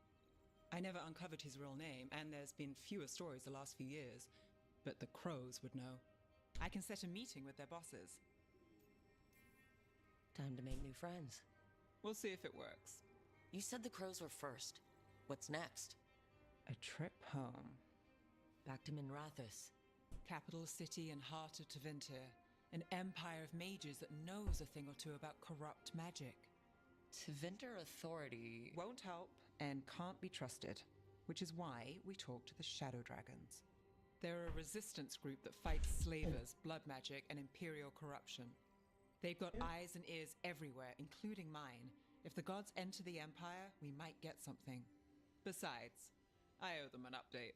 I never uncovered his real name, and there's been fewer stories the last few years, but the crows would know. I can set a meeting with their bosses. Time to make new friends. We'll see if it works. You said the crows were first. What's next? A trip home. Back to Minrathous. Capital city and heart of Tevinter. An empire of mages that knows a thing or two about corrupt magic. Tevinter authority won't help and can't be trusted, which is why we talk to the Shadow Dragons. They're a resistance group that fights slavers, blood magic, and imperial corruption. They've got eyes and ears everywhere, including mine. If the gods enter the Empire, we might get something. Besides, I owe them an update.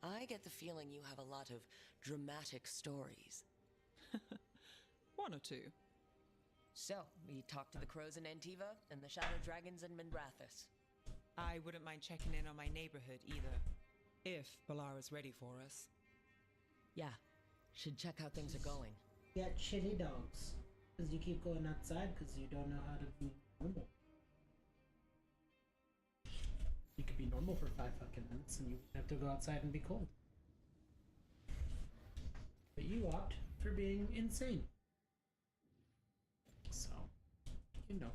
I get the feeling you have a lot of dramatic stories. One or two. So, we talked to the crows in Antiva and the Shadow Dragons in Minrathous. I wouldn't mind checking in on my neighborhood either, if Balara's ready for us. Yeah, should check how things are going. Get shitty dogs. Because you keep going outside because you don't know how to be normal. You could be normal for 5 fucking minutes and you have to go outside and be cold. But you opt for being insane. So, you know.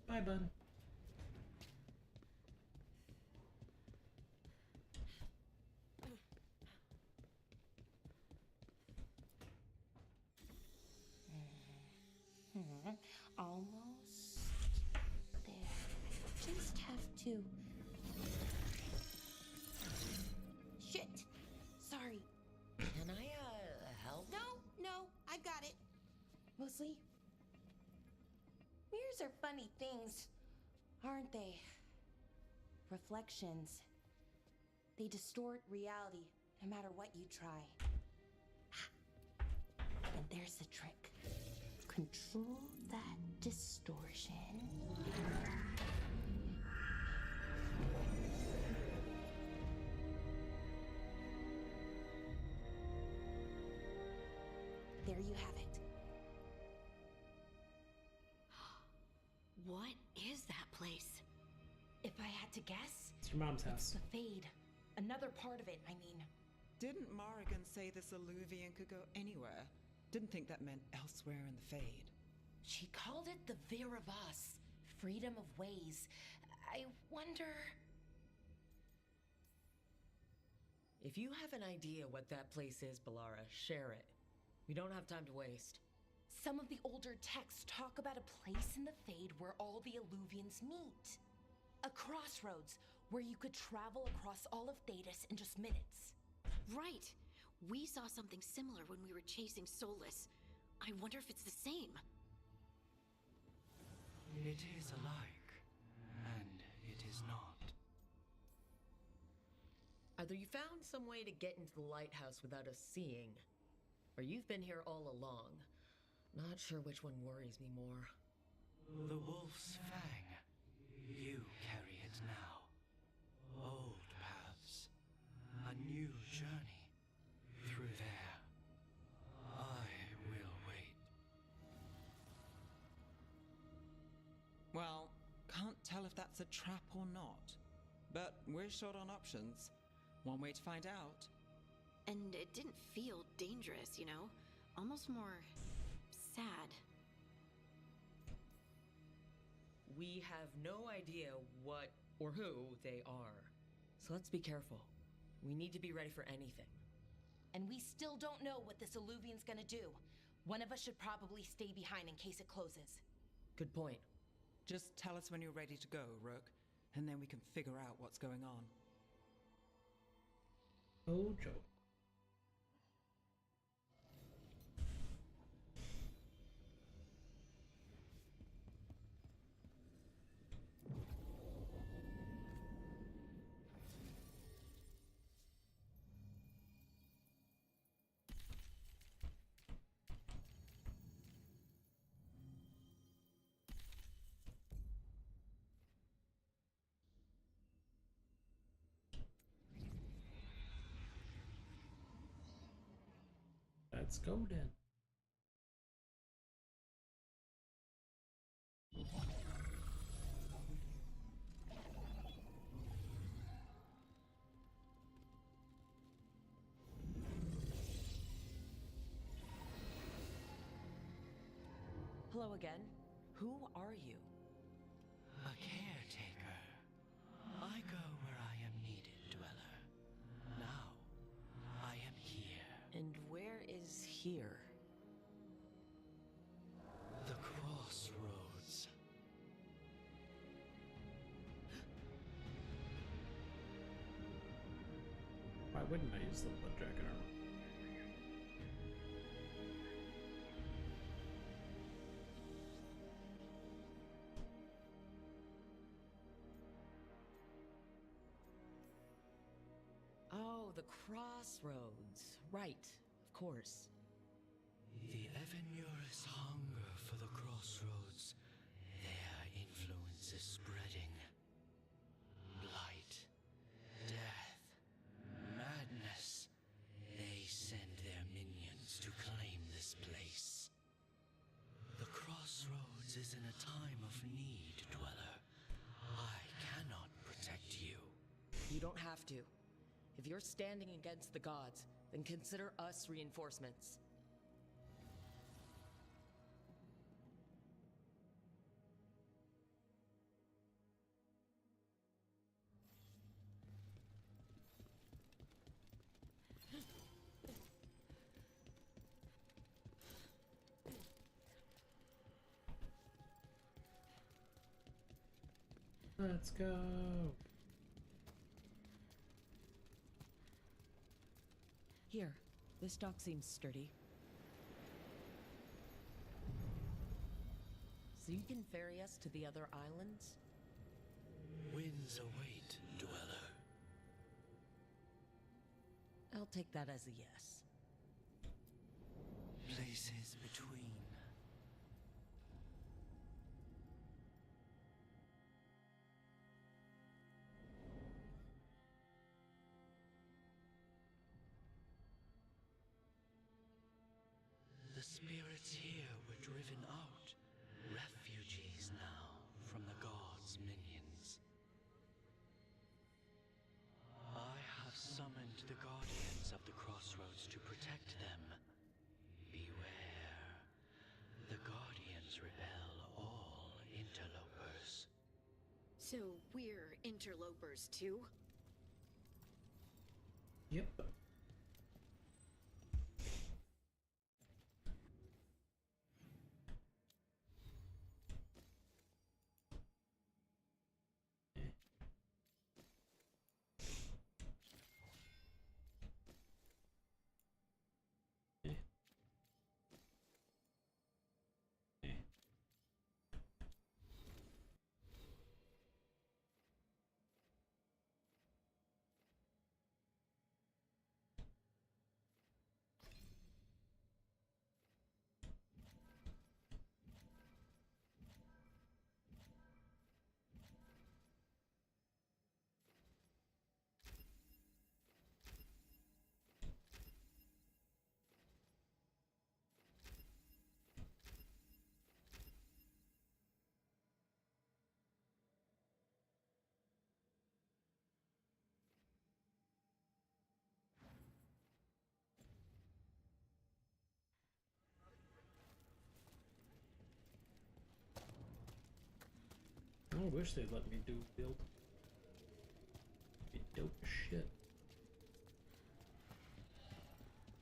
Bye, bud. Almost there. Just have to. Shit. Sorry. Can I, help? No, I got it. Mostly. Mirrors are funny things, aren't they? Reflections. They distort reality, no matter what you try. And there's the trick. Control that distortion. There you have it. What is that place? If I had to guess, It's your mom's house. it's the Fade. Another part of it, I mean. Didn't Morrigan say this Illuvian could go anywhere? Didn't think that meant elsewhere in the Fade. She called it the Virabas, freedom of ways. I wonder... If you have an idea what that place is, Balara, share it. We don't have time to waste. Some of the older texts talk about a place in the Fade where all the Illuvians meet. A crossroads where you could travel across all of Thedas in just minutes. Right. We saw something similar when we were chasing Solus. I wonder if it's the same. It is alike, and it is not. Either you found some way to get into the lighthouse without us seeing, or you've been here all along. Not sure which one worries me more. The Wolf's Fang. You carry it now. Old paths. A new journey. Through there. I will wait. Well, can't tell if that's a trap or not. But we're short on options. One way to find out. And it didn't feel dangerous, you know? Almost more... sad. We have no idea what or who they are. So let's be careful. We need to be ready for anything. And we still don't know what this Illuvian's gonna do. One of us should probably stay behind in case it closes. Good point. Just tell us when you're ready to go, Rook, and then we can figure out what's going on. Oh, Joe. Let's go then. Hello again. Who are you? A caretaker. I go where I am needed, Dweller. Now, I am here. And where is here? The crossroads. Why wouldn't I use the blood dragon armor? Oh, the crossroads. Right, of course. The Evenurus hunger for the crossroads. Their influence is spreading. Blight, death, madness. They send their minions to claim this place. The crossroads is in a time of need, Dweller. I cannot protect you. You don't have to. If you're standing against the gods, then consider us reinforcements. Let's go. Here, this dock seems sturdy. So you can ferry us to the other islands? Winds await, Dweller. I'll take that as a yes. Places between. The spirits here were driven out, refugees now from the gods' minions. I have summoned the guardians of the crossroads to protect them. Beware. The guardians repel all interlopers. So we're interlopers too? Yep. I wish they'd let me do build. Be dope as shit.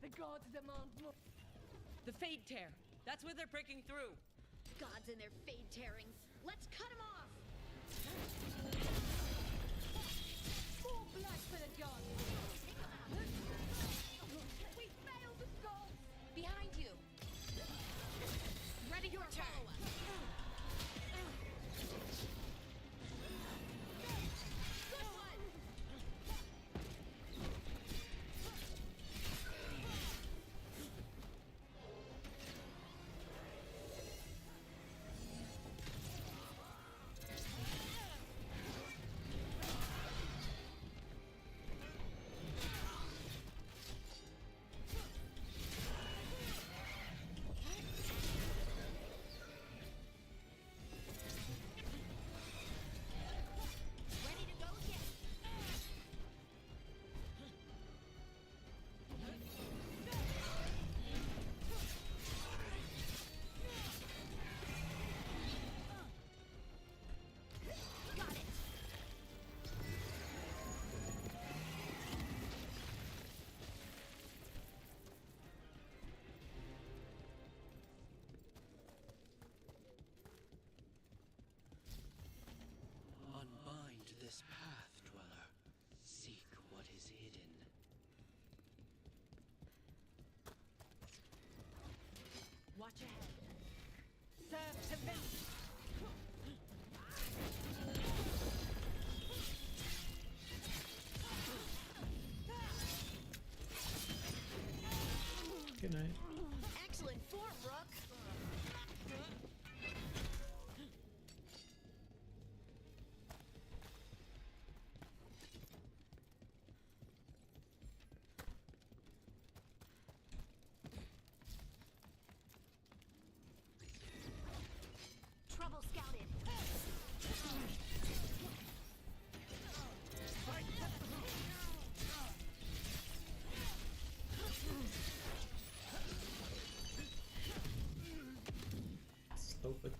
The gods demand more. The Fade Tear. That's where they're breaking through. Gods and their fade tearings. Let's cut them off! More blood for the gods! We failed the gods! Behind you. Ready your turn! Watch ahead. Serve to me. Good night. Excellent form, Rook. Trouble scouted. Stupid.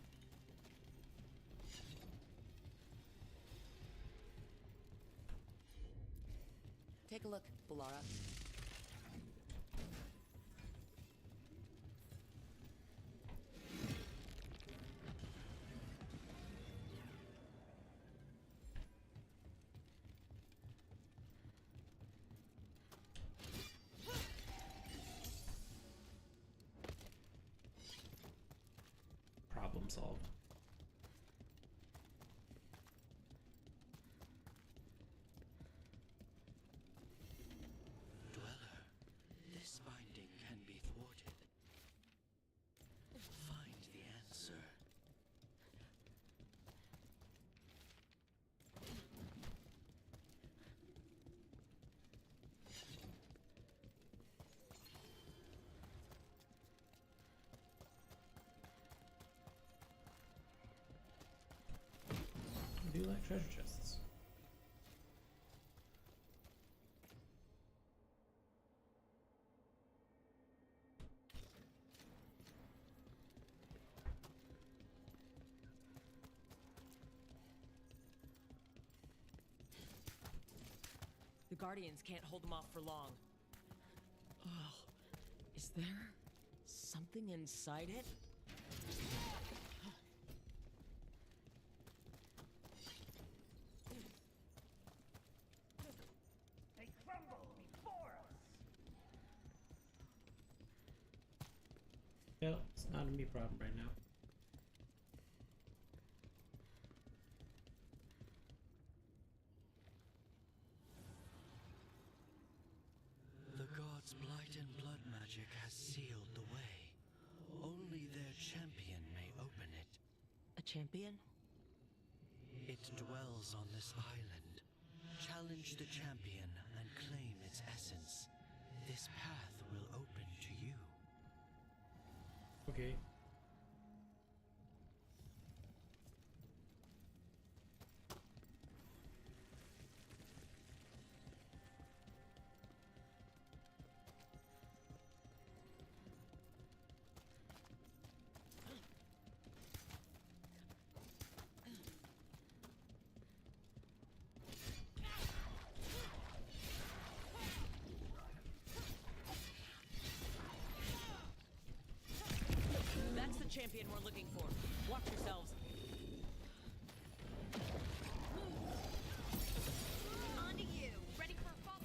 Take a look, Balara. Problem solved. Dweller, this binding can be thwarted. Find the answer. I do like treasure chests. The Guardians can't hold them off for long. Oh, is there something inside it? They crumble before us. Yeah, it's not a me problem right now. The gods' blight and blood magic has sealed the way. Only their champion may open it. A champion? It dwells on this island. Challenge the champion and claim its essence. This path will open to you. Okay. That's the champion we're looking for. Watch yourselves. On to you. Ready for a fall?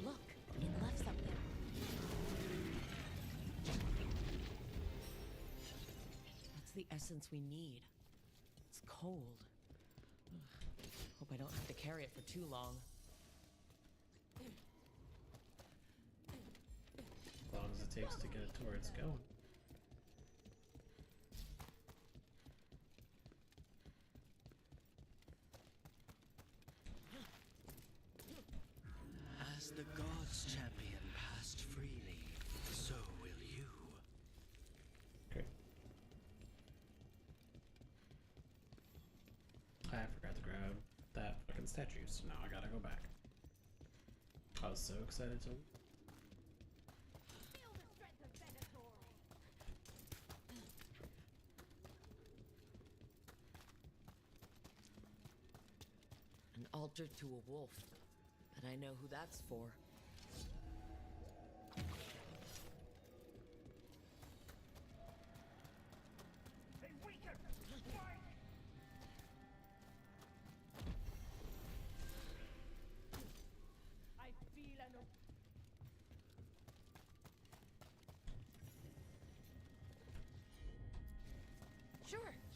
Look, it left something. That's the essence we need. It's cold. Ugh. Hope I don't have to carry it for too long. As long as it takes to get it to where it's going. As the gods' champion passed freely, so will you. Okay. I forgot to grab that fucking statue, so now I gotta go back. I was so excited to. Feel the strength of Venator. An altar to a wolf. But I know who that's for.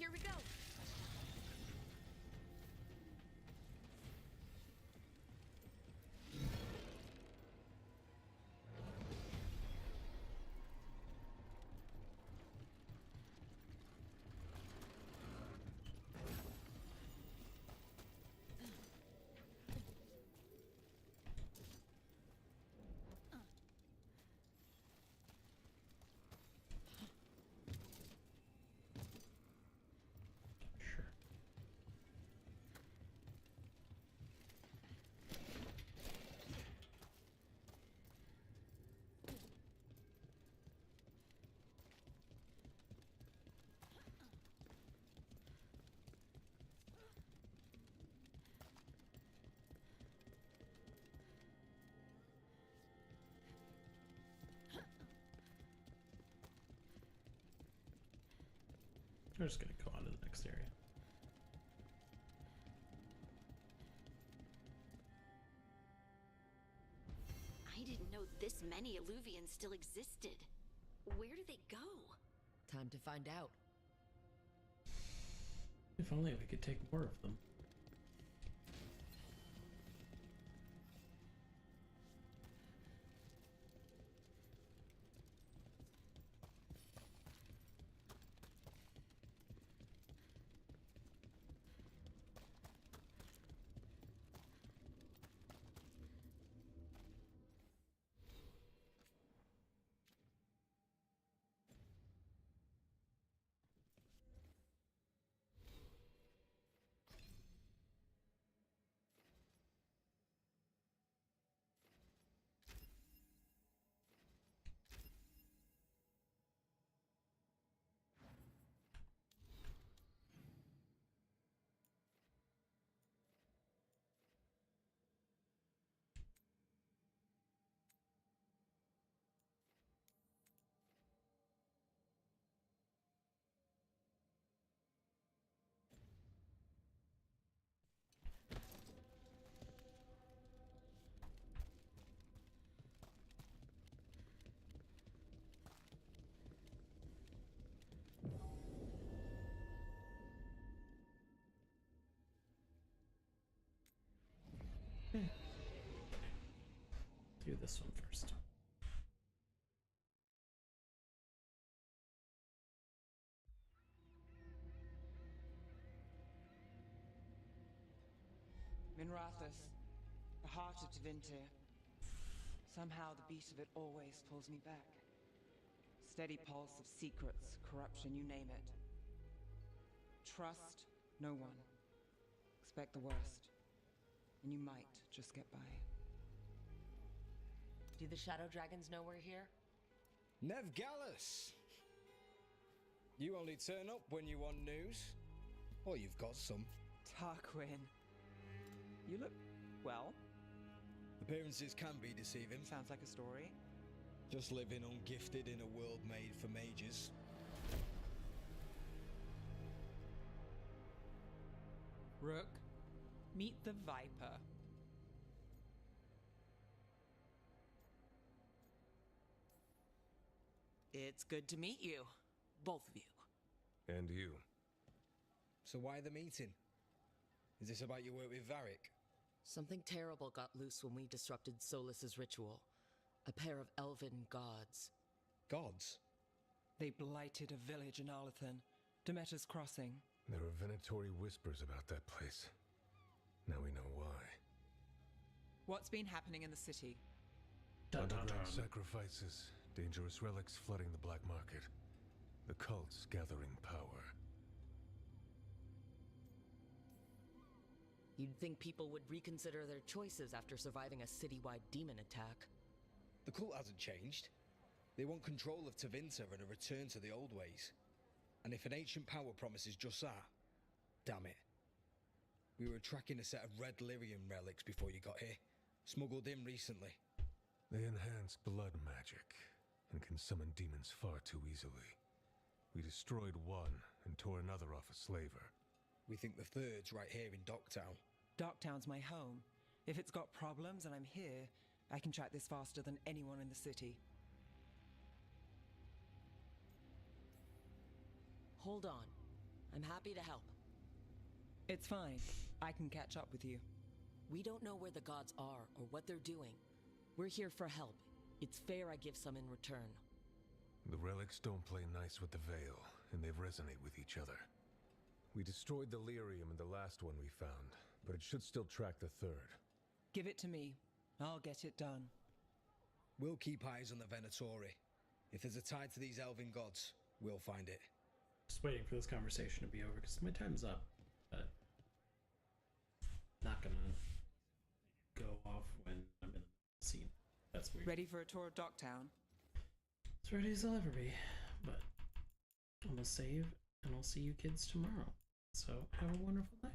Here we go. We're just gonna go on to the next area. I didn't know this many Illuvians still existed. Where do they go? Time to find out. If only we could take more of them. Do this one first. Minrathous, the heart of Tevinter. Somehow the beat of it always pulls me back. Steady pulse of secrets, corruption, you name it. Trust no one. Expect the worst. And you might just get by. Do the Shadow Dragons know we're here? Nev Gallus! You only turn up when you want news. Or you've got some. Tarquin. You look, well. Appearances can be deceiving. Sounds like a story. Just living ungifted in a world made for mages. Rook, meet the Viper. It's good to meet you. Both of you. And you. So why the meeting? Is this about your work with Varric? Something terrible got loose when we disrupted Solus's ritual. A pair of elven gods. Gods? They blighted a village in Arlathan, Demeter's Crossing. There are venatory whispers about that place. Now we know why. What's been happening in the city? Underground sacrifices, dangerous relics flooding the black market. The cults gathering power. You'd think people would reconsider their choices after surviving a citywide demon attack. The cult hasn't changed. They want control of Tevinter and a return to the old ways. And if an ancient power promises just that, damn it. We were tracking a set of red lyrium relics before you got here. Smuggled in recently. They enhance blood magic and can summon demons far too easily. We destroyed one and tore another off a slaver. We think the third's right here in Docktown. Docktown's my home. If it's got problems and I'm here, I can track this faster than anyone in the city. Hold on. I'm happy to help. It's fine. I can catch up with you. We don't know where the gods are or what they're doing. We're here for help. It's fair I give some in return. The relics don't play nice with the Veil, and they resonate with each other. We destroyed the lyrium in the last one we found, but it should still track the third. Give it to me. I'll get it done. We'll keep eyes on the Venatori. If there's a tie to these elven gods, we'll find it. Just waiting for this conversation to be over because my time's up. But not gonna go off when I'm in the scene. That's weird. Ready for a tour of Docktown? As ready as I'll ever be. But I'm gonna save and I'll see you kids tomorrow. So have a wonderful night.